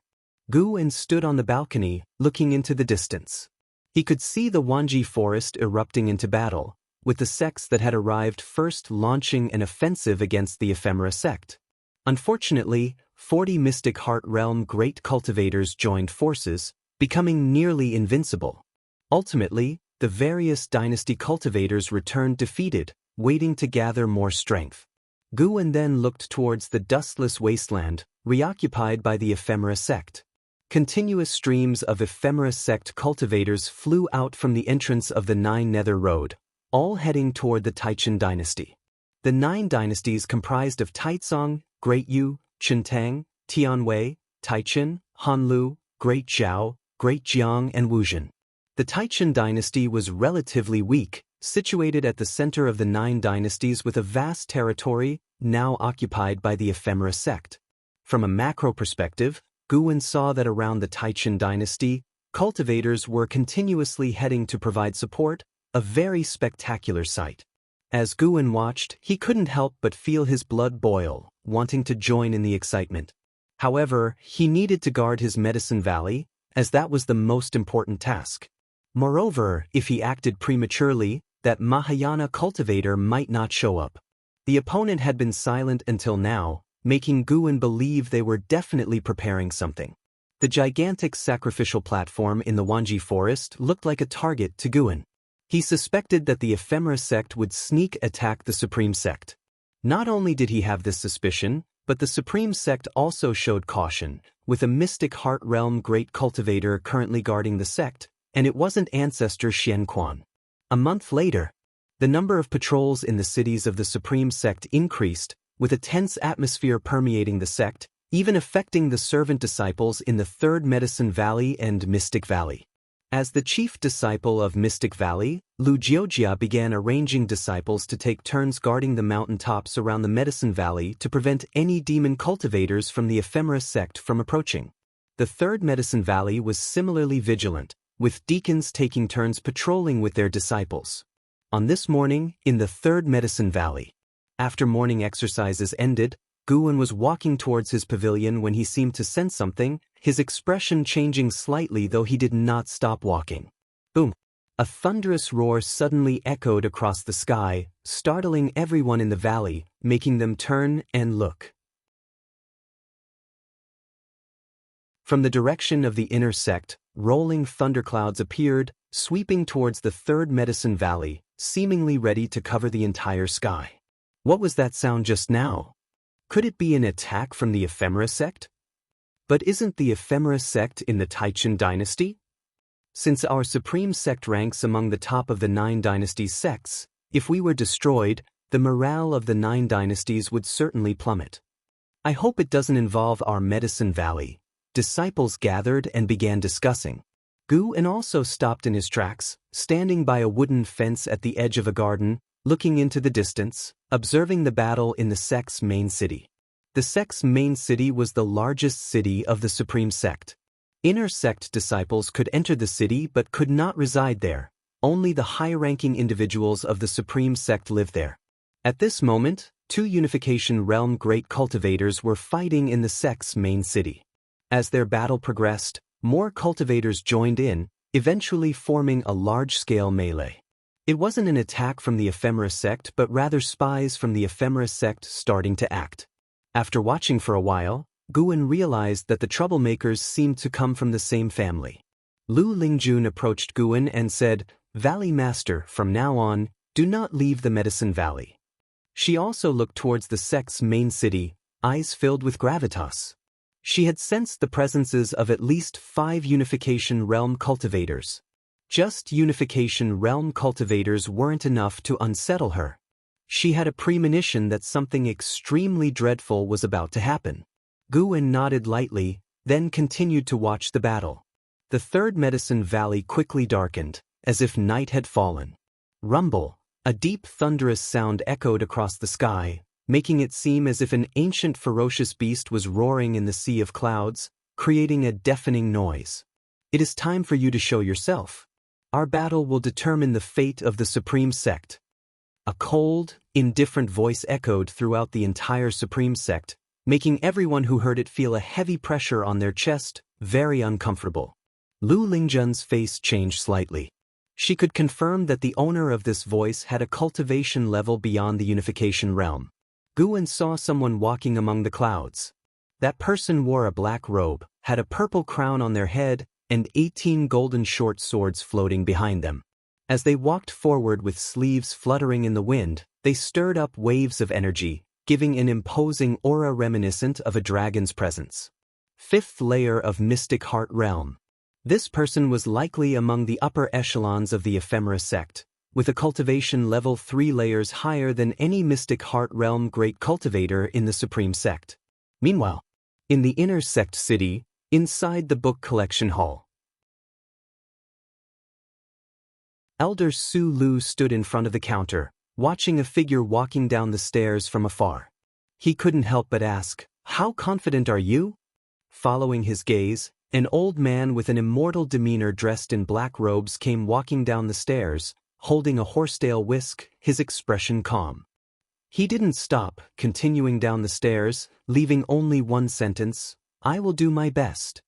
Guan stood on the balcony, looking into the distance. He could see the Wanji Forest erupting into battle, with the sects that had arrived first launching an offensive against the Ephemera Sect. Unfortunately, 40 Mystic Heart Realm great cultivators joined forces, becoming nearly invincible. Ultimately, the various dynasty cultivators returned defeated, waiting to gather more strength. Guan then looked towards the dustless wasteland, reoccupied by the Ephemera Sect. Continuous streams of Ephemera Sect cultivators flew out from the entrance of the Nine Nether Road, all heading toward the Taichun dynasty. The 9 dynasties comprised of Taizong, Great Yu, Chintang, Tianwei, Taichun, Hanlu, Great Zhao, Great Jiang and Wuzhen. The Taichun dynasty was relatively weak, situated at the center of the 9 dynasties with a vast territory now occupied by the Ephemera Sect. From a macro perspective, Guan saw that around the Taichun dynasty, cultivators were continuously heading to provide support, a very spectacular sight. As Guan watched, he couldn't help but feel his blood boil, wanting to join in the excitement. However, he needed to guard his Medicine Valley, as that was the most important task. Moreover, if he acted prematurely, that Mahayana cultivator might not show up. The opponent had been silent until now, making Guan believe they were definitely preparing something. The gigantic sacrificial platform in the Wanji Forest looked like a target to Guan. He suspected that the Ephemera Sect would sneak attack the Supreme Sect. Not only did he have this suspicion, but the Supreme Sect also showed caution, with a Mystic Heart Realm great cultivator currently guarding the sect, and it wasn't Ancestor Xianquan. A month later, the number of patrols in the cities of the Supreme Sect increased, with a tense atmosphere permeating the sect, even affecting the servant disciples in the Third Medicine Valley and Mystic Valley. As the chief disciple of Mystic Valley, Lu Jiojia began arranging disciples to take turns guarding the mountaintops around the Medicine Valley to prevent any demon cultivators from the Ephemera Sect from approaching. The Third Medicine Valley was similarly vigilant, with deacons taking turns patrolling with their disciples. On this morning, in the Third Medicine Valley, after morning exercises ended, Guan was walking towards his pavilion when he seemed to sense something, his expression changing slightly though he did not stop walking. Boom! A thunderous roar suddenly echoed across the sky, startling everyone in the valley, making them turn and look. From the direction of the inner sect, rolling thunderclouds appeared, sweeping towards the Third Medicine Valley, seemingly ready to cover the entire sky. What was that sound just now? Could it be an attack from the Ephemera Sect? But isn't the Ephemera Sect in the Taichun dynasty? Since our Supreme Sect ranks among the top of the 9 dynasties' sects, if we were destroyed, the morale of the 9 dynasties would certainly plummet. I hope it doesn't involve our Medicine Valley. Disciples gathered and began discussing. Guan also stopped in his tracks, standing by a wooden fence at the edge of a garden, looking into the distance, observing the battle in the sect's main city. The sect's main city was the largest city of the Supreme Sect. Inner sect disciples could enter the city but could not reside there. Only the high-ranking individuals of the Supreme Sect lived there. At this moment, 2 Unification Realm great cultivators were fighting in the sect's main city. As their battle progressed, more cultivators joined in, eventually forming a large-scale melee. It wasn't an attack from the Ephemera Sect but rather spies from the Ephemera Sect starting to act. After watching for a while, Guan realized that the troublemakers seemed to come from the same family. Lu Lingjun approached Guan and said, "Valley Master, from now on, do not leave the Medicine Valley." She also looked towards the sect's main city, eyes filled with gravitas. She had sensed the presences of at least 5 Unification Realm cultivators. Just Unification Realm cultivators weren't enough to unsettle her. She had a premonition that something extremely dreadful was about to happen. Guwen nodded lightly, then continued to watch the battle. The third Medicine Valley quickly darkened, as if night had fallen. Rumble, a deep thunderous sound echoed across the sky, making it seem as if an ancient ferocious beast was roaring in the sea of clouds, creating a deafening noise. It is time for you to show yourself. Our battle will determine the fate of the Supreme Sect. A cold, indifferent voice echoed throughout the entire Supreme Sect, making everyone who heard it feel a heavy pressure on their chest, very uncomfortable. Lu Lingjun's face changed slightly. She could confirm that the owner of this voice had a cultivation level beyond the Unification Realm. Guwen saw someone walking among the clouds. That person wore a black robe, had a purple crown on their head, and 18 golden short swords floating behind them. As they walked forward with sleeves fluttering in the wind, they stirred up waves of energy, giving an imposing aura reminiscent of a dragon's presence. 5th layer of Mystic Heart Realm. This person was likely among the upper echelons of the Ephemera sect, with a cultivation level 3 layers higher than any Mystic Heart Realm great cultivator in the Supreme Sect. Meanwhile, in the inner sect city, inside the book collection hall, Elder Su Lu stood in front of the counter, watching a figure walking down the stairs from afar. He couldn't help but ask, "How confident are you?" Following his gaze, an old man with an immortal demeanor dressed in black robes came walking down the stairs, holding a horsetail whisk, his expression calm. He didn't stop, continuing down the stairs, leaving only one sentence, "I will do my best."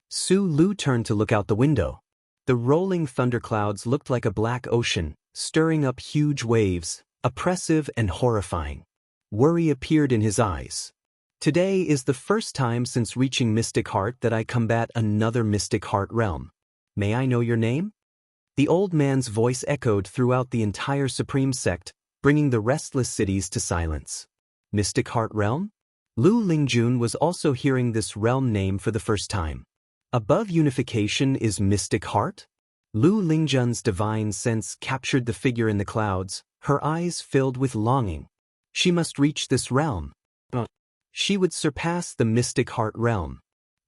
Su Lu turned to look out the window. The rolling thunderclouds looked like a black ocean, stirring up huge waves, oppressive and horrifying. Worry appeared in his eyes. "Today is the first time since reaching Mystic Heart that I combat another Mystic Heart realm. May I know your name?" The old man's voice echoed throughout the entire Supreme Sect, bringing the restless cities to silence. Mystic Heart Realm? Lu Lingjun was also hearing this realm name for the first time. Above unification is Mystic Heart? Lu Lingjun's divine sense captured the figure in the clouds, her eyes filled with longing. She must reach this realm. She would surpass the Mystic Heart realm.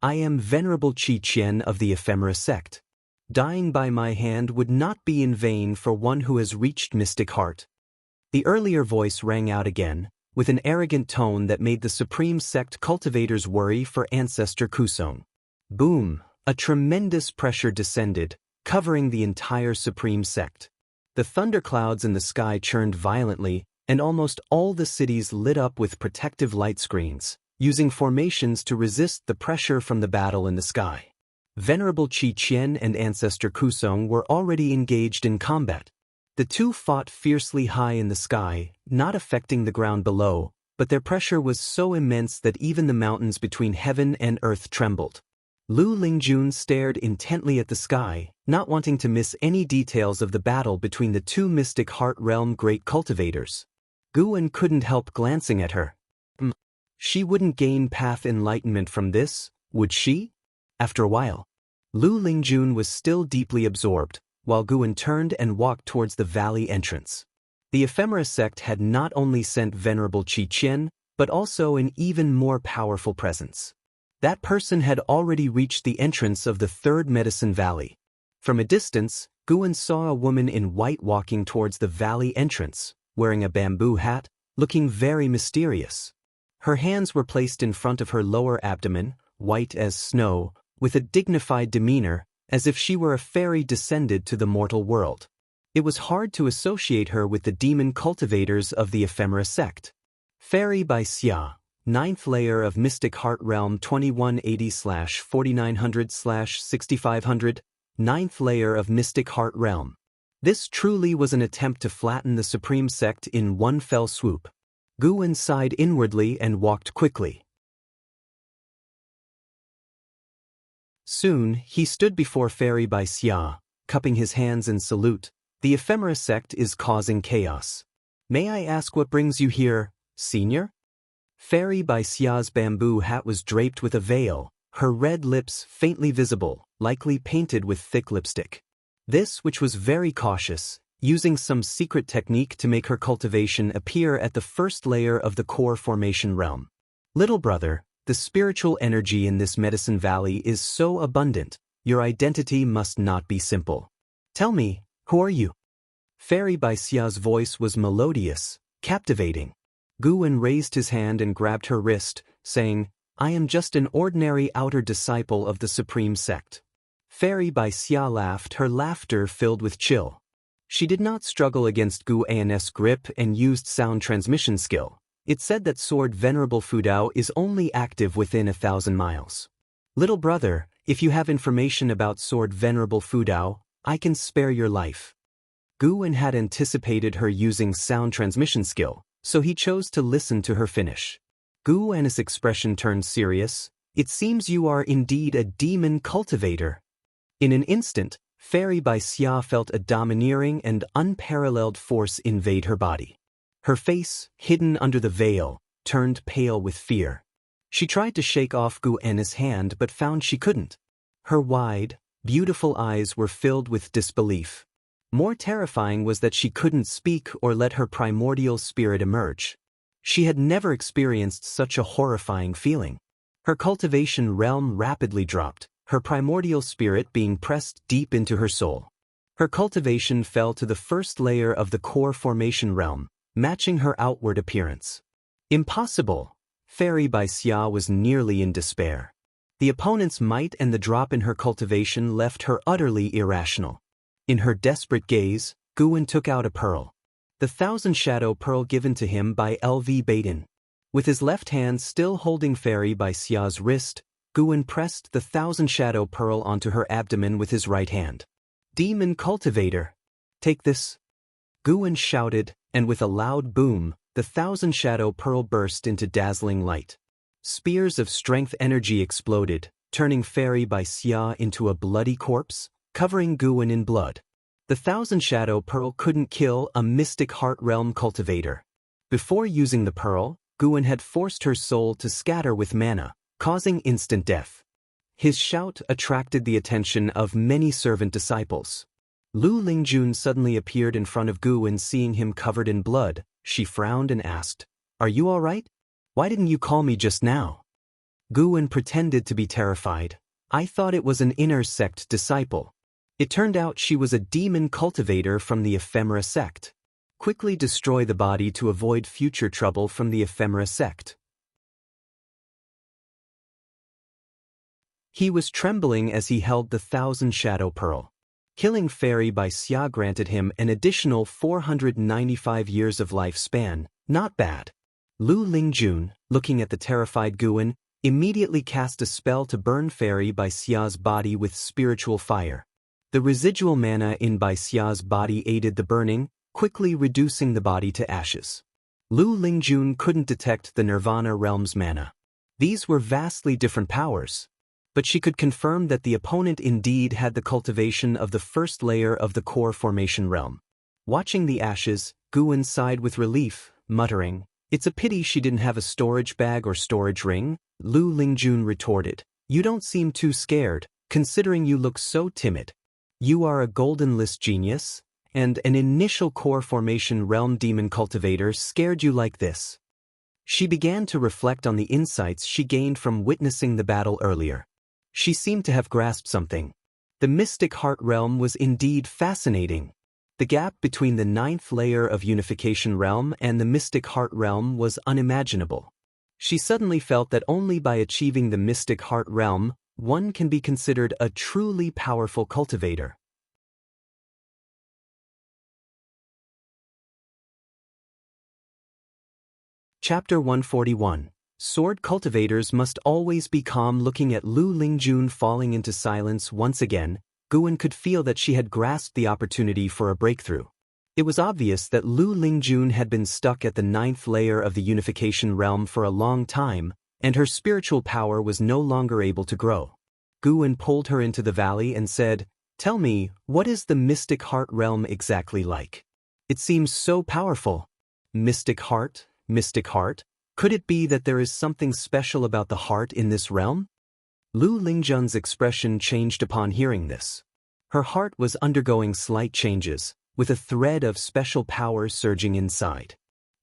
I am Venerable Qi Qian of the Ephemera sect. Dying by my hand would not be in vain for one who has reached Mystic Heart. The earlier voice rang out again, with an arrogant tone that made the Supreme Sect cultivators worry for Ancestor Kusong. Boom! A tremendous pressure descended, covering the entire Supreme Sect. The thunderclouds in the sky churned violently, and almost all the cities lit up with protective light screens, using formations to resist the pressure from the battle in the sky. Venerable Qi Qian and Ancestor Kusong were already engaged in combat. The two fought fiercely high in the sky, not affecting the ground below, but their pressure was so immense that even the mountains between heaven and earth trembled. Lu Lingjun stared intently at the sky, not wanting to miss any details of the battle between the two Mystic Heart Realm great cultivators. Guwen couldn't help glancing at her. She wouldn't gain path enlightenment from this, would she? After a while, Lu Lingjun was still deeply absorbed, while Guwen turned and walked towards the valley entrance. The Ephemera sect had not only sent Venerable Qi Qian, but also an even more powerful presence. That person had already reached the entrance of the third Medicine Valley. From a distance, Guwen saw a woman in white walking towards the valley entrance, wearing a bamboo hat, looking very mysterious. Her hands were placed in front of her lower abdomen, white as snow, with a dignified demeanor, as if she were a fairy descended to the mortal world. It was hard to associate her with the demon cultivators of the Ephemera sect. Fairy by Xia, 9th layer of Mystic Heart Realm 2180/4900/6500, 9th layer of Mystic Heart Realm. This truly was an attempt to flatten the Supreme Sect in one fell swoop. Guwen sighed inwardly and walked quickly. Soon, he stood before Fairy by Xia, cupping his hands in salute. The Ephemera sect is causing chaos. May I ask what brings you here, senior? Fairy by Xia's bamboo hat was draped with a veil, her red lips faintly visible, likely painted with thick lipstick. This, which was very cautious, using some secret technique to make her cultivation appear at the first layer of the core formation realm. Little brother, the spiritual energy in this medicine valley is so abundant, your identity must not be simple. Tell me, who are you? Fairy by Xia's voice was melodious, captivating. Guwen raised his hand and grabbed her wrist, saying, I am just an ordinary outer disciple of the Supreme Sect. Fairy by Xia laughed, her laughter filled with chill. She did not struggle against Guwen's grip and used sound transmission skill. It said that Sword Venerable Fudao is only active within 1,000 miles. Little brother, if you have information about Sword Venerable Fudao, I can spare your life. Guwen had anticipated her using sound transmission skill, so he chose to listen to her finish. Guwen's expression turned serious. It seems you are indeed a demon cultivator. In an instant, Fairy by Xia felt a domineering and unparalleled force invade her body. Her face, hidden under the veil, turned pale with fear. She tried to shake off Guwen's hand but found she couldn't. Her wide, beautiful eyes were filled with disbelief. More terrifying was that she couldn't speak or let her primordial spirit emerge. She had never experienced such a horrifying feeling. Her cultivation realm rapidly dropped, her primordial spirit being pressed deep into her soul. Her cultivation fell to the first layer of the core formation realm, matching her outward appearance. Impossible! Fairy by Xia was nearly in despair. The opponent's might and the drop in her cultivation left her utterly irrational. In her desperate gaze, Guwen took out a pearl. The Thousand Shadow Pearl given to him by LV Baden. With his left hand still holding Fairy by Xia's wrist, Guwen pressed the Thousand Shadow Pearl onto her abdomen with his right hand. Demon Cultivator! Take this! Guwen shouted, and with a loud boom, the Thousand Shadow Pearl burst into dazzling light. Spears of strength energy exploded, turning Fairy by Xia into a bloody corpse, covering Guwen in blood. The Thousand Shadow Pearl couldn't kill a mystic heart realm cultivator. Before using the pearl, Guwen had forced her soul to scatter with mana, causing instant death. His shout attracted the attention of many servant disciples. Lu Lingjun suddenly appeared in front of Guwen. Seeing him covered in blood, she frowned and asked, Are you all right? Why didn't you call me just now? Guwen pretended to be terrified. I thought it was an inner sect disciple. It turned out she was a demon cultivator from the Ephemera sect. Quickly destroy the body to avoid future trouble from the Ephemera sect. He was trembling as he held the Thousand Shadow Pearl. Killing Fairy by Xia granted him an additional 495 years of lifespan. Not bad. Lu Lingjun, looking at the terrified Guwen, immediately cast a spell to burn Fairy by Xia's body with spiritual fire. The residual mana in Bai Xia's body aided the burning, quickly reducing the body to ashes. Lu Lingjun couldn't detect the Nirvana realm's mana. These were vastly different powers. But she could confirm that the opponent indeed had the cultivation of the first layer of the core formation realm. Watching the ashes, Guwen sighed with relief, muttering, It's a pity she didn't have a storage bag or storage ring. Lu Lingjun retorted, You don't seem too scared, considering you look so timid. You are a golden list genius, and an initial core formation realm demon cultivator scared you like this. She began to reflect on the insights she gained from witnessing the battle earlier. She seemed to have grasped something. The mystic heart realm was indeed fascinating. The gap between the 9th layer of unification realm and the mystic heart realm was unimaginable. She suddenly felt that only by achieving the mystic heart realm, one can be considered a truly powerful cultivator. Chapter 141. Sword cultivators must always be calm. Looking at Lu Lingjun falling into silence once again, Guwen could feel that she had grasped the opportunity for a breakthrough. It was obvious that Lu Lingjun had been stuck at the 9th layer of the unification realm for a long time, and her spiritual power was no longer able to grow. Guwen pulled her into the valley and said, Tell me, what is the mystic heart realm exactly like? It seems so powerful. Mystic heart, mystic heart? Could it be that there is something special about the heart in this realm? Lu Lingjun's expression changed upon hearing this. Her heart was undergoing slight changes, with a thread of special power surging inside.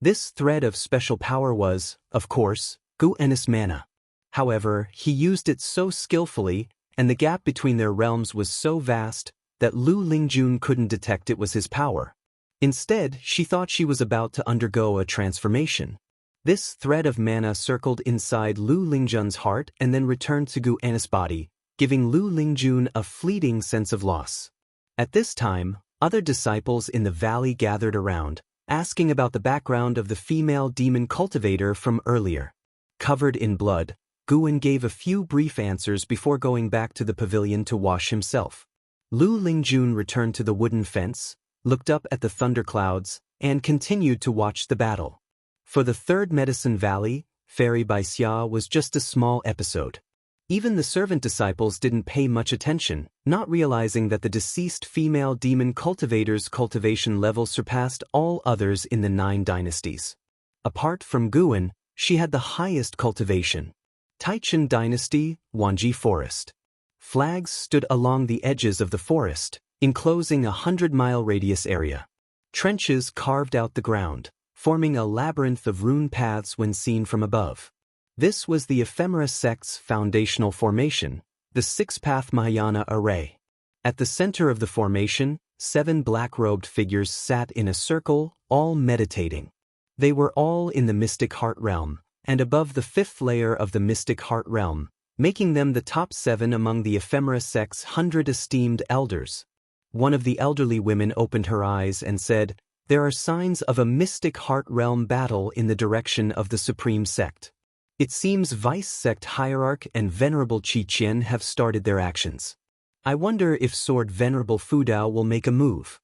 This thread of special power was, of course, Gu Ennis mana. However, he used it so skillfully, and the gap between their realms was so vast, that Lu Lingjun couldn't detect it was his power. Instead, she thought she was about to undergo a transformation. This thread of mana circled inside Lu Lingjun's heart and then returned to Gu Ennis' body, giving Lu Lingjun a fleeting sense of loss. At this time, other disciples in the valley gathered around, asking about the background of the female demon cultivator from earlier. Covered in blood, Guan gave a few brief answers before going back to the pavilion to wash himself. Lu Lingjun returned to the wooden fence, looked up at the thunderclouds, and continued to watch the battle. For the third Medicine Valley, Fairy by Xia was just a small episode. Even the servant disciples didn't pay much attention, not realizing that the deceased female demon cultivator's cultivation level surpassed all others in the 9 dynasties. Apart from Guan, she had the highest cultivation. Taichun Dynasty, Wanji Forest. Flags stood along the edges of the forest, enclosing a 100-mile radius area. Trenches carved out the ground, forming a labyrinth of rune paths when seen from above. This was the Ephemera sect's foundational formation, the 6-path Mahayana array. At the center of the formation, 7 black-robed figures sat in a circle, all meditating. They were all in the Mystic Heart realm, and above the 5th layer of the Mystic Heart realm, making them the top 7 among the Ephemera sect's 100 esteemed elders. One of the elderly women opened her eyes and said, "There are signs of a Mystic Heart realm battle in the direction of the Supreme Sect. It seems Vice Sect Hierarch and Venerable Qi Qian have started their actions. I wonder if Sword Venerable Fudao will make a move."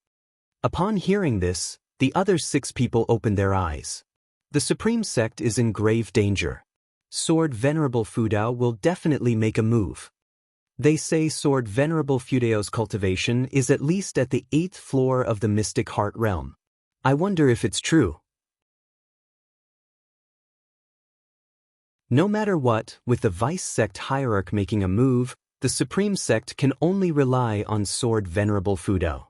Upon hearing this, the other 6 people opened their eyes. The Supreme Sect is in grave danger. Sword Venerable Fudao will definitely make a move. They say Sword Venerable Fudao's cultivation is at least at the 8th floor of the Mystic Heart realm. I wonder if it's true. No matter what, with the Vice Sect Hierarch making a move, the Supreme Sect can only rely on Sword Venerable Fudao.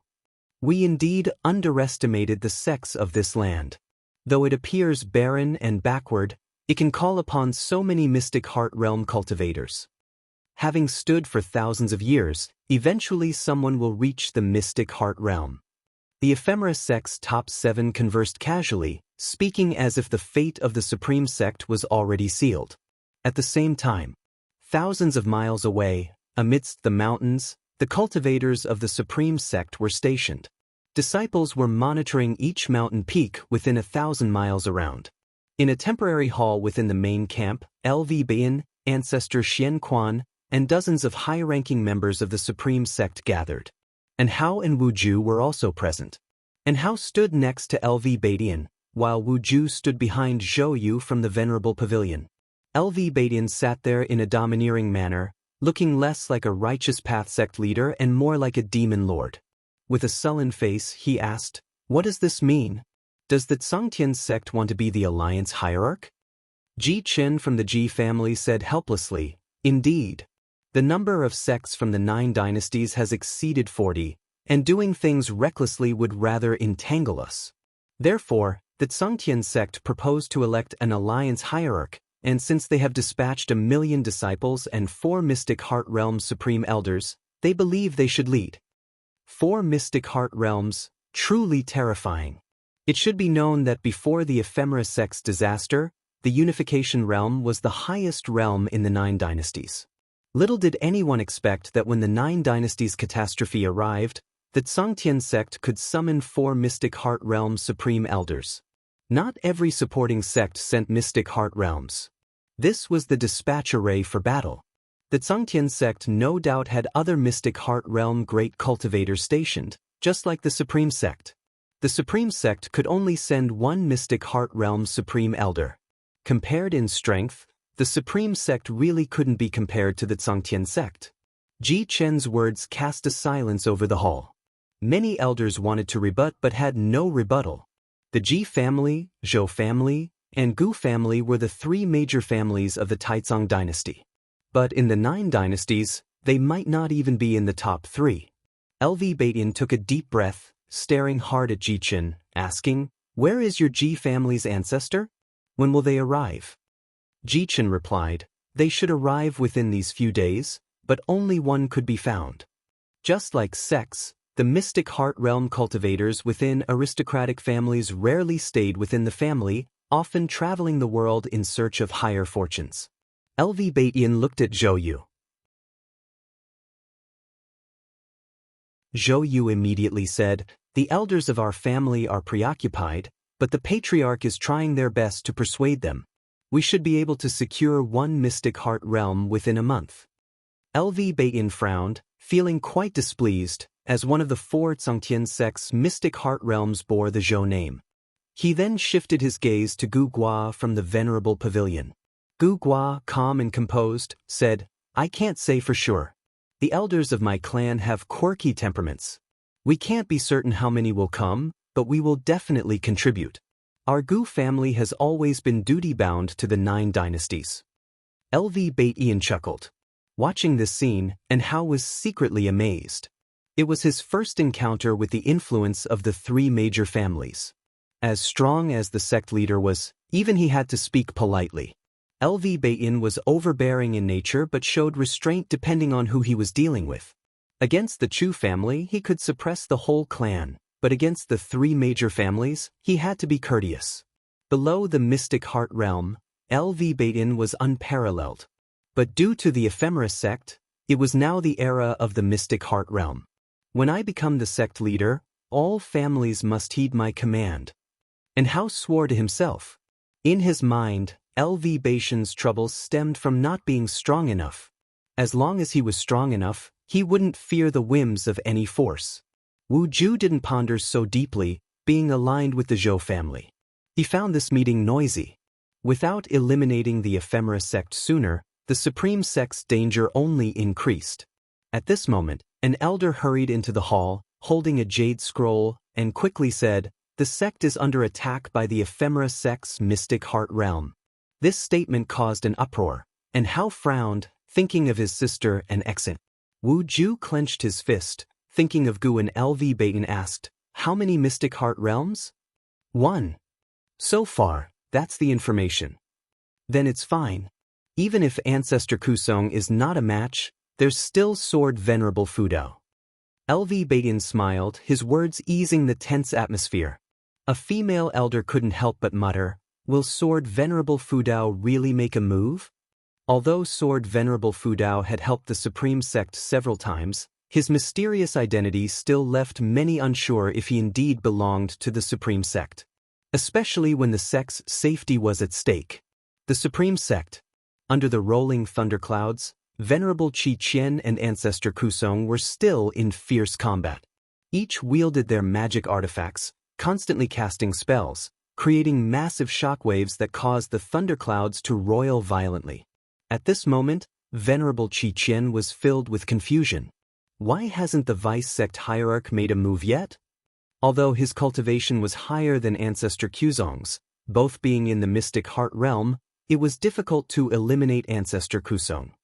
We indeed underestimated the sects of this land. Though it appears barren and backward, it can call upon so many Mystic Heart realm cultivators. Having stood for thousands of years, eventually someone will reach the Mystic Heart realm. The Ephemera sect's top 7 conversed casually, speaking as if the fate of the Supreme Sect was already sealed. At the same time, thousands of miles away, amidst the mountains, the cultivators of the Supreme Sect were stationed. Disciples were monitoring each mountain peak within 1,000 miles around. In a temporary hall within the main camp, LV Bayan, Ancestor Xian Quan, and dozens of high-ranking members of the Supreme Sect gathered. And Hao and Wu Ju were also present. And Hao stood next to LV Badian, while Wu Ju stood behind Zhou Yu from the Venerable Pavilion. LV Badian sat there in a domineering manner, looking less like a righteous path sect leader and more like a demon lord. With a sullen face, he asked, "What does this mean? Does the Tsangtian sect want to be the Alliance Hierarch?" Ji Chen from the Ji family said helplessly, "Indeed. The number of sects from the 9 dynasties has exceeded 40, and doing things recklessly would rather entangle us. Therefore, the Tsangtian sect proposed to elect an Alliance Hierarch, and since they have dispatched 1,000,000 disciples and 4 Mystic Heart Realms Supreme Elders, they believe they should lead. 4 Mystic Heart Realms, truly terrifying. It should be known that before the Ephemera sect's disaster, the Unification Realm was the highest realm in the 9 dynasties. Little did anyone expect that when the 9 dynasties catastrophe arrived, the Tsangtian sect could summon 4 Mystic Heart Realms Supreme Elders. Not every supporting sect sent Mystic Heart Realms. This was the dispatch array for battle. The Tsangtian sect no doubt had other Mystic Heart Realm great cultivators stationed, just like the Supreme Sect. The Supreme Sect could only send 1 Mystic Heart Realm Supreme Elder. Compared in strength, the Supreme Sect really couldn't be compared to the Tsangtian sect. Ji Chen's words cast a silence over the hall. Many elders wanted to rebut but had no rebuttal. The Ji family, Zhou family, and Gu family were the three major families of the Taizong dynasty. But in the 9 dynasties, they might not even be in the top 3. LV Baitin took a deep breath, staring hard at Ji Qin, asking, "Where is your Ji family's ancestor? When will they arrive?" Ji Qin replied, "They should arrive within these few days, but only one could be found." Just like sects, the mystic heart realm cultivators within aristocratic families rarely stayed within the family, often traveling the world in search of higher fortunes. LV Baitin looked at Zhou Yu. Zhou Yu immediately said, "The elders of our family are preoccupied, but the patriarch is trying their best to persuade them. We should be able to secure one mystic heart realm within a month." LV Baitin frowned, feeling quite displeased, as one of the 4 Zongtian sect's mystic heart realms bore the Zhou name. He then shifted his gaze to Gu Gua from the venerable pavilion. Gu Gua, calm and composed, said, "I can't say for sure. The elders of my clan have quirky temperaments. We can't be certain how many will come, but we will definitely contribute. Our Gu family has always been duty-bound to the 9 dynasties." LV Baitin chuckled. Watching this scene, and Hao was secretly amazed. It was his first encounter with the influence of the 3 major families. As strong as the sect leader was, even he had to speak politely. LV Baitin was overbearing in nature but showed restraint depending on who he was dealing with. Against the Chu family, he could suppress the whole clan, but against the 3 major families, he had to be courteous. Below the mystic heart realm, LV Baitin was unparalleled. But due to the ephemera sect, it was now the era of the mystic heart realm. "When I become the sect leader, all families must heed my command." And Hao swore to himself. In his mind, LV Baitin's troubles stemmed from not being strong enough. As long as he was strong enough, he wouldn't fear the whims of any force. Wu Ju didn't ponder so deeply, being aligned with the Zhou family. He found this meeting noisy. Without eliminating the ephemera sect sooner, the supreme sect's danger only increased. At this moment, an elder hurried into the hall, holding a jade scroll, and quickly said, "The sect is under attack by the ephemera sect's mystic heart realm." This statement caused an uproar, and Hao frowned, thinking of his sister and exit. Wu Ju clenched his fist, thinking of Gu, and LV Baitin asked, "How many mystic heart realms?" "1. So far, that's the information." "Then it's fine. Even if Ancestor Kusong is not a match, there's still Sword Venerable Fudao." LV Baitin smiled, his words easing the tense atmosphere. A female elder couldn't help but mutter, "Will Sword Venerable Fudao really make a move?" Although Sword Venerable Fudao had helped the Supreme Sect several times, his mysterious identity still left many unsure if he indeed belonged to the Supreme Sect. Especially when the sect's safety was at stake. The Supreme Sect. Under the rolling thunderclouds, Venerable Qi Qian and Ancestor Kusong were still in fierce combat. Each wielded their magic artifacts, constantly casting spells, creating massive shockwaves that caused the thunderclouds to roil violently. At this moment, Venerable Qi Qian was filled with confusion. Why hasn't the Vice Sect Hierarch made a move yet? Although his cultivation was higher than Ancestor Kusong's, both being in the Mystic Heart realm, it was difficult to eliminate Ancestor Kusong.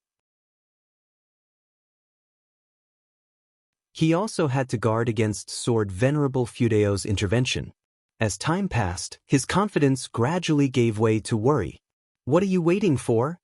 He also had to guard against Sword Venerable Fudao's intervention. As time passed, his confidence gradually gave way to worry. "What are you waiting for?"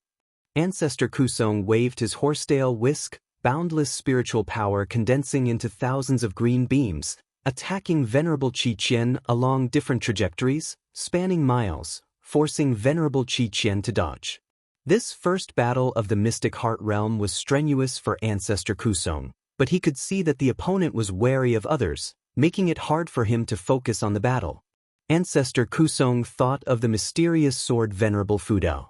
Ancestor Kusong waved his horsetail whisk, boundless spiritual power condensing into thousands of green beams, attacking Venerable Qi Qian along different trajectories, spanning miles, forcing Venerable Qi Qian to dodge. This first battle of the Mystic Heart realm was strenuous for Ancestor Kusong, but he could see that the opponent was wary of others, making it hard for him to focus on the battle. Ancestor Kusong thought of the mysterious sword Venerable Fudao.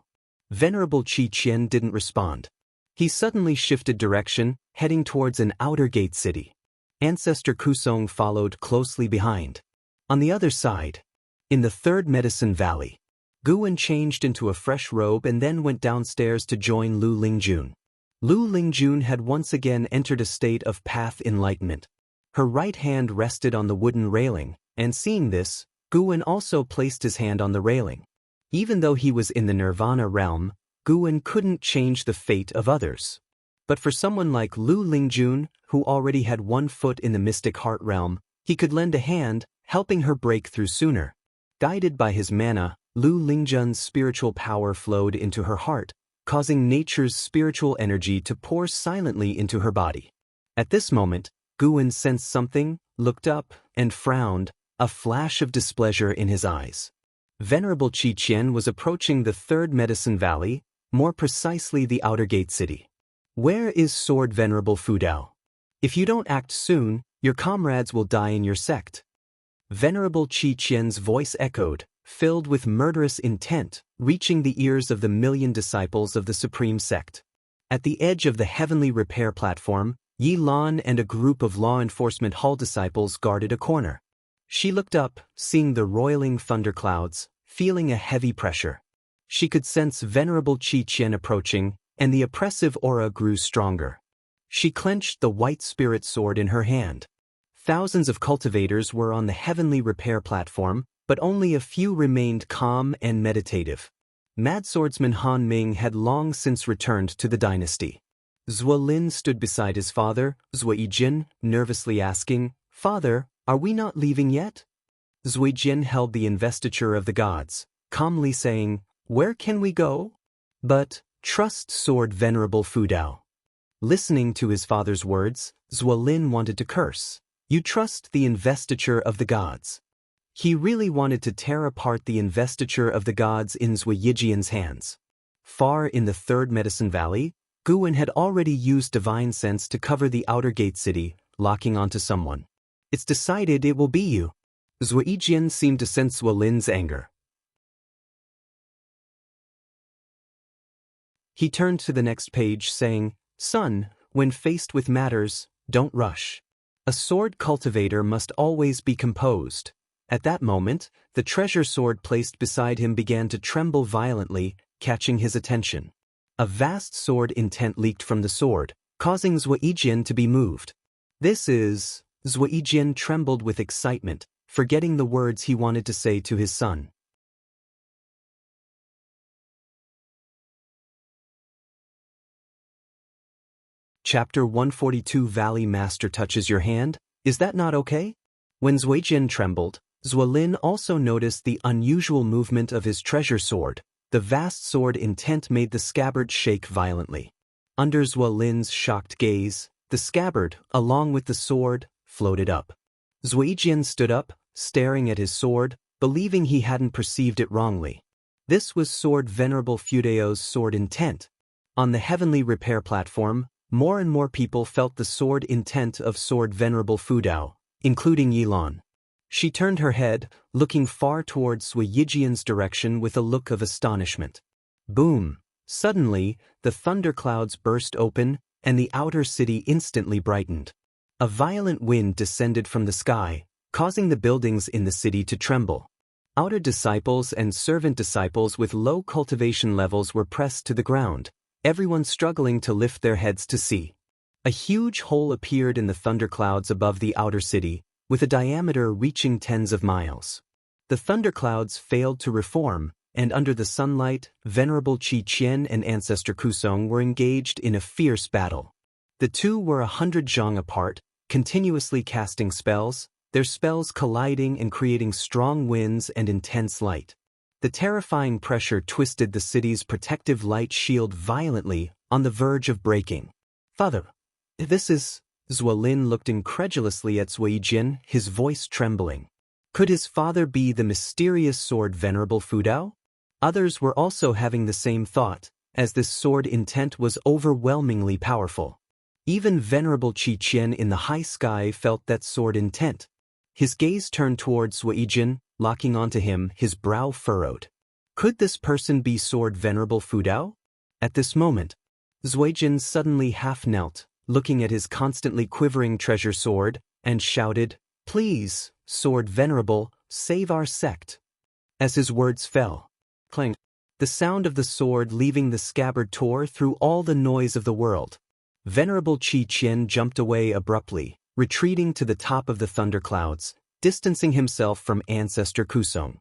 Venerable Qi Qian didn't respond. He suddenly shifted direction, heading towards an outer gate city. Ancestor Kusong followed closely behind. On the other side, in the third Medicine Valley, Guwen changed into a fresh robe and then went downstairs to join Lu Lingjun. Lu Lingjun had once again entered a state of path enlightenment. Her right hand rested on the wooden railing, and seeing this, Guwen also placed his hand on the railing. Even though he was in the Nirvana realm, Guwen couldn't change the fate of others. But for someone like Lu Lingjun, who already had one foot in the mystic heart realm, he could lend a hand, helping her break through sooner. Guided by his mana, Lu Lingjun's spiritual power flowed into her heart, causing nature's spiritual energy to pour silently into her body. At this moment, Guwen sensed something, looked up, and frowned, a flash of displeasure in his eyes. Venerable Qi Qian was approaching the third Medicine Valley, more precisely the Outer Gate City. Where is Sword Venerable Fu Dao? If you don't act soon, your comrades will die in your sect. Venerable Qi Qian's voice echoed, filled with murderous intent, reaching the ears of the million disciples of the Supreme Sect. At the edge of the heavenly repair platform, Yi Lan and a group of law enforcement hall disciples guarded a corner. She looked up, seeing the roiling thunderclouds, feeling a heavy pressure. She could sense Venerable Qi Qian approaching, and the oppressive aura grew stronger. She clenched the white spirit sword in her hand. Thousands of cultivators were on the heavenly repair platform, but only a few remained calm and meditative. Mad swordsman Han Ming had long since returned to the dynasty. Zhuo Lin stood beside his father, Zhuo Yijin, nervously asking, "Father, are we not leaving yet?" Zhuo Yijin held the investiture of the gods, calmly saying, "Where can we go?" "But, trust Sword Venerable Fu Dao." Listening to his father's words, Zhuo Lin wanted to curse. You trust the investiture of the gods. He really wanted to tear apart the investiture of the gods in Zhuo Yijian's hands. Far in the third Medicine Valley, Guwen had already used divine sense to cover the Outer Gate City, locking onto someone. "It's decided it will be you." Zhuo Yijian seemed to sense Zhuo Lin's anger. He turned to the next page, saying, "Son, when faced with matters, don't rush. A sword cultivator must always be composed." At that moment, the treasure sword placed beside him began to tremble violently, catching his attention. A vast sword intent leaked from the sword, causing Zhuo Yijian to be moved. "This is..." Zhuo Yijian trembled with excitement, forgetting the words he wanted to say to his son. Chapter 142 Valley Master touches your hand? Is that not okay? When Zhuo Yijian trembled, Zhuo Lin also noticed the unusual movement of his treasure sword. The vast sword intent made the scabbard shake violently. Under Zhuo Lin's shocked gaze, the scabbard, along with the sword, floated up. Zhuo Yijian stood up, staring at his sword, believing he hadn't perceived it wrongly. This was Sword Venerable Fu Dao's sword intent. On the heavenly repair platform, more and more people felt the sword intent of Sword Venerable Fu Dao, including Yi Lan. She turned her head, looking far towards Zhuo Yijian's direction with a look of astonishment. Boom! Suddenly, the thunderclouds burst open, and the outer city instantly brightened. A violent wind descended from the sky, causing the buildings in the city to tremble. Outer disciples and servant disciples with low cultivation levels were pressed to the ground, everyone struggling to lift their heads to see. A huge hole appeared in the thunderclouds above the outer city, with a diameter reaching tens of miles. The thunderclouds failed to reform, and under the sunlight, Venerable Qi Qian and Ancestor Kusong were engaged in a fierce battle. The two were 100 zhang apart, continuously casting spells, their spells colliding and creating strong winds and intense light. The terrifying pressure twisted the city's protective light shield violently, on the verge of breaking. "Father, this is..." Zhuo Lin looked incredulously at Zhuo Yijian, his voice trembling. Could his father be the mysterious Sword Venerable Fu Dao? Others were also having the same thought, as this sword intent was overwhelmingly powerful. Even Venerable Qi Qian in the high sky felt that sword intent. His gaze turned towards Zhuo Yijian, locking onto him, his brow furrowed. Could this person be Sword Venerable Fu Dao? At this moment, Zhuo Yijian suddenly half-knelt, looking at his constantly quivering treasure sword, and shouted, "Please, Sword Venerable, save our sect." As his words fell, clang, the sound of the sword leaving the scabbard tore through all the noise of the world. Venerable Qi Qian jumped away abruptly, retreating to the top of the thunderclouds, distancing himself from ancestor Kusong.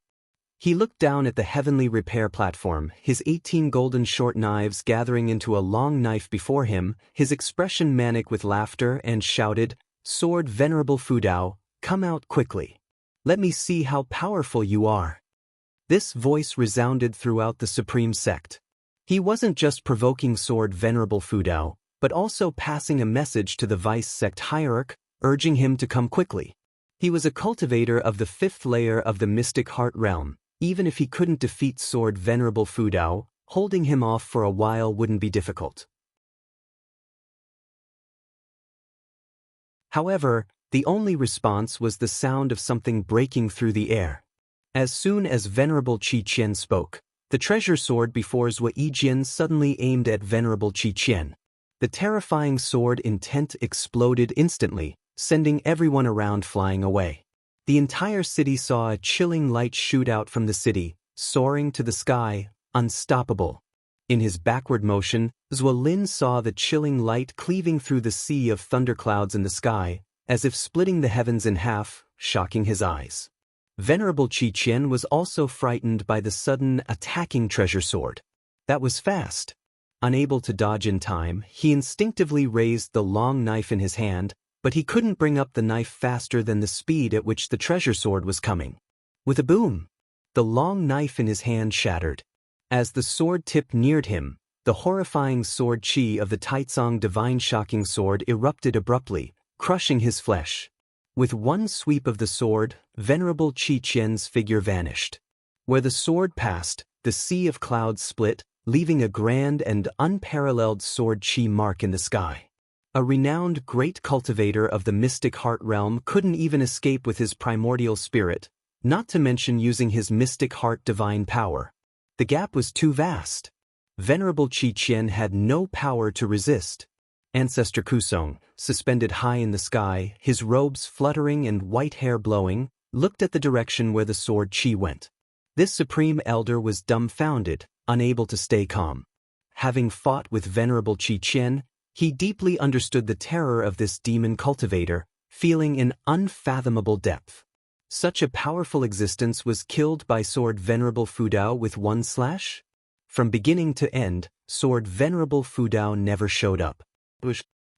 He looked down at the heavenly repair platform, his 18 golden short knives gathering into a long knife before him, his expression manic with laughter, and shouted, "Sword Venerable Fudao, come out quickly. Let me see how powerful you are." This voice resounded throughout the supreme sect. He wasn't just provoking Sword Venerable Fudao, but also passing a message to the vice sect hierarch, urging him to come quickly. He was a cultivator of the 5th layer of the mystic heart realm. Even if he couldn't defeat Sword Venerable Fudao, holding him off for a while wouldn't be difficult. However, the only response was the sound of something breaking through the air. As soon as Venerable Qi Qian spoke, the treasure sword before Zhou Yijian suddenly aimed at Venerable Qi Qian. The terrifying sword intent exploded instantly, sending everyone around flying away. The entire city saw a chilling light shoot out from the city, soaring to the sky, unstoppable. In his backward motion, Zhou Lin saw the chilling light cleaving through the sea of thunderclouds in the sky, as if splitting the heavens in half, shocking his eyes. Venerable Qi Qian was also frightened by the sudden, attacking treasure sword. That was fast. Unable to dodge in time, he instinctively raised the long knife in his hand, but he couldn't bring up the knife faster than the speed at which the treasure sword was coming. With a boom, the long knife in his hand shattered. As the sword tip neared him, the horrifying sword chi of the Taizong divine shocking sword erupted abruptly, crushing his flesh. With one sweep of the sword, Venerable Qi Qian's figure vanished. Where the sword passed, the sea of clouds split, leaving a grand and unparalleled sword chi mark in the sky. A renowned great cultivator of the mystic heart realm couldn't even escape with his primordial spirit, not to mention using his mystic heart divine power. The gap was too vast. Venerable Qi Qian had no power to resist. Ancestor Kusong, suspended high in the sky, his robes fluttering and white hair blowing, looked at the direction where the sword chi went. This supreme elder was dumbfounded, unable to stay calm. Having fought with Venerable Qi Qian, he deeply understood the terror of this demon cultivator, feeling an unfathomable depth. Such a powerful existence was killed by Sword Venerable Fudao with one slash? From beginning to end, Sword Venerable Fudao never showed up.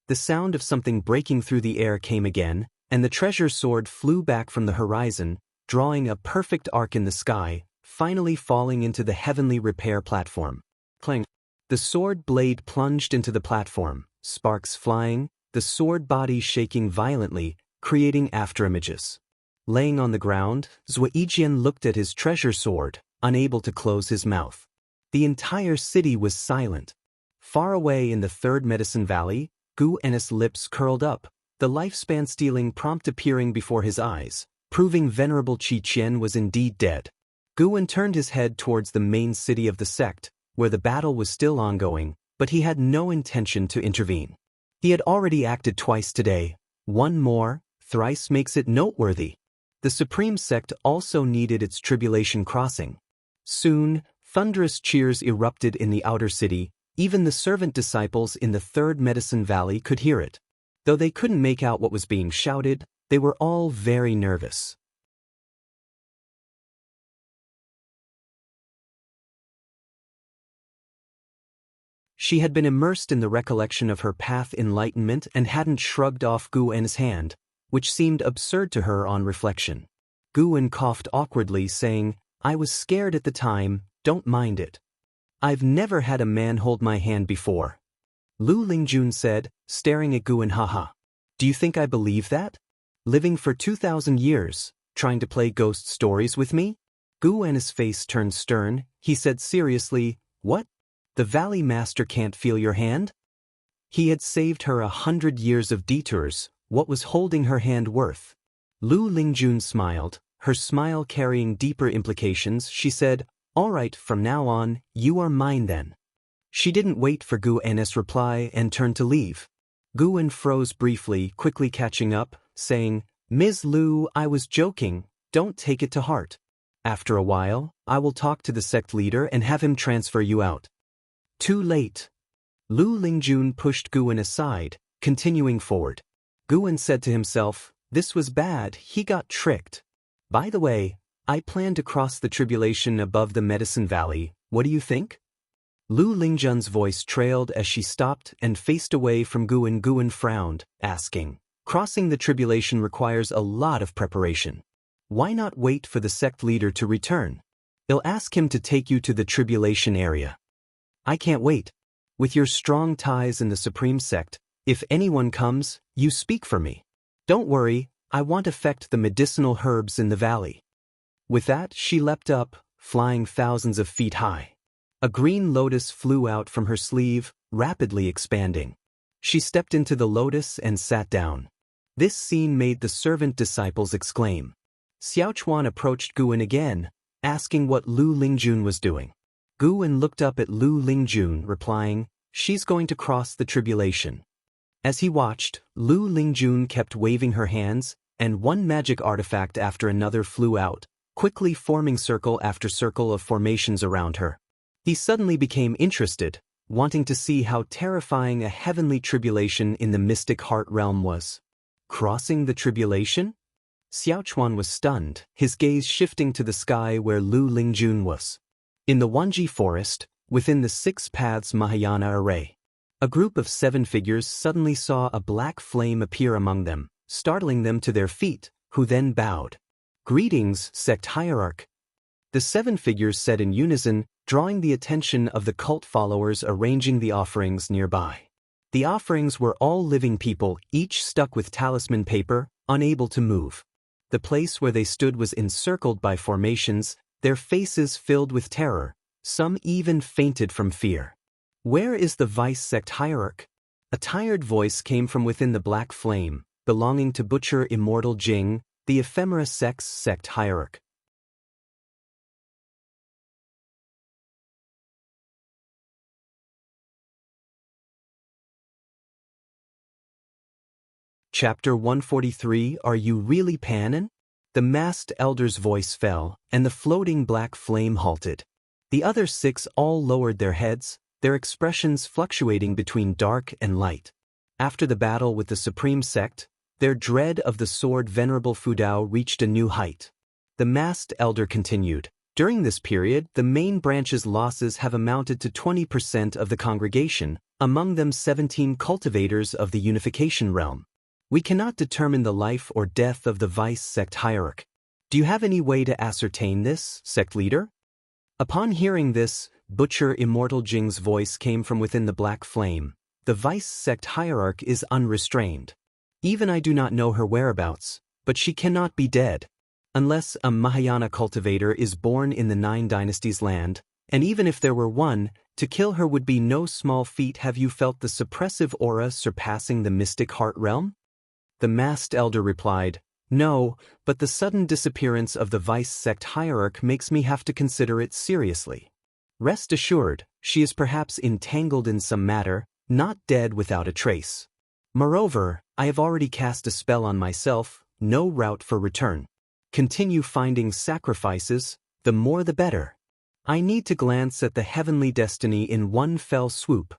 The sound of something breaking through the air came again, and the treasure sword flew back from the horizon, drawing a perfect arc in the sky, finally falling into the heavenly repair platform. Clang! The sword blade plunged into the platform, sparks flying, the sword body shaking violently, creating afterimages. Laying on the ground, Zhou Yijian looked at his treasure sword, unable to close his mouth. The entire city was silent. Far away in the 3rd Medicine Valley, Gu En's lips curled up, the lifespan-stealing prompt appearing before his eyes, proving Venerable Qi Qian was indeed dead. Gu turned his head towards the main city of the sect, where the battle was still ongoing, but he had no intention to intervene. He had already acted twice today. One more, thrice makes it noteworthy. The supreme sect also needed its tribulation crossing. Soon, thunderous cheers erupted in the outer city. Even the servant disciples in the 3rd Medicine Valley could hear it. Though they couldn't make out what was being shouted, they were all very nervous. She had been immersed in the recollection of her path enlightenment and hadn't shrugged off Gu En's hand, which seemed absurd to her on reflection. Gu En coughed awkwardly, saying, "I was scared at the time, don't mind it. I've never had a man hold my hand before." Lu Lingjun said, staring at Gu En, "Haha. Do you think I believe that? Living for 2,000 years, trying to play ghost stories with me?" Gu En's face turned stern. He said seriously, "What? The Valley Master can't feel your hand?" He had saved her 100 years of detours. What was holding her hand worth? Lu Lingjun smiled, her smile carrying deeper implications. She said, "All right, from now on, you are mine then." She didn't wait for Gu En's reply and turned to leave. Gu En froze briefly, quickly catching up, saying, "Ms. Lu, I was joking, don't take it to heart. After a while, I will talk to the sect leader and have him transfer you out." Too late. Lu Lingjun pushed Gu En aside, continuing forward. Gu En said to himself, This was bad, he got tricked. By the way, I plan to cross the tribulation above the Medicine Valley, what do you think? Lu Lingjun's voice trailed as she stopped and faced away from Guan. Guan frowned, asking, crossing the tribulation requires a lot of preparation. Why not wait for the sect leader to return? I'll ask him to take you to the tribulation area. I can't wait. With your strong ties in the Supreme Sect, if anyone comes, you speak for me. Don't worry, I won't affect the medicinal herbs in the valley. With that, she leapt up, flying thousands of feet high. A green lotus flew out from her sleeve, rapidly expanding. She stepped into the lotus and sat down. This scene made the servant disciples exclaim. Xiaochuan approached Guan again, asking what Lu Lingjun was doing. Guan looked up at Lu Lingjun, replying, she's going to cross the tribulation. As he watched, Lu Lingjun kept waving her hands, and one magic artifact after another flew out, quickly forming circle after circle of formations around her. He suddenly became interested, wanting to see how terrifying a heavenly tribulation in the mystic heart realm was. Crossing the tribulation? Xiaochuan was stunned, his gaze shifting to the sky where Lu Lingjun was. In the Wanji forest, within the 6 Paths Mahayana array, a group of 7 figures suddenly saw a black flame appear among them, startling them to their feet, who then bowed. Greetings, sect hierarch. The 7 figures said in unison, drawing the attention of the cult followers arranging the offerings nearby. The offerings were all living people, each stuck with talisman paper, unable to move. The place where they stood was encircled by formations, their faces filled with terror, some even fainted from fear. Where is the vice sect hierarch? A tired voice came from within the black flame, belonging to Butcher Immortal Jing, the ephemera sect's sect hierarch. Chapter 143. Are you really Panin? The masked elder's voice fell, and the floating black flame halted. The other 6 all lowered their heads, their expressions fluctuating between dark and light. After the battle with the Supreme Sect, their dread of the sword Venerable Fudao reached a new height. The masked elder continued, during this period the main branch's losses have amounted to 20% of the congregation, among them 17 cultivators of the unification realm. We cannot determine the life or death of the vice sect hierarch. Do you have any way to ascertain this, sect leader? Upon hearing this, Butcher Immortal Jing's voice came from within the black flame. The vice sect hierarch is unrestrained. Even I do not know her whereabouts, but she cannot be dead. Unless a Mahayana cultivator is born in the 9 dynasties land, and even if there were one, to kill her would be no small feat. Have you felt the suppressive aura surpassing the mystic heart realm? The masked elder replied, no, but the sudden disappearance of the vice sect hierarch makes me have to consider it seriously. Rest assured, she is perhaps entangled in some matter, not dead without a trace. Moreover, I have already cast a spell on myself, no route for return. Continue finding sacrifices, the more the better. I need to glance at the heavenly destiny in one fell swoop.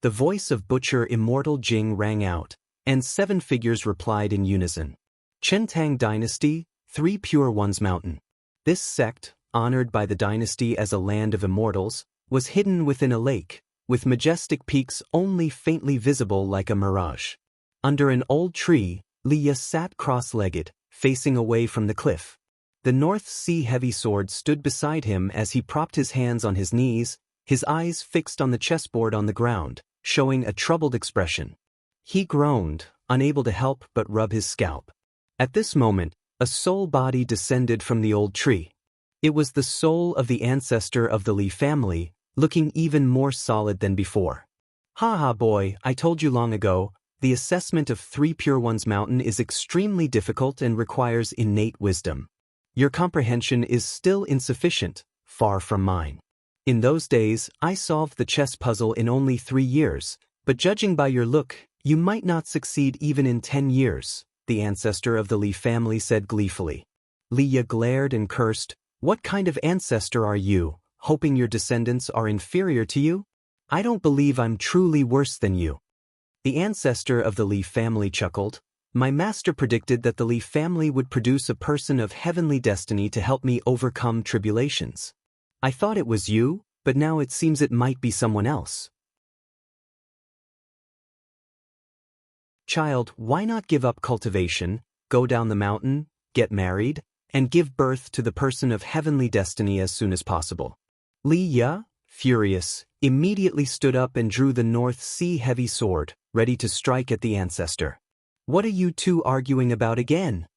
The voice of Butcher Immortal Jing rang out, and 7 figures replied in unison. Chentang Dynasty, 3 Pure Ones Mountain. This sect, honored by the dynasty as a land of immortals, was hidden within a lake, with majestic peaks only faintly visible like a mirage. Under an old tree, Liya sat cross-legged, facing away from the cliff. The North Sea heavy sword stood beside him as he propped his hands on his knees, his eyes fixed on the chessboard on the ground, showing a troubled expression. He groaned, unable to help but rub his scalp. At this moment, a soul body descended from the old tree. It was the soul of the ancestor of the Li family, looking even more solid than before. Ha ha boy, I told you long ago, the assessment of 3 Pure Ones Mountain is extremely difficult and requires innate wisdom. Your comprehension is still insufficient, far from mine. In those days, I solved the chess puzzle in only 3 years, but judging by your look, you might not succeed even in 10 years, the ancestor of the Li family said gleefully. Liya glared and cursed, what kind of ancestor are you, hoping your descendants are inferior to you? I don't believe I'm truly worse than you. The ancestor of the Li family chuckled, My master predicted that the Li family would produce a person of heavenly destiny to help me overcome tribulations. I thought it was you, but now it seems it might be someone else. Child, why not give up cultivation, go down the mountain, get married, and give birth to the person of heavenly destiny as soon as possible? Li Ya, furious, immediately stood up and drew the North Sea heavy sword, ready to strike at the ancestor. What are you two arguing about again?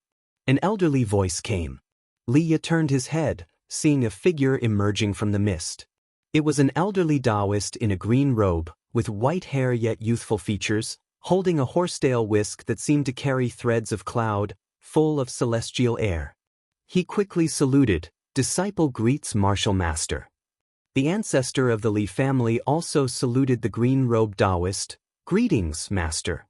An elderly voice came. Li Ya turned his head, seeing a figure emerging from the mist. It was an elderly Daoist in a green robe, with white hair yet youthful features, holding a horsetail whisk that seemed to carry threads of cloud, full of celestial air. He quickly saluted, "Disciple greets martial master." The ancestor of the Li family also saluted the green-robed Daoist, "Greetings, master."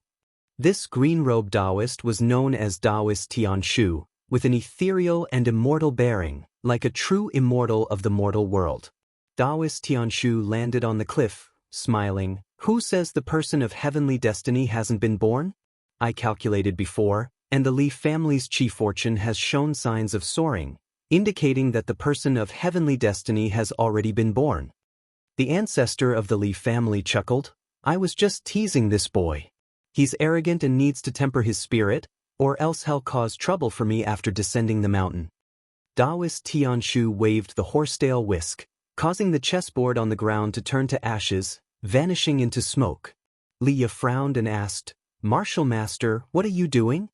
This green-robed Daoist was known as Daoist Tianshu, with an ethereal and immortal bearing, like a true immortal of the mortal world. Daoist Tianshu landed on the cliff, smiling. "Who says the person of heavenly destiny hasn't been born? I calculated before, and the Li family's chi fortune has shown signs of soaring, indicating that the person of heavenly destiny has already been born." The ancestor of the Li family chuckled. "I was just teasing this boy. He's arrogant and needs to temper his spirit, or else he'll cause trouble for me after descending the mountain." Daoist Tianshu waved the horsetail whisk, causing the chessboard on the ground to turn to ashes, vanishing into smoke. Li Ya frowned and asked, "Martial master, what are you doing?"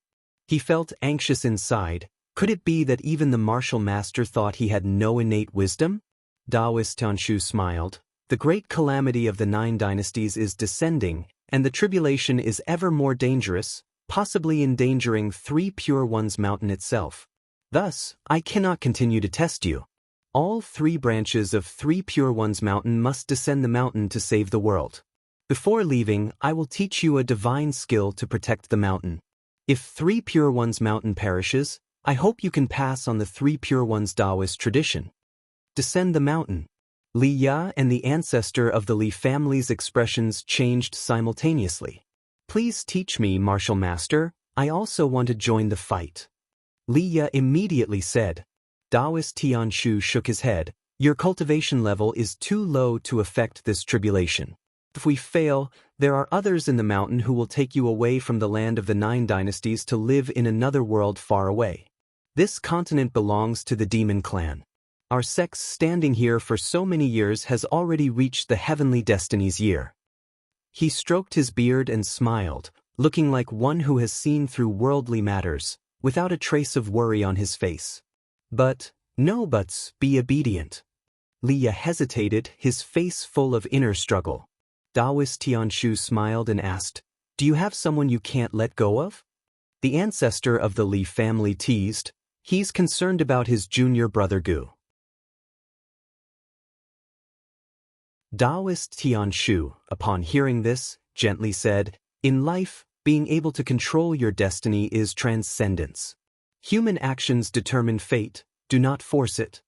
He felt anxious inside. Could it be that even the martial master thought he had no innate wisdom? Daoist Tianshu smiled. "The great calamity of the 9 dynasties is descending, and the tribulation is ever more dangerous, possibly endangering 3 Pure Ones Mountain itself. Thus, I cannot continue to test you. All 3 branches of 3 Pure Ones Mountain must descend the mountain to save the world. Before leaving, I will teach you a divine skill to protect the mountain. If 3 Pure Ones Mountain perishes, I hope you can pass on the 3 Pure Ones Daoist tradition. Descend the mountain." Li Ya and the ancestor of the Li family's expressions changed simultaneously. "Please teach me, martial master, I also want to join the fight." Li Ya immediately said. Daoist Tianshu shook his head. "Your cultivation level is too low to affect this tribulation. If we fail, there are others in the mountain who will take you away from the land of the 9 dynasties to live in another world far away. This continent belongs to the demon clan. Our sex standing here for so many years has already reached the heavenly destinies year." He stroked his beard and smiled, looking like one who has seen through worldly matters, without a trace of worry on his face. "But, no buts, be obedient." Li Ya hesitated, his face full of inner struggle. Daoist Tianshu smiled and asked, "Do you have someone you can't let go of?" The ancestor of the Li family teased, "He's concerned about his junior brother Gu." Daoist Tianshu, upon hearing this, gently said, "In life, being able to control your destiny is transcendence. Human actions determine fate, do not force it."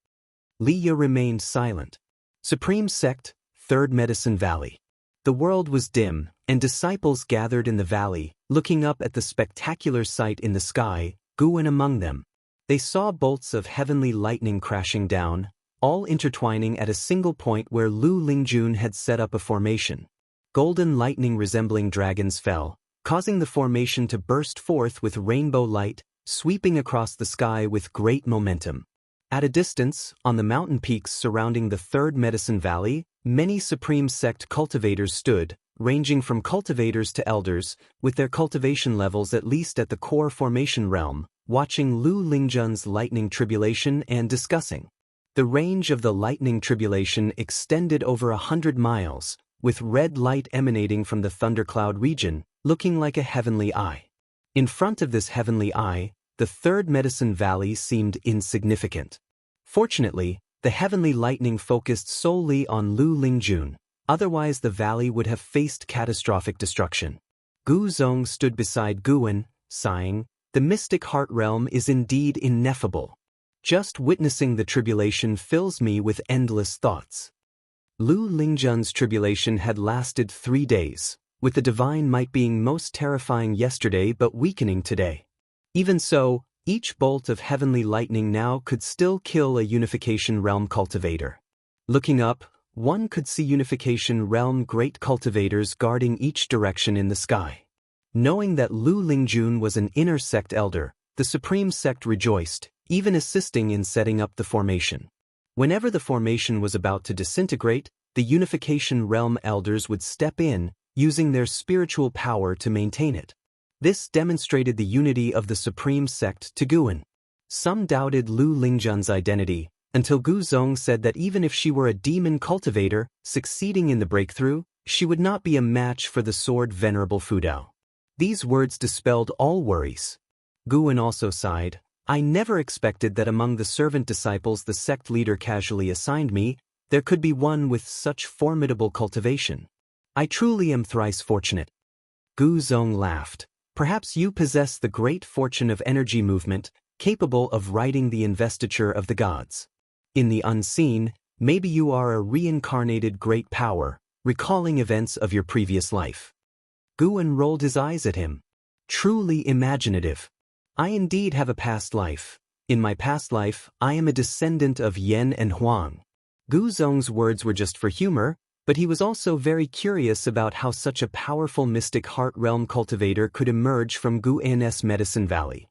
Li Ya remained silent. Supreme Sect, 3rd Medicine Valley. The world was dim, and disciples gathered in the valley, looking up at the spectacular sight in the sky, Guan among them. They saw bolts of heavenly lightning crashing down, all intertwining at a single point where Lu Lingjun had set up a formation. Golden lightning resembling dragons fell, causing the formation to burst forth with rainbow light, sweeping across the sky with great momentum. At a distance, on the mountain peaks surrounding the 3rd Medicine Valley, many Supreme Sect cultivators stood, ranging from cultivators to elders, with their cultivation levels at least at the core formation realm, watching Lu Lingjun's lightning tribulation and discussing. The range of the lightning tribulation extended over 100 miles, with red light emanating from the thundercloud region, looking like a heavenly eye. In front of this heavenly eye, the 3rd Medicine Valley seemed insignificant. Fortunately, the heavenly lightning focused solely on Lu Lingjun, otherwise the valley would have faced catastrophic destruction. Gu Zong stood beside Guan, sighing, "The mystic heart realm is indeed ineffable. Just witnessing the tribulation fills me with endless thoughts." Lu Lingjun's tribulation had lasted 3 days. with the divine might being most terrifying yesterday but weakening today. Even so, each bolt of heavenly lightning now could still kill a Unification Realm cultivator. Looking up, one could see Unification Realm great cultivators guarding each direction in the sky. Knowing that Lu Lingjun was an inner sect elder, the Supreme Sect rejoiced, even assisting in setting up the formation. Whenever the formation was about to disintegrate, the Unification Realm elders would step in, using their spiritual power to maintain it. This demonstrated the unity of the Supreme Sect to Guan. Some doubted Lu Lingjun's identity, until Gu Zong said that even if she were a demon cultivator, succeeding in the breakthrough, she would not be a match for the sword Venerable Fudao. These words dispelled all worries. Guan also sighed. I never expected that among the servant disciples the sect leader casually assigned me, there could be one with such formidable cultivation. I truly am thrice fortunate. Gu Zong laughed. Perhaps you possess the great fortune of energy movement, capable of writing the investiture of the gods. In the unseen, maybe you are a reincarnated great power, recalling events of your previous life. Guan rolled his eyes at him. Truly imaginative. I indeed have a past life. In my past life, I am a descendant of Yan and Huang. Gu Zong's words were just for humor, but he was also very curious about how such a powerful mystic heart realm cultivator could emerge from Gu An's Medicine Valley.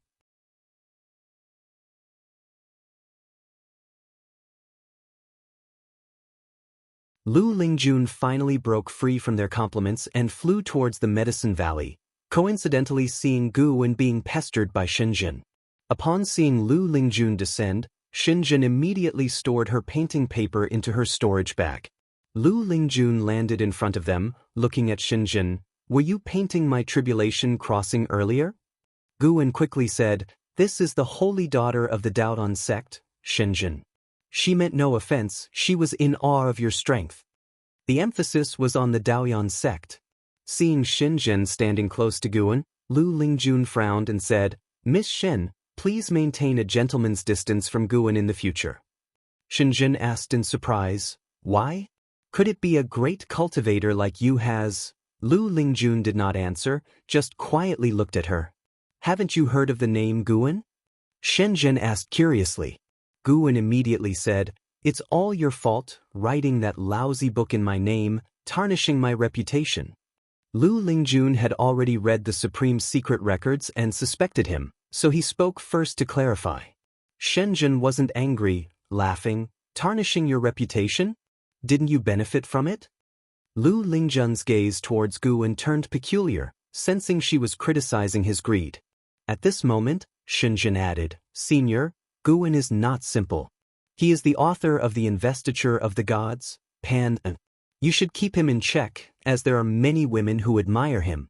Lu Lingjun finally broke free from their compliments and flew towards the Medicine Valley, coincidentally seeing Gu and being pestered by Shenzhen. Upon seeing Lu Lingjun descend, Shenzhen immediately stored her painting paper into her storage bag. Lu Lingjun landed in front of them, looking at Shenzhen. Were you painting my tribulation crossing earlier? Guan quickly said, This is the holy daughter of the Daoist sect, Shenzhen. She meant no offense, she was in awe of your strength. The emphasis was on the Daoist sect. Seeing Shenzhen standing close to Guan, Lu Lingjun frowned and said, Miss Shen, please maintain a gentleman's distance from Guan in the future. Shenzhen asked in surprise, Why? Could it be a great cultivator like you has? Lu Lingjun did not answer, just quietly looked at her. Haven't you heard of the name Guan? Shenzhen asked curiously. Guan immediately said, It's all your fault, writing that lousy book in my name, tarnishing my reputation. Lu Lingjun had already read the Supreme Secret records and suspected him, so he spoke first to clarify. Shenzhen wasn't angry, laughing, tarnishing your reputation? Didn't you benefit from it? Lu Lingjun's gaze towards Guan turned peculiar, sensing she was criticizing his greed. At this moment, Shenzhen added, Senior, Guan is not simple. He is the author of the Investiture of the Gods, Pan. You should keep him in check, as there are many women who admire him.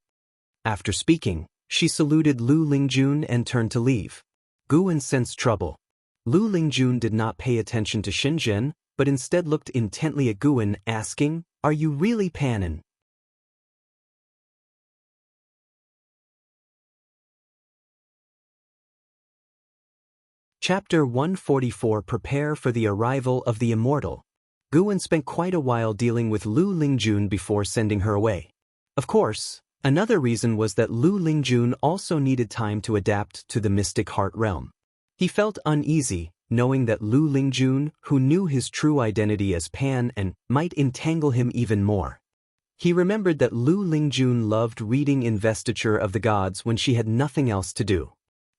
After speaking, she saluted Lu Lingjun and turned to leave. Guan sensed trouble. Lu Lingjun did not pay attention to Shenzhen, but instead looked intently at Guan, asking, Are you really Panin? Chapter 144 Prepare for the Arrival of the Immortal. Guan spent quite a while dealing with Lu Lingjun before sending her away. Of course, another reason was that Lu Lingjun also needed time to adapt to the mystic heart realm. He felt uneasy, knowing that Lu Lingjun, who knew his true identity as Pan and might entangle him even more. He remembered that Lu Lingjun loved reading Investiture of the Gods when she had nothing else to do.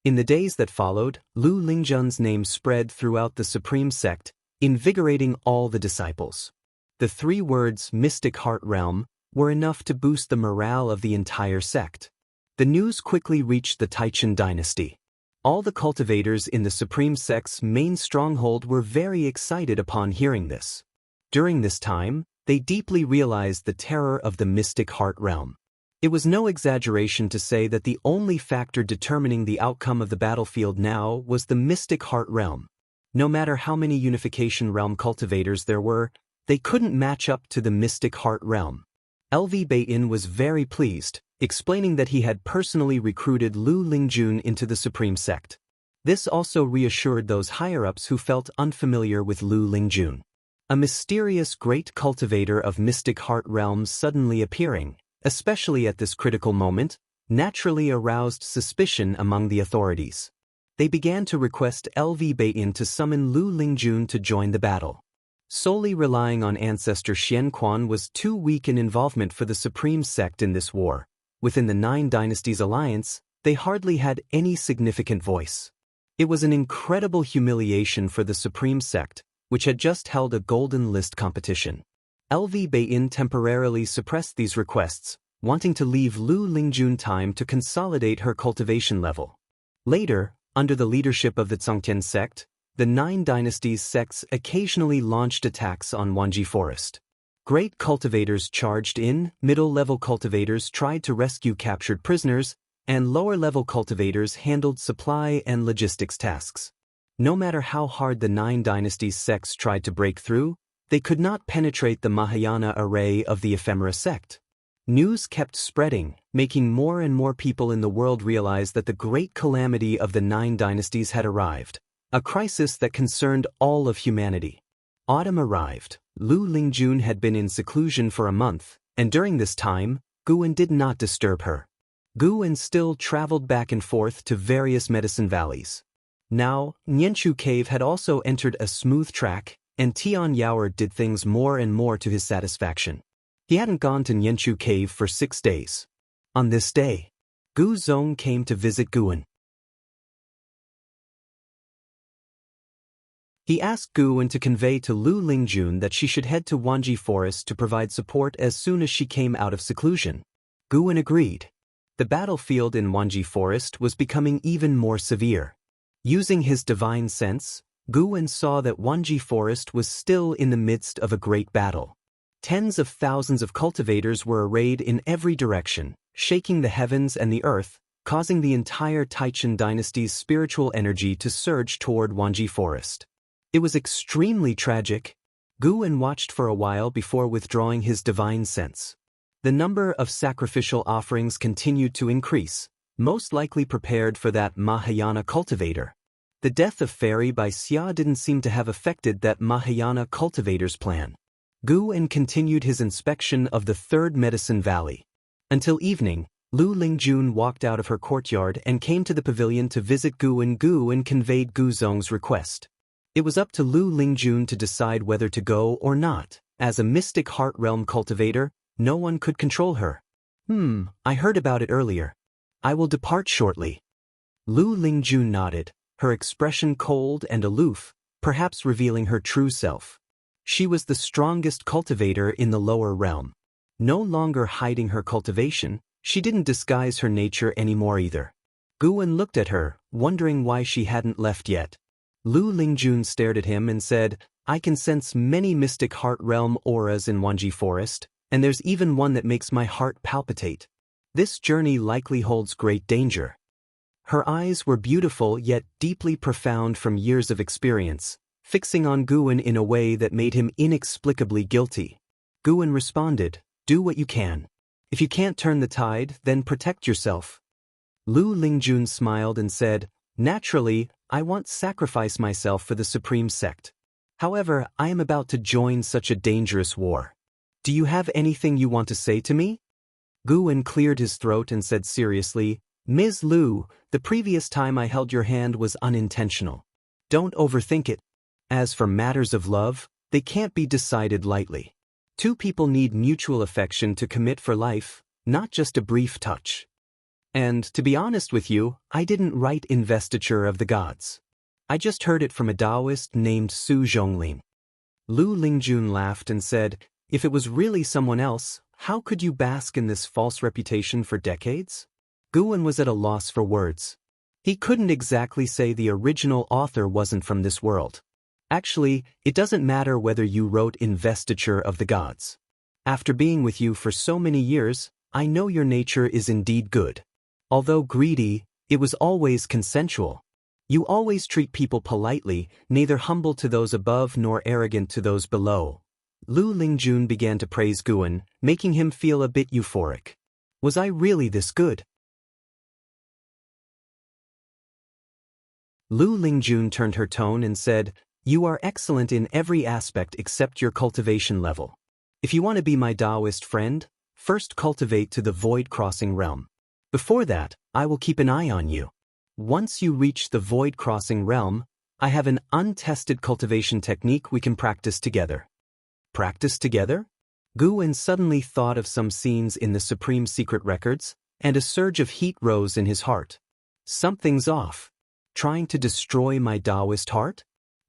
In the days that followed, Lu Lingjun's name spread throughout the Supreme Sect, invigorating all the disciples. The 3 words Mystic Heart Realm were enough to boost the morale of the entire sect. The news quickly reached the Taichen dynasty. All the cultivators in the Supreme Sect's main stronghold were very excited upon hearing this. During this time, they deeply realized the terror of the Mystic Heart Realm. It was no exaggeration to say that the only factor determining the outcome of the battlefield now was the Mystic Heart Realm. No matter how many Unification Realm cultivators there were, they couldn't match up to the Mystic Heart Realm. LV Beiyin was very pleased, explaining that he had personally recruited Lu Lingjun into the Supreme Sect. This also reassured those higher-ups who felt unfamiliar with Lu Lingjun. A mysterious great cultivator of mystic heart realms suddenly appearing, especially at this critical moment, naturally aroused suspicion among the authorities. They began to request LV Beiyin to summon Lu Lingjun to join the battle. Solely relying on ancestor Xian Quan was too weak an involvement for the supreme sect in this war. Within the Nine Dynasties alliance, they hardly had any significant voice. It was an incredible humiliation for the supreme sect, which had just held a golden list competition. LV Beiyin temporarily suppressed these requests, wanting to leave Lu Lingjun time to consolidate her cultivation level. Later, under the leadership of the Zongtian sect, the Nine Dynasties sects occasionally launched attacks on Wanji Forest. Great cultivators charged in, middle-level cultivators tried to rescue captured prisoners, and lower-level cultivators handled supply and logistics tasks. No matter how hard the Nine Dynasties sects tried to break through, they could not penetrate the Mahayana array of the ephemera sect. News kept spreading, making more and more people in the world realize that the great calamity of the Nine Dynasties had arrived, a crisis that concerned all of humanity. Autumn arrived. Lu Lingjun had been in seclusion for a month, and during this time, Guwen did not disturb her. Guwen still traveled back and forth to various medicine valleys. Now, Nianchu Cave had also entered a smooth track, and Tian Yaoer did things more and more to his satisfaction. He hadn't gone to Nianchu Cave for 6 days. On this day, Gu Zong came to visit Guwen. He asked Guwen to convey to Lu Lingjun that she should head to Wanji Forest to provide support as soon as she came out of seclusion. Guwen agreed. The battlefield in Wanji Forest was becoming even more severe. Using his divine sense, Guwen saw that Wanji Forest was still in the midst of a great battle. Tens of thousands of cultivators were arrayed in every direction, shaking the heavens and the earth, causing the entire Taichen dynasty's spiritual energy to surge toward Wanji Forest. It was extremely tragic. Guwen watched for a while before withdrawing his divine sense. The number of sacrificial offerings continued to increase, most likely prepared for that Mahayana cultivator. The death of Fairy by Xia didn't seem to have affected that Mahayana cultivator's plan. Guwen continued his inspection of the third medicine valley. Until evening, Lu Lingjun walked out of her courtyard and came to the pavilion to visit Guwen. Guwen conveyed Gu Zong's request. It was up to Lu Lingjun to decide whether to go or not. As a mystic heart realm cultivator, no one could control her. I heard about it earlier. I will depart shortly. Lu Lingjun nodded, her expression cold and aloof, perhaps revealing her true self. She was the strongest cultivator in the lower realm. No longer hiding her cultivation, she didn't disguise her nature anymore either. Guwen looked at her, wondering why she hadn't left yet. Lu Lingjun stared at him and said, I can sense many mystic heart realm auras in Wanji Forest, and there's even one that makes my heart palpitate. This journey likely holds great danger. Her eyes were beautiful yet deeply profound from years of experience, fixing on Guwen in a way that made him inexplicably guilty. Guwen responded, do what you can. If you can't turn the tide, then protect yourself. Lu Lingjun smiled and said, naturally, I won't sacrifice myself for the supreme sect. However, I am about to join such a dangerous war. Do you have anything you want to say to me? Guwen cleared his throat and said seriously, Ms. Lu, the previous time I held your hand was unintentional. Don't overthink it. As for matters of love, they can't be decided lightly. Two people need mutual affection to commit for life, not just a brief touch. And, to be honest with you, I didn't write Investiture of the Gods. I just heard it from a Daoist named Su Zhonglin. Lu Lingjun laughed and said, if it was really someone else, how could you bask in this false reputation for decades? Guwen was at a loss for words. He couldn't exactly say the original author wasn't from this world. Actually, it doesn't matter whether you wrote Investiture of the Gods. After being with you for so many years, I know your nature is indeed good. Although greedy, it was always consensual. You always treat people politely, neither humble to those above nor arrogant to those below. Lu Lingjun began to praise Guwen, making him feel a bit euphoric. Was I really this good? Lu Lingjun turned her tone and said, you are excellent in every aspect except your cultivation level. If you want to be my Daoist friend, First cultivate to the void-crossing realm. Before that, I will keep an eye on you. Once you reach the void-crossing realm, I have an untested cultivation technique we can practice together. Practice together? Guwen suddenly thought of some scenes in the Supreme Secret Records, and a surge of heat rose in his heart. Something's off. Trying to destroy my Daoist heart?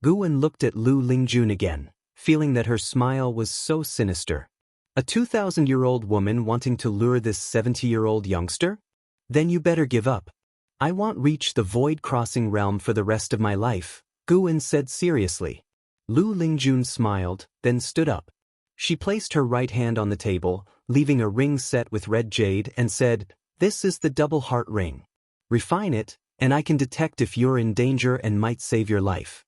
Guwen looked at Lu Lingjun again, feeling that her smile was so sinister. A 2,000-year-old woman wanting to lure this 70-year-old youngster? Then you better give up. I won't reach the void-crossing realm for the rest of my life, Guwen said seriously. Lu Lingjun smiled, then stood up. She placed her right hand on the table, leaving a ring set with red jade, and said, "This is the double heart ring. Refine it, and I can detect if you're in danger and might save your life."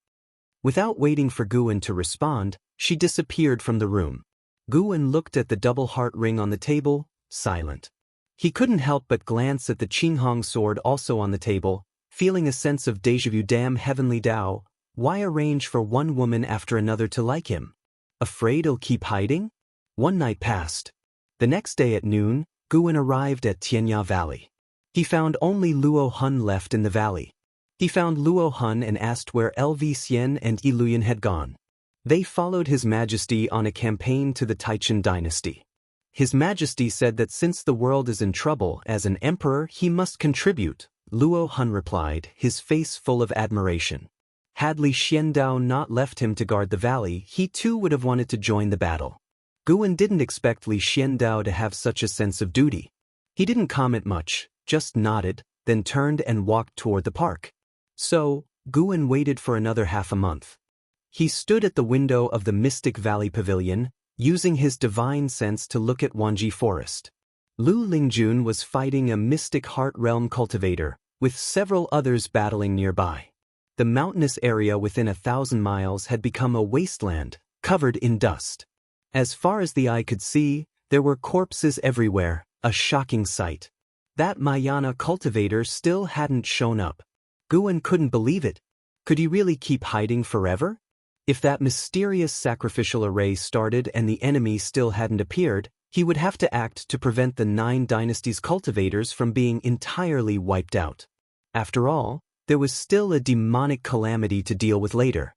Without waiting for Guwen to respond, she disappeared from the room. Guwen looked at the double heart ring on the table, silent. He couldn't help but glance at the Qinghong sword also on the table, feeling a sense of déjà vu. Damn heavenly Dao, why arrange for one woman after another to like him? Afraid he'll keep hiding? One night passed. The next day at noon, Guwen arrived at Tianya Valley. He found only Luo Hun left in the valley. He found Luo Hun and asked where Lv and Iluyan had gone. They followed His Majesty on a campaign to the Taichen dynasty. His Majesty said that since the world is in trouble, as an emperor he must contribute, Luo Hun replied, his face full of admiration. Had Li Xiandao not left him to guard the valley, he too would have wanted to join the battle. Guwen didn't expect Li Xiandao to have such a sense of duty. He didn't comment much, just nodded, then turned and walked toward the park. So, Guwen waited for another half a month. He stood at the window of the Mystic Valley Pavilion, using his divine sense to look at Wanji Forest. Lu Lingjun was fighting a Mystic Heart Realm cultivator, with several others battling nearby. The mountainous area within 1,000 miles had become a wasteland, covered in dust. As far as the eye could see, there were corpses everywhere, a shocking sight. That Mayana cultivator still hadn't shown up. Guwen couldn't believe it. Could he really keep hiding forever? If that mysterious sacrificial array started and the enemy still hadn't appeared, he would have to act to prevent the 9 dynasties' cultivators from being entirely wiped out. After all, there was still a demonic calamity to deal with later.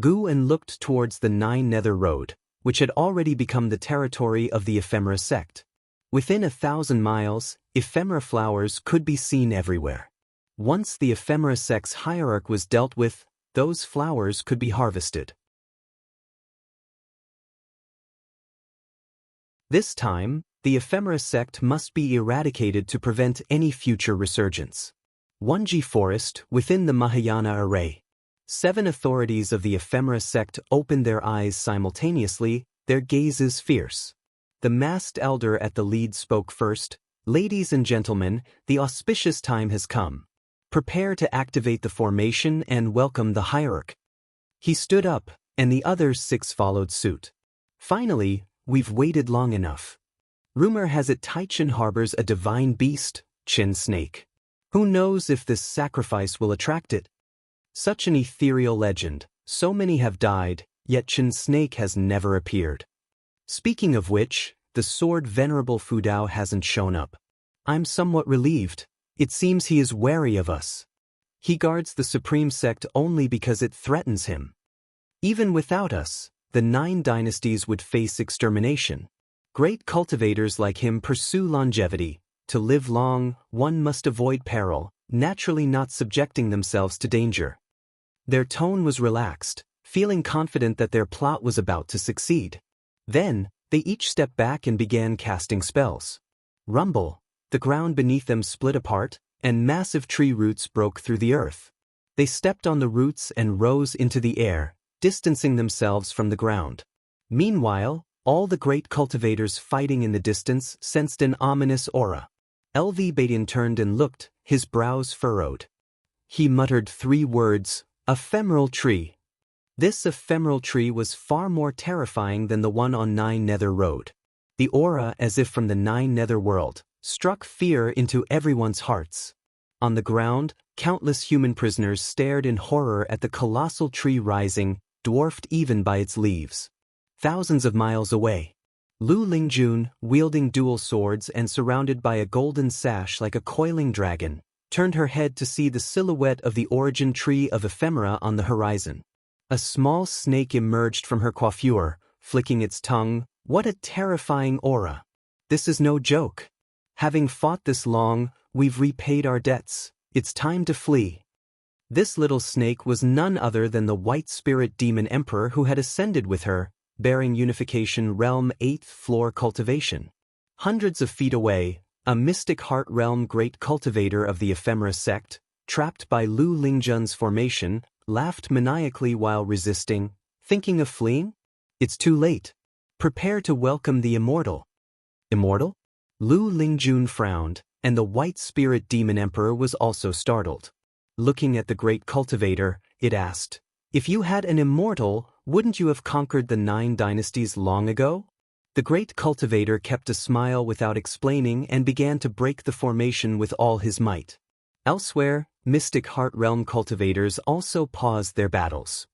Guwen looked towards the 9 Nether Road, which had already become the territory of the Ephemera sect. Within 1,000 miles, ephemera flowers could be seen everywhere. Once the Ephemera sect's hierarch was dealt with, those flowers could be harvested. This time, the Ephemera sect must be eradicated to prevent any future resurgence. Wanji Forest, within the Mahayana array. 7 authorities of the Ephemera sect opened their eyes simultaneously, their gazes fierce. The masked elder at the lead spoke first. "Ladies and gentlemen, the auspicious time has come. Prepare to activate the formation and welcome the hierarch." He stood up, and the other 6 followed suit. "Finally, we've waited long enough. Rumor has it Taichen harbors a divine beast, Qin Snake. Who knows if this sacrifice will attract it? Such an ethereal legend, so many have died, yet Qin Snake has never appeared. Speaking of which, the sword Venerable Fudao hasn't shown up. I'm somewhat relieved. It seems he is wary of us. He guards the Supreme Sect only because it threatens him. Even without us, the 9 dynasties would face extermination. Great cultivators like him pursue longevity. To live long, one must avoid peril, naturally not subjecting themselves to danger." Their tone was relaxed, feeling confident that their plot was about to succeed. Then, they each stepped back and began casting spells. Rumble. The ground beneath them split apart, and massive tree roots broke through the earth. They stepped on the roots and rose into the air, distancing themselves from the ground. Meanwhile, all the great cultivators fighting in the distance sensed an ominous aura. Lv Badian turned and looked, his brows furrowed. He muttered 3 words, "Ephemeral tree." This ephemeral tree was far more terrifying than the one on 9 Nether Road. The aura, as if from the 9 Nether world, struck fear into everyone's hearts. On the ground, countless human prisoners stared in horror at the colossal tree rising, dwarfed even by its leaves. Thousands of miles away, Lu Lingjun, wielding dual swords and surrounded by a golden sash like a coiling dragon, turned her head to see the silhouette of the origin tree of ephemera on the horizon. A small snake emerged from her coiffure, flicking its tongue. What a terrifying aura! This is no joke. Having fought this long, we've repaid our debts. It's time to flee. This little snake was none other than the white spirit demon emperor who had ascended with her, bearing Unification Realm 8th floor cultivation. Hundreds of feet away, a mystic heart realm great cultivator of the ephemera sect, trapped by Lu Lingjun's formation, laughed maniacally while resisting. Thinking of fleeing? It's too late. Prepare to welcome the immortal. Immortal? Lu Lingjun frowned, and the white spirit demon emperor was also startled. Looking at the great cultivator, it asked, "If you had an immortal, wouldn't you have conquered the 9 dynasties long ago?" The great cultivator kept a smile without explaining and began to break the formation with all his might. Elsewhere, mystic heart realm cultivators also paused their battles.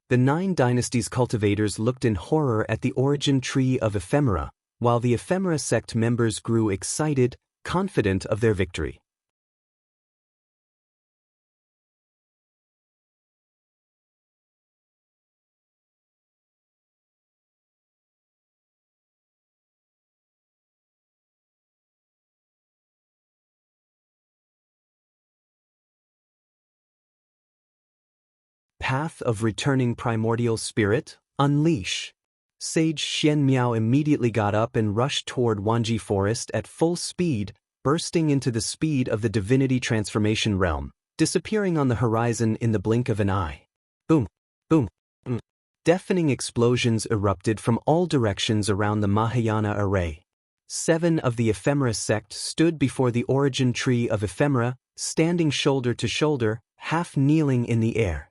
The 9 dynasties cultivators looked in horror at the origin tree of ephemera, while the ephemera sect members grew excited, confident of their victory. Path of Returning Primordial Spirit, Unleash. Sage Xianmiao immediately got up and rushed toward Wanji Forest at full speed, bursting into the speed of the divinity transformation realm, disappearing on the horizon in the blink of an eye. Boom, boom, boom. Deafening explosions erupted from all directions around the Mahayana array. 7 of the ephemera sect stood before the origin tree of ephemera, standing shoulder to shoulder, half kneeling in the air.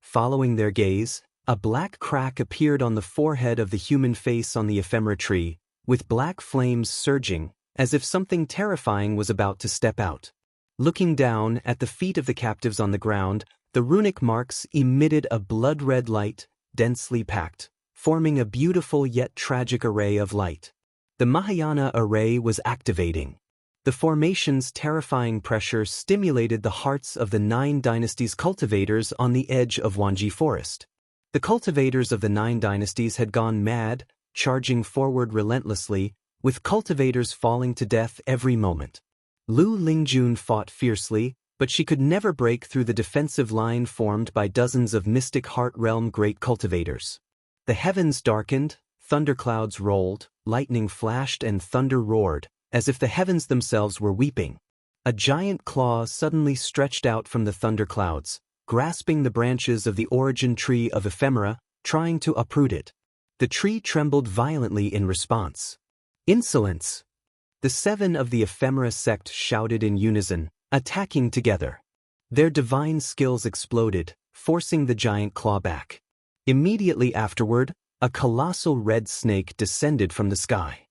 Following their gaze, a black crack appeared on the forehead of the human face on the ephemera tree, with black flames surging, as if something terrifying was about to step out. Looking down at the feet of the captives on the ground, the runic marks emitted a blood-red light, densely packed, forming a beautiful yet tragic array of light. The Mahayana array was activating. The formation's terrifying pressure stimulated the hearts of the 9 dynasties cultivators on the edge of Wanji Forest. The cultivators of the 9 dynasties had gone mad, charging forward relentlessly, with cultivators falling to death every moment. Lu Lingjun fought fiercely, but she could never break through the defensive line formed by dozens of mystic heart realm great cultivators. The heavens darkened, thunderclouds rolled, lightning flashed and thunder roared, as if the heavens themselves were weeping. A giant claw suddenly stretched out from the thunderclouds, grasping the branches of the origin tree of ephemera, trying to uproot it. The tree trembled violently in response. Insolence! The 7 of the ephemera sect shouted in unison, attacking together. Their divine skills exploded, forcing the giant claw back. Immediately afterward, a colossal red snake descended from the sky.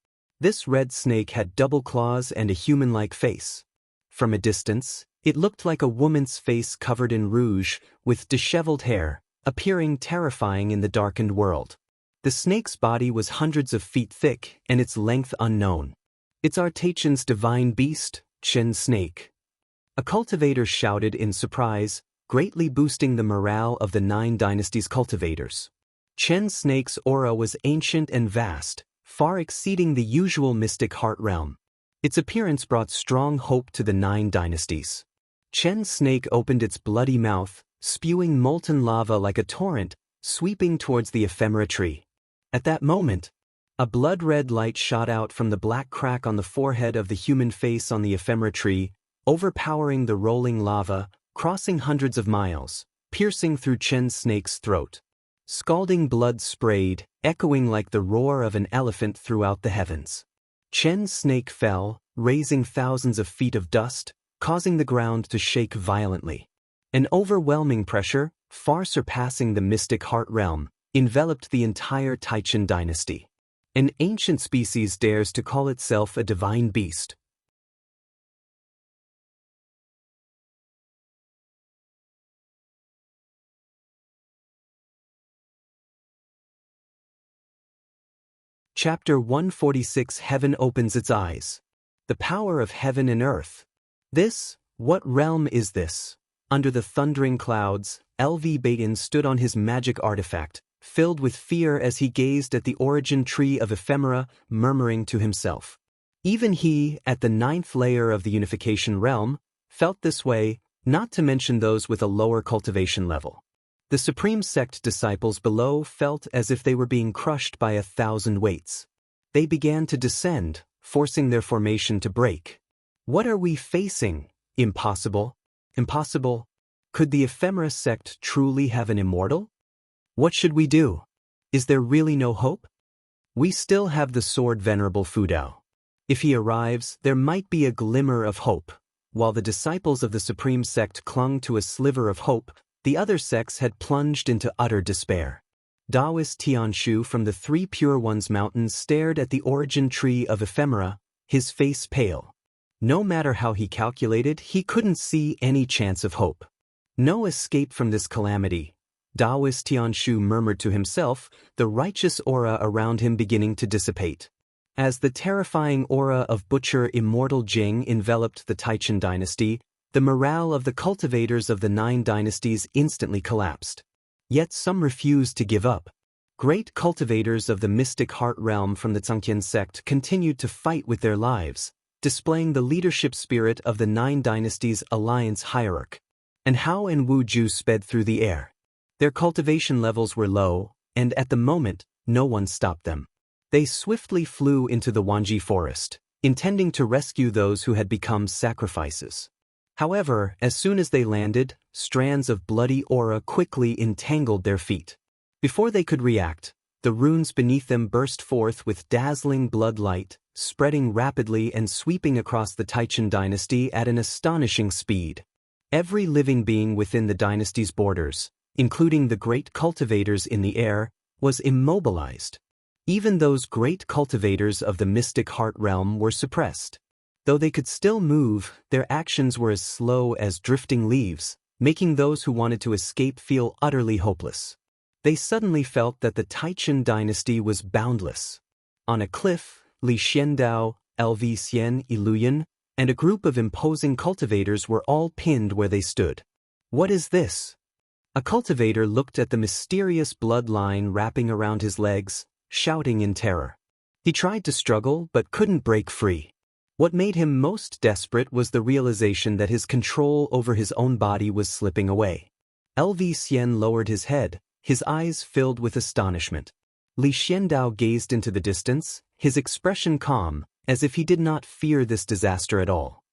This red snake had double claws and a human-like face. From a distance, it looked like a woman's face covered in rouge, with disheveled hair, appearing terrifying in the darkened world. The snake's body was hundreds of feet thick and its length unknown. "It's Artachan's divine beast, Chen Snake." A cultivator shouted in surprise, greatly boosting the morale of the 9 dynasties cultivators. Chen Snake's aura was ancient and vast, far exceeding the usual mystic heart realm. Its appearance brought strong hope to the 9 dynasties. Chen Snake opened its bloody mouth, spewing molten lava like a torrent, sweeping towards the ephemera tree. At that moment, a blood-red light shot out from the black crack on the forehead of the human face on the ephemera tree, overpowering the rolling lava, crossing hundreds of miles, piercing through Chen Snake's throat. Scalding blood sprayed, echoing like the roar of an elephant throughout the heavens. Chen Snake fell, raising thousands of feet of dust, causing the ground to shake violently. An overwhelming pressure, far surpassing the mystic heart realm, enveloped the entire Taichin dynasty. An ancient species dares to call itself a divine beast. Chapter 146 Heaven Opens Its Eyes. The Power of Heaven and Earth. What realm is this? Under the thundering clouds, LV Baton stood on his magic artifact, filled with fear as he gazed at the origin tree of ephemera, murmuring to himself. Even he, at the 9th layer of the unification realm, felt this way, not to mention those with a lower cultivation level. The Supreme Sect disciples below felt as if they were being crushed by 1,000 weights. They began to descend, forcing their formation to break. What are we facing? Impossible? Impossible? Could the ephemera sect truly have an immortal? What should we do? Is there really no hope? We still have the sword Venerable Fudao. If he arrives, there might be a glimmer of hope. While the disciples of the Supreme Sect clung to a sliver of hope, the other sects had plunged into utter despair. Daoist Tianshu from the Three Pure Ones Mountains stared at the origin tree of ephemera, his face pale. No matter how he calculated, he couldn't see any chance of hope. No escape from this calamity. Daoist Tianshu murmured to himself, the righteous aura around him beginning to dissipate. As the terrifying aura of Butcher Immortal Jing enveloped the Taichen dynasty, the morale of the cultivators of the 9 dynasties instantly collapsed. Yet some refused to give up. Great cultivators of the mystic heart realm from the Zhangqian sect continued to fight with their lives, displaying the leadership spirit of the 9 dynasties' alliance hierarch. And Hao and Wu Ju sped through the air. Their cultivation levels were low, and at the moment, no one stopped them. They swiftly flew into the Wanji forest, intending to rescue those who had become sacrifices. However, as soon as they landed, strands of bloody aura quickly entangled their feet. Before they could react, the runes beneath them burst forth with dazzling blood light, spreading rapidly and sweeping across the Taichen dynasty at an astonishing speed. Every living being within the dynasty's borders, including the great cultivators in the air, was immobilized. Even those great cultivators of the mystic heart realm were suppressed. Though they could still move, their actions were as slow as drifting leaves, making those who wanted to escape feel utterly hopeless. They suddenly felt that the Taichen dynasty was boundless. On a cliff, Li Xiandao, LV Xian Iluyan, and a group of imposing cultivators were all pinned where they stood. What is this? A cultivator looked at the mysterious bloodline wrapping around his legs, shouting in terror. He tried to struggle but couldn't break free. What made him most desperate was the realization that his control over his own body was slipping away. LV Xian lowered his head, his eyes filled with astonishment. Li Xiandao gazed into the distance, his expression calm, as if he did not fear this disaster at all.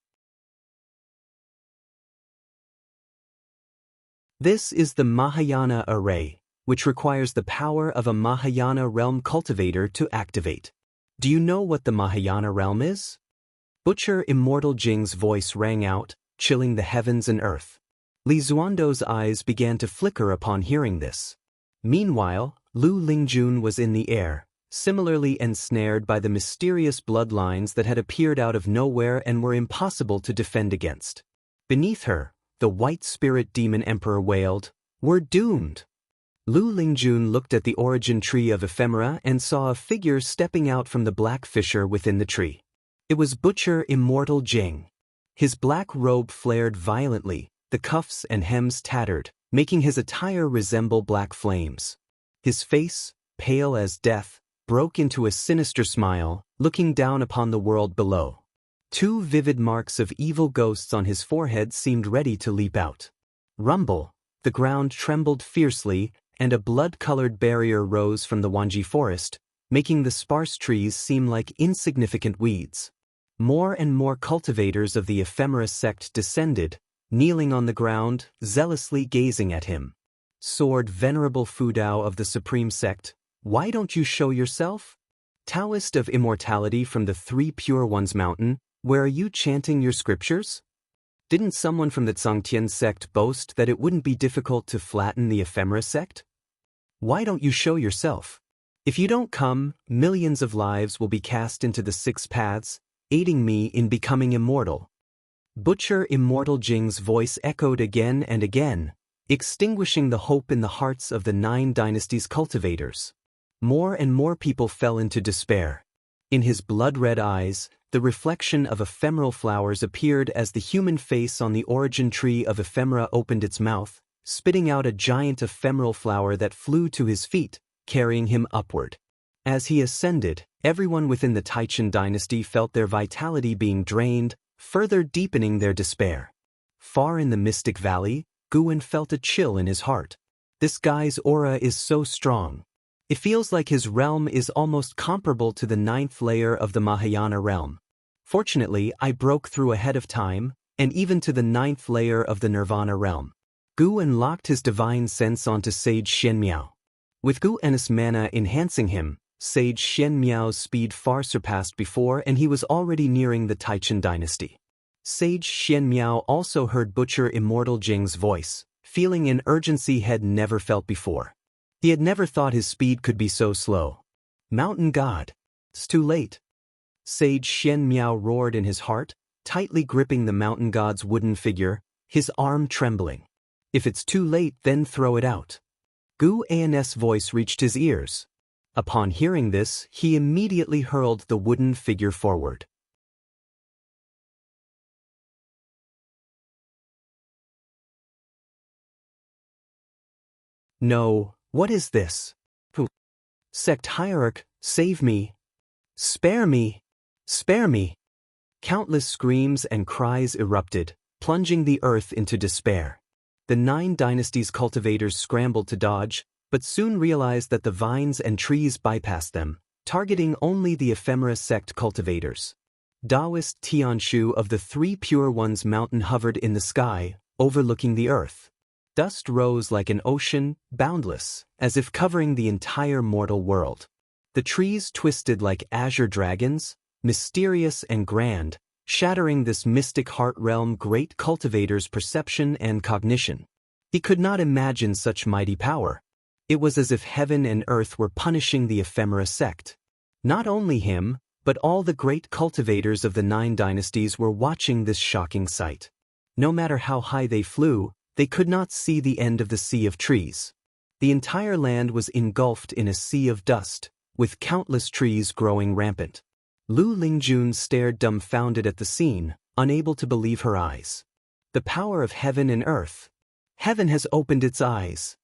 This is the Mahayana array, which requires the power of a Mahayana realm cultivator to activate. Do you know what the Mahayana realm is? Butcher Immortal Jing's voice rang out, chilling the heavens and earth. Li Zuando's eyes began to flicker upon hearing this. Meanwhile, Lu Lingjun was in the air, similarly ensnared by the mysterious bloodlines that had appeared out of nowhere and were impossible to defend against. Beneath her, the white spirit demon emperor wailed, "We're doomed!" Lu Lingjun looked at the origin tree of ephemera and saw a figure stepping out from the black fissure within the tree. It was Butcher Immortal Jing. His black robe flared violently, the cuffs and hems tattered, making his attire resemble black flames. His face, pale as death, broke into a sinister smile, looking down upon the world below. 2 vivid marks of evil ghosts on his forehead seemed ready to leap out. Rumble, the ground trembled fiercely, and a blood-colored barrier rose from the Wanji forest, making the sparse trees seem like insignificant weeds. More and more cultivators of the ephemera sect descended, kneeling on the ground, zealously gazing at him. Sword Venerable Fudao of the Supreme Sect, why don't you show yourself? Daoist of Immortality from the Three Pure Ones Mountain, where are you chanting your scriptures? Didn't someone from the Zhangqian sect boast that it wouldn't be difficult to flatten the ephemera sect? Why don't you show yourself? If you don't come, millions of lives will be cast into the 6 paths, aiding me in becoming immortal. Butcher Immortal Jing's voice echoed again and again, extinguishing the hope in the hearts of the 9 dynasties' cultivators. More and more people fell into despair. In his blood-red eyes, the reflection of ephemeral flowers appeared as the human face on the origin tree of ephemera opened its mouth, spitting out a giant ephemeral flower that flew to his feet, carrying him upward. As he ascended, everyone within the Taichen dynasty felt their vitality being drained, further deepening their despair. Far in the Mystic Valley, Guwen felt a chill in his heart. This guy's aura is so strong. It feels like his realm is almost comparable to the 9th layer of the Mahayana realm. Fortunately, I broke through ahead of time, and even to the 9th layer of the Nirvana realm. Guwen locked his divine sense onto Sage Xianmiao. With Guwen's mana enhancing him, Sage Xianmiao's speed far surpassed before, and he was already nearing the Taichen dynasty. Sage Xianmiao also heard Butcher Immortal Jing's voice, feeling an urgency he had never felt before. He had never thought his speed could be so slow. Mountain God. It's too late. Sage Xianmiao roared in his heart, tightly gripping the mountain god's wooden figure, his arm trembling. If it's too late, then throw it out. Gu An's voice reached his ears. Upon hearing this, he immediately hurled the wooden figure forward. No, what is this? Who? Sect Hierarch, save me! Spare me! Spare me! Countless screams and cries erupted, plunging the earth into despair. The 9 dynasties' cultivators scrambled to dodge, but soon realized that the vines and trees bypassed them, targeting only the ephemera sect cultivators. Daoist Tianshu of the 3 Pure Ones mountain hovered in the sky, overlooking the earth. Dust rose like an ocean, boundless, as if covering the entire mortal world. The trees twisted like azure dragons, mysterious and grand, shattering this mystic heart realm great cultivator's perception and cognition. He could not imagine such mighty power. It was as if heaven and earth were punishing the ephemera sect. Not only him, but all the great cultivators of the 9 dynasties were watching this shocking sight. No matter how high they flew, they could not see the end of the sea of trees. The entire land was engulfed in a sea of dust, with countless trees growing rampant. Lu Lingjun stared dumbfounded at the scene, unable to believe her eyes. The power of heaven and earth. Heaven has opened its eyes.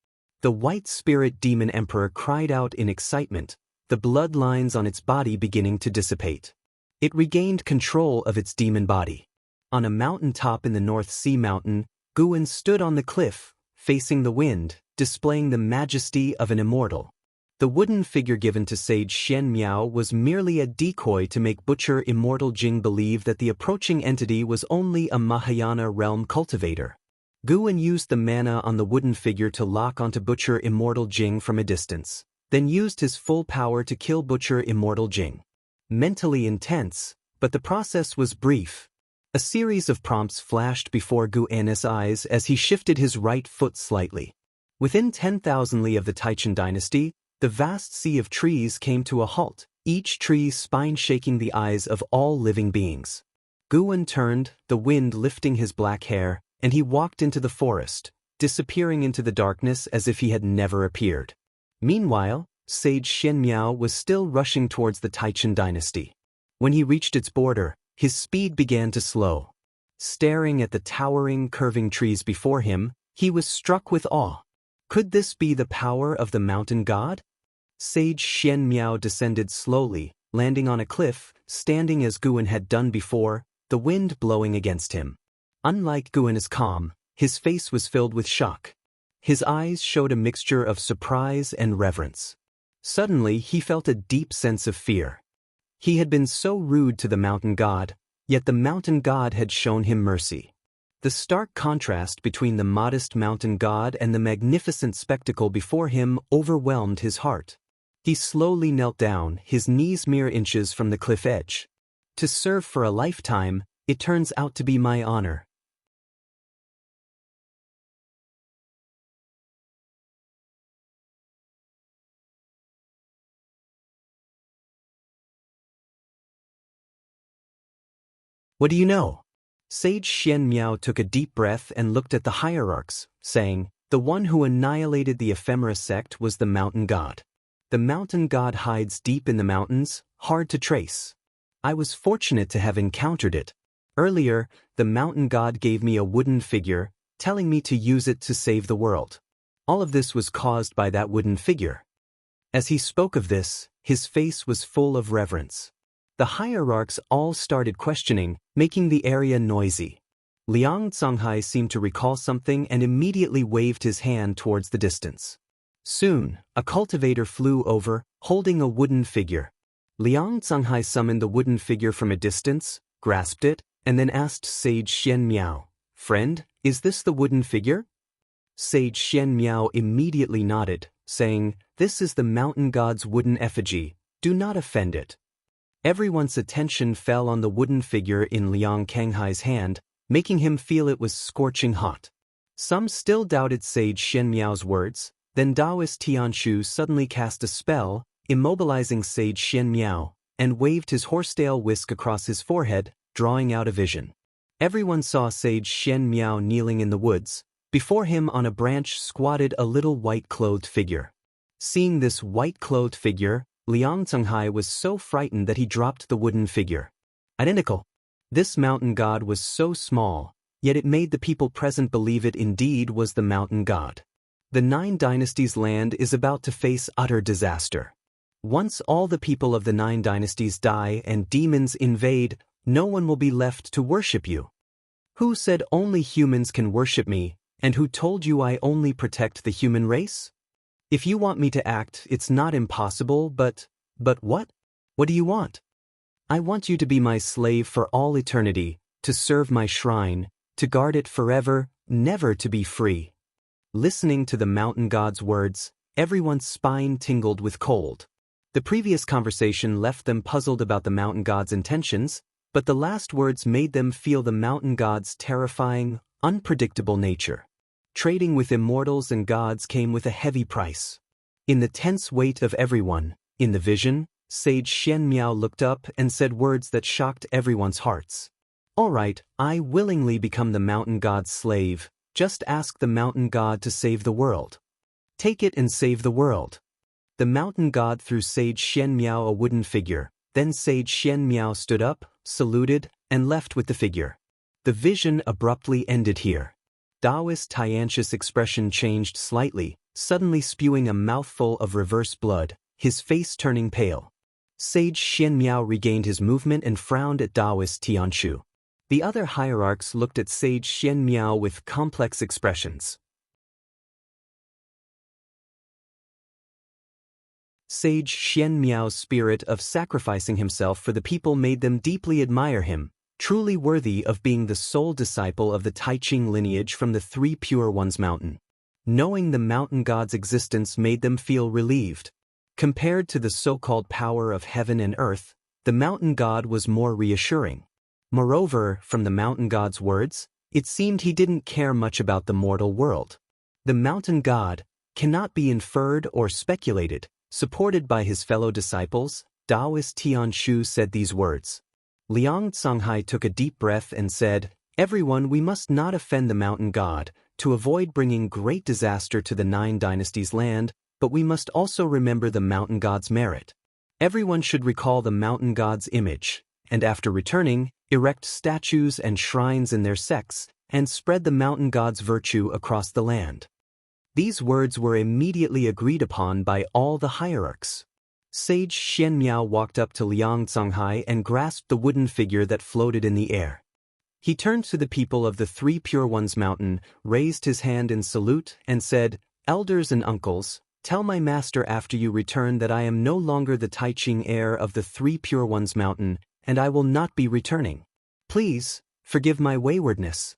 The white spirit demon emperor cried out in excitement, the bloodlines on its body beginning to dissipate. It regained control of its demon body. On a mountain top in the North Sea Mountain, Guwen stood on the cliff, facing the wind, displaying the majesty of an immortal. The wooden figure given to Sage Xianmiao was merely a decoy to make Butcher Immortal Jing believe that the approaching entity was only a Mahayana realm cultivator. Guwen used the mana on the wooden figure to lock onto Butcher Immortal Jing from a distance, then used his full power to kill Butcher Immortal Jing. Mentally intense, but the process was brief. A series of prompts flashed before Guwen's eyes as he shifted his right foot slightly. Within 10,000 li of the Taichen dynasty, the vast sea of trees came to a halt, each tree spine-shaking the eyes of all living beings. Guwen turned, the wind lifting his black hair, and he walked into the forest, disappearing into the darkness as if he had never appeared. Meanwhile, Sage Xianmiao was still rushing towards the Taichen dynasty. When he reached its border, his speed began to slow. Staring at the towering, curving trees before him, he was struck with awe. Could this be the power of the mountain god? Sage Xianmiao descended slowly, landing on a cliff, standing as Guwen had done before, the wind blowing against him. Unlike Guwen's calm, his face was filled with shock. His eyes showed a mixture of surprise and reverence. Suddenly, he felt a deep sense of fear. He had been so rude to the mountain god, yet the mountain god had shown him mercy. The stark contrast between the modest mountain god and the magnificent spectacle before him overwhelmed his heart. He slowly knelt down, his knees mere inches from the cliff edge. To serve for a lifetime, it turns out to be my honor. What do you know? Sage Xianmiao took a deep breath and looked at the hierarchs, saying, the one who annihilated the ephemera sect was the mountain god. The mountain god hides deep in the mountains, hard to trace. I was fortunate to have encountered it. Earlier, the mountain god gave me a wooden figure, telling me to use it to save the world. All of this was caused by that wooden figure. As he spoke of this, his face was full of reverence. The hierarchs all started questioning, making the area noisy. Liang Zhonghai seemed to recall something and immediately waved his hand towards the distance. Soon, a cultivator flew over, holding a wooden figure. Liang Zhonghai summoned the wooden figure from a distance, grasped it, and then asked Sage Xianmiao, "Friend, is this the wooden figure?" Sage Xianmiao immediately nodded, saying, "This is the mountain god's wooden effigy, do not offend it." Everyone's attention fell on the wooden figure in Liang Canghai's hand, making him feel it was scorching hot. Some still doubted Sage Xianmiao's words, then Daoist Tianshu suddenly cast a spell, immobilizing Sage Xianmiao, and waved his horsetail whisk across his forehead, drawing out a vision. Everyone saw Sage Xianmiao kneeling in the woods. Before him on a branch squatted a little white-clothed figure. Seeing this white-clothed figure, Liang Zhonghai was so frightened that he dropped the wooden figure. Identical. This mountain god was so small, yet it made the people present believe it indeed was the mountain god. The 9 dynasties' land is about to face utter disaster. Once all the people of the 9 dynasties die and demons invade, no one will be left to worship you. Who said only humans can worship me, and who told you I only protect the human race? If you want me to act, it's not impossible, but what? What do you want? I want you to be my slave for all eternity, to serve my shrine, to guard it forever, never to be free. Listening to the mountain god's words, everyone's spine tingled with cold. The previous conversation left them puzzled about the mountain god's intentions, but the last words made them feel the mountain god's terrifying, unpredictable nature. Trading with immortals and gods came with a heavy price. In the tense weight of everyone, in the vision, Sage Xianmiao looked up and said words that shocked everyone's hearts. "All right, I willingly become the mountain god's slave, just ask the mountain god to save the world. Take it and save the world." The mountain god threw Sage Xianmiao a wooden figure, then Sage Xianmiao stood up, saluted, and left with the figure. The vision abruptly ended here. Daoist Tianshu's expression changed slightly, suddenly spewing a mouthful of reverse blood, his face turning pale. Sage Xianmiao regained his movement and frowned at Daoist Tianshu. The other hierarchs looked at Sage Xianmiao with complex expressions. Sage Xianmiao's spirit of sacrificing himself for the people made them deeply admire him, truly worthy of being the sole disciple of the Taiching lineage from the 3 Pure Ones mountain. Knowing the mountain god's existence made them feel relieved. Compared to the so-called power of heaven and earth, the mountain god was more reassuring. Moreover, from the mountain god's words, it seemed he didn't care much about the mortal world. The mountain god cannot be inferred or speculated. Supported by his fellow disciples, Daoist Tianshu said these words. Liang Zhonghai took a deep breath and said, "Everyone, we must not offend the mountain god, to avoid bringing great disaster to the 9 dynasties' land, but we must also remember the mountain god's merit. Everyone should recall the mountain god's image, and after returning, erect statues and shrines in their sects, and spread the mountain god's virtue across the land." These words were immediately agreed upon by all the hierarchs. Sage Xianmiao walked up to Liang Zhonghai and grasped the wooden figure that floated in the air. He turned to the people of the 3 Pure Ones mountain, raised his hand in salute, and said, "Elders and uncles, tell my master after you return that I am no longer the Taiching heir of the 3 Pure Ones mountain, and I will not be returning. Please, forgive my waywardness."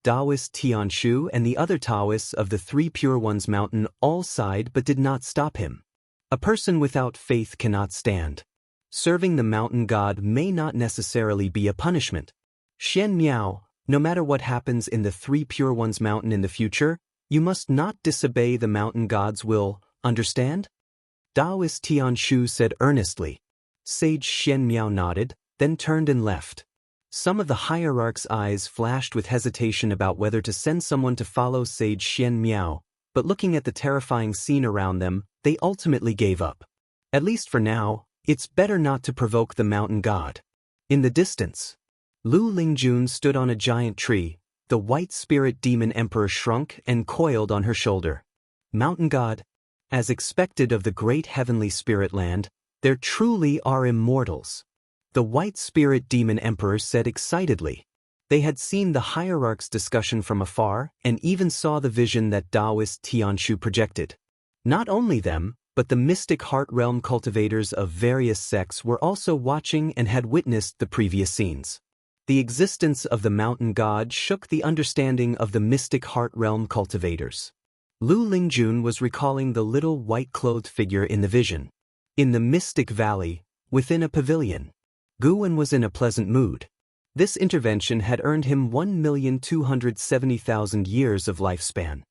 Daoist Tianshu and the other Taoists of the 3 Pure Ones mountain all sighed but did not stop him. A person without faith cannot stand. Serving the mountain god may not necessarily be a punishment. Xianmiao, no matter what happens in the 3 Pure Ones mountain in the future, you must not disobey the mountain god's will, understand? Daoist Tianshu said earnestly. Sage Xianmiao nodded, then turned and left. Some of the hierarchs' eyes flashed with hesitation about whether to send someone to follow Sage Xianmiao, but looking at the terrifying scene around them, they ultimately gave up. At least for now, it's better not to provoke the mountain god. In the distance, Lu Lingjun stood on a giant tree. The white spirit demon emperor shrunk and coiled on her shoulder. Mountain god, as expected of the great heavenly spirit land, there truly are immortals. The white spirit demon emperor said excitedly. They had seen the hierarch's discussion from afar and even saw the vision that Daoist Tianshu projected. Not only them, but the mystic heart realm cultivators of various sects were also watching and had witnessed the previous scenes. The existence of the mountain god shook the understanding of the mystic heart realm cultivators. Lu Lingjun was recalling the little white-clothed figure in the vision. In the mystic valley, within a pavilion, Guwen was in a pleasant mood. This intervention had earned him 1,270,000 years of lifespan.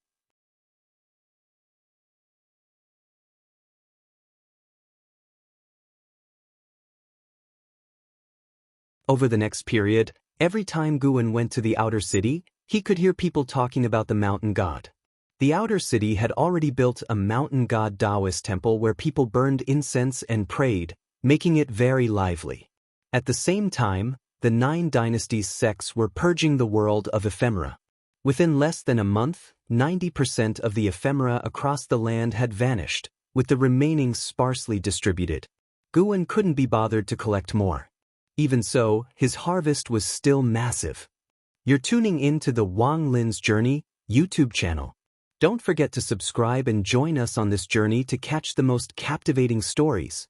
Over the next period, every time Guwen went to the outer city, he could hear people talking about the mountain god. The outer city had already built a mountain god Daoist temple where people burned incense and prayed, making it very lively. At the same time, the 9 dynasties sects were purging the world of ephemera. Within less than a month, 90% of the ephemera across the land had vanished, with the remaining sparsely distributed. Guwen couldn't be bothered to collect more. Even so, his harvest was still massive. You're tuning in to the Wang Lin's Journey YouTube channel. Don't forget to subscribe and join us on this journey to catch the most captivating stories.